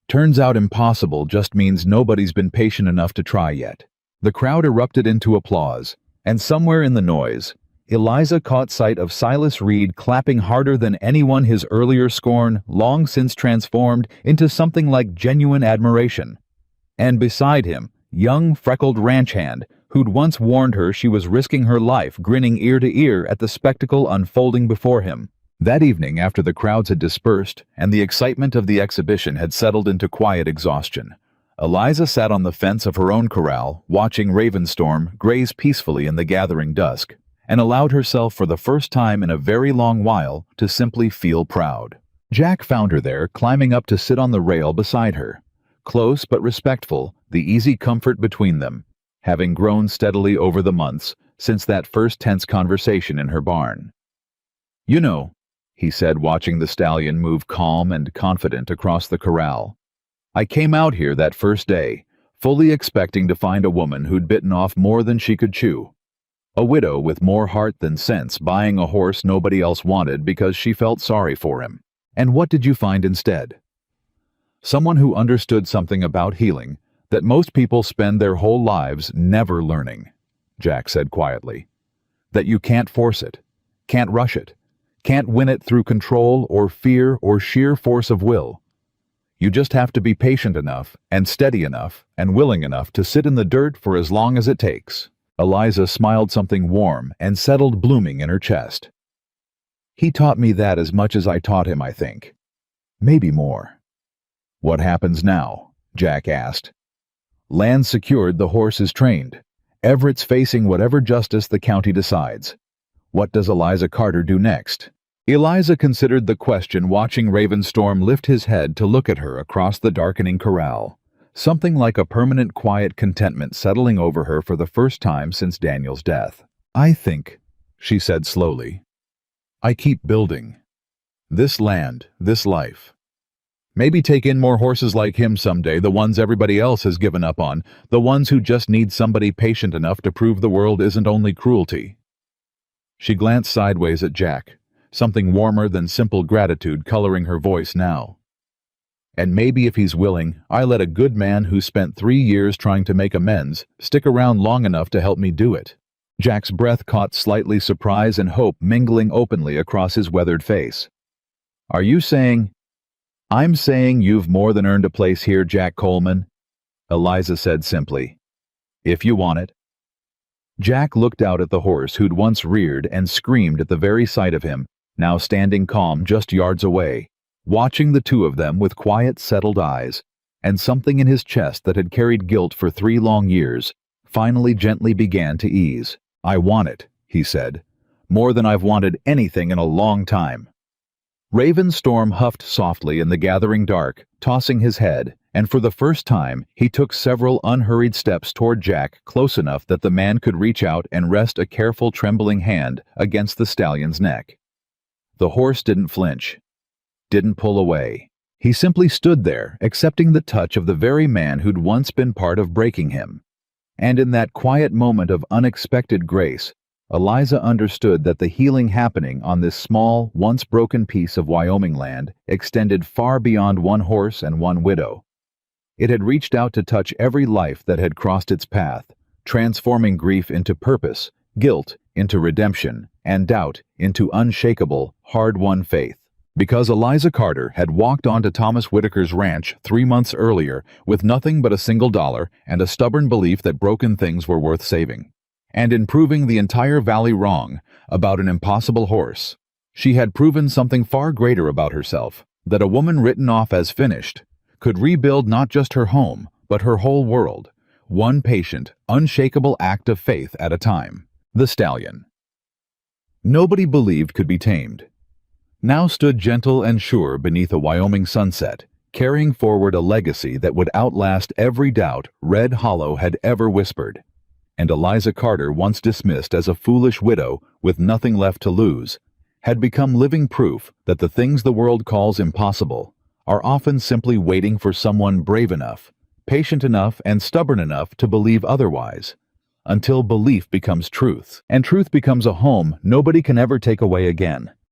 "Turns out impossible just means nobody's been patient enough to try yet." The crowd erupted into applause, and somewhere in the noise, Eliza caught sight of Silas Reed clapping harder than anyone, his earlier scorn long since transformed into something like genuine admiration. And beside him, young, freckled ranch hand, who'd once warned her she was risking her life, grinning ear to ear at the spectacle unfolding before him. That evening, after the crowds had dispersed and the excitement of the exhibition had settled into quiet exhaustion, Eliza sat on the fence of her own corral, watching Ravenstorm graze peacefully in the gathering dusk, and allowed herself for the first time in a very long while to simply feel proud. Jack found her there, climbing up to sit on the rail beside her. Close but respectful, the easy comfort between them, having grown steadily over the months since that first tense conversation in her barn. "You know," he said, watching the stallion move calm and confident across the corral, "I came out here that first day, fully expecting to find a woman who'd bitten off more than she could chew. A widow with more heart than sense, buying a horse nobody else wanted because she felt sorry for him. And what did you find instead? Someone who understood something about healing that most people spend their whole lives never learning," Jack said quietly. "That you can't force it, can't rush it, can't win it through control or fear or sheer force of will. You just have to be patient enough and steady enough and willing enough to sit in the dirt for as long as it takes." Eliza smiled, something warm and settled blooming in her chest. "He taught me that as much as I taught him, I think. Maybe more." "What happens now?" Jack asked. "Land secured, the horse is trained. Everett's facing whatever justice the county decides. What does Eliza Carter do next?" Eliza considered the question, watching Ravenstorm lift his head to look at her across the darkening corral. Something like a permanent quiet contentment settling over her for the first time since Daniel's death. "I think," she said slowly, "I keep building. This land, this life. Maybe take in more horses like him someday, the ones everybody else has given up on, the ones who just need somebody patient enough to prove the world isn't only cruelty." She glanced sideways at Jack, something warmer than simple gratitude coloring her voice now. "And maybe if he's willing, I let a good man who spent 3 years trying to make amends stick around long enough to help me do it." Jack's breath caught slightly surprise and hope mingling openly across his weathered face. "Are you saying—" "I'm saying you've more than earned a place here, Jack Coleman," Eliza said simply. "If you want it." Jack looked out at the horse who'd once reared and screamed at the very sight of him, now standing calm just yards away, watching the two of them with quiet, settled eyes, and something in his chest that had carried guilt for 3 long years finally gently began to ease. "I want it," he said, "more than I've wanted anything in a long time." Ravenstorm huffed softly in the gathering dark, tossing his head, and for the first time he took several unhurried steps toward Jack, close enough that the man could reach out and rest a careful, trembling hand against the stallion's neck. The horse didn't flinch, didn't pull away. He simply stood there, accepting the touch of the very man who'd once been part of breaking him. And in that quiet moment of unexpected grace, Eliza understood that the healing happening on this small, once broken piece of Wyoming land extended far beyond one horse and one widow. It had reached out to touch every life that had crossed its path, transforming grief into purpose, guilt into redemption, and doubt into unshakable, hard-won faith. Because Eliza Carter had walked onto Thomas Whitaker's ranch 3 months earlier with nothing but a single dollar and a stubborn belief that broken things were worth saving. And in proving the entire valley wrong about an impossible horse, she had proven something far greater about herself, that a woman written off as finished could rebuild not just her home, but her whole world, one patient, unshakable act of faith at a time. The Stallion. Nobody believed could be tamed, now stood gentle and sure beneath a Wyoming sunset, carrying forward a legacy that would outlast every doubt Red Hollow had ever whispered. And Eliza Carter, once dismissed as a foolish widow with nothing left to lose, had become living proof that the things the world calls impossible are often simply waiting for someone brave enough, patient enough, and stubborn enough to believe otherwise, until belief becomes truth, and truth becomes a home nobody can ever take away again.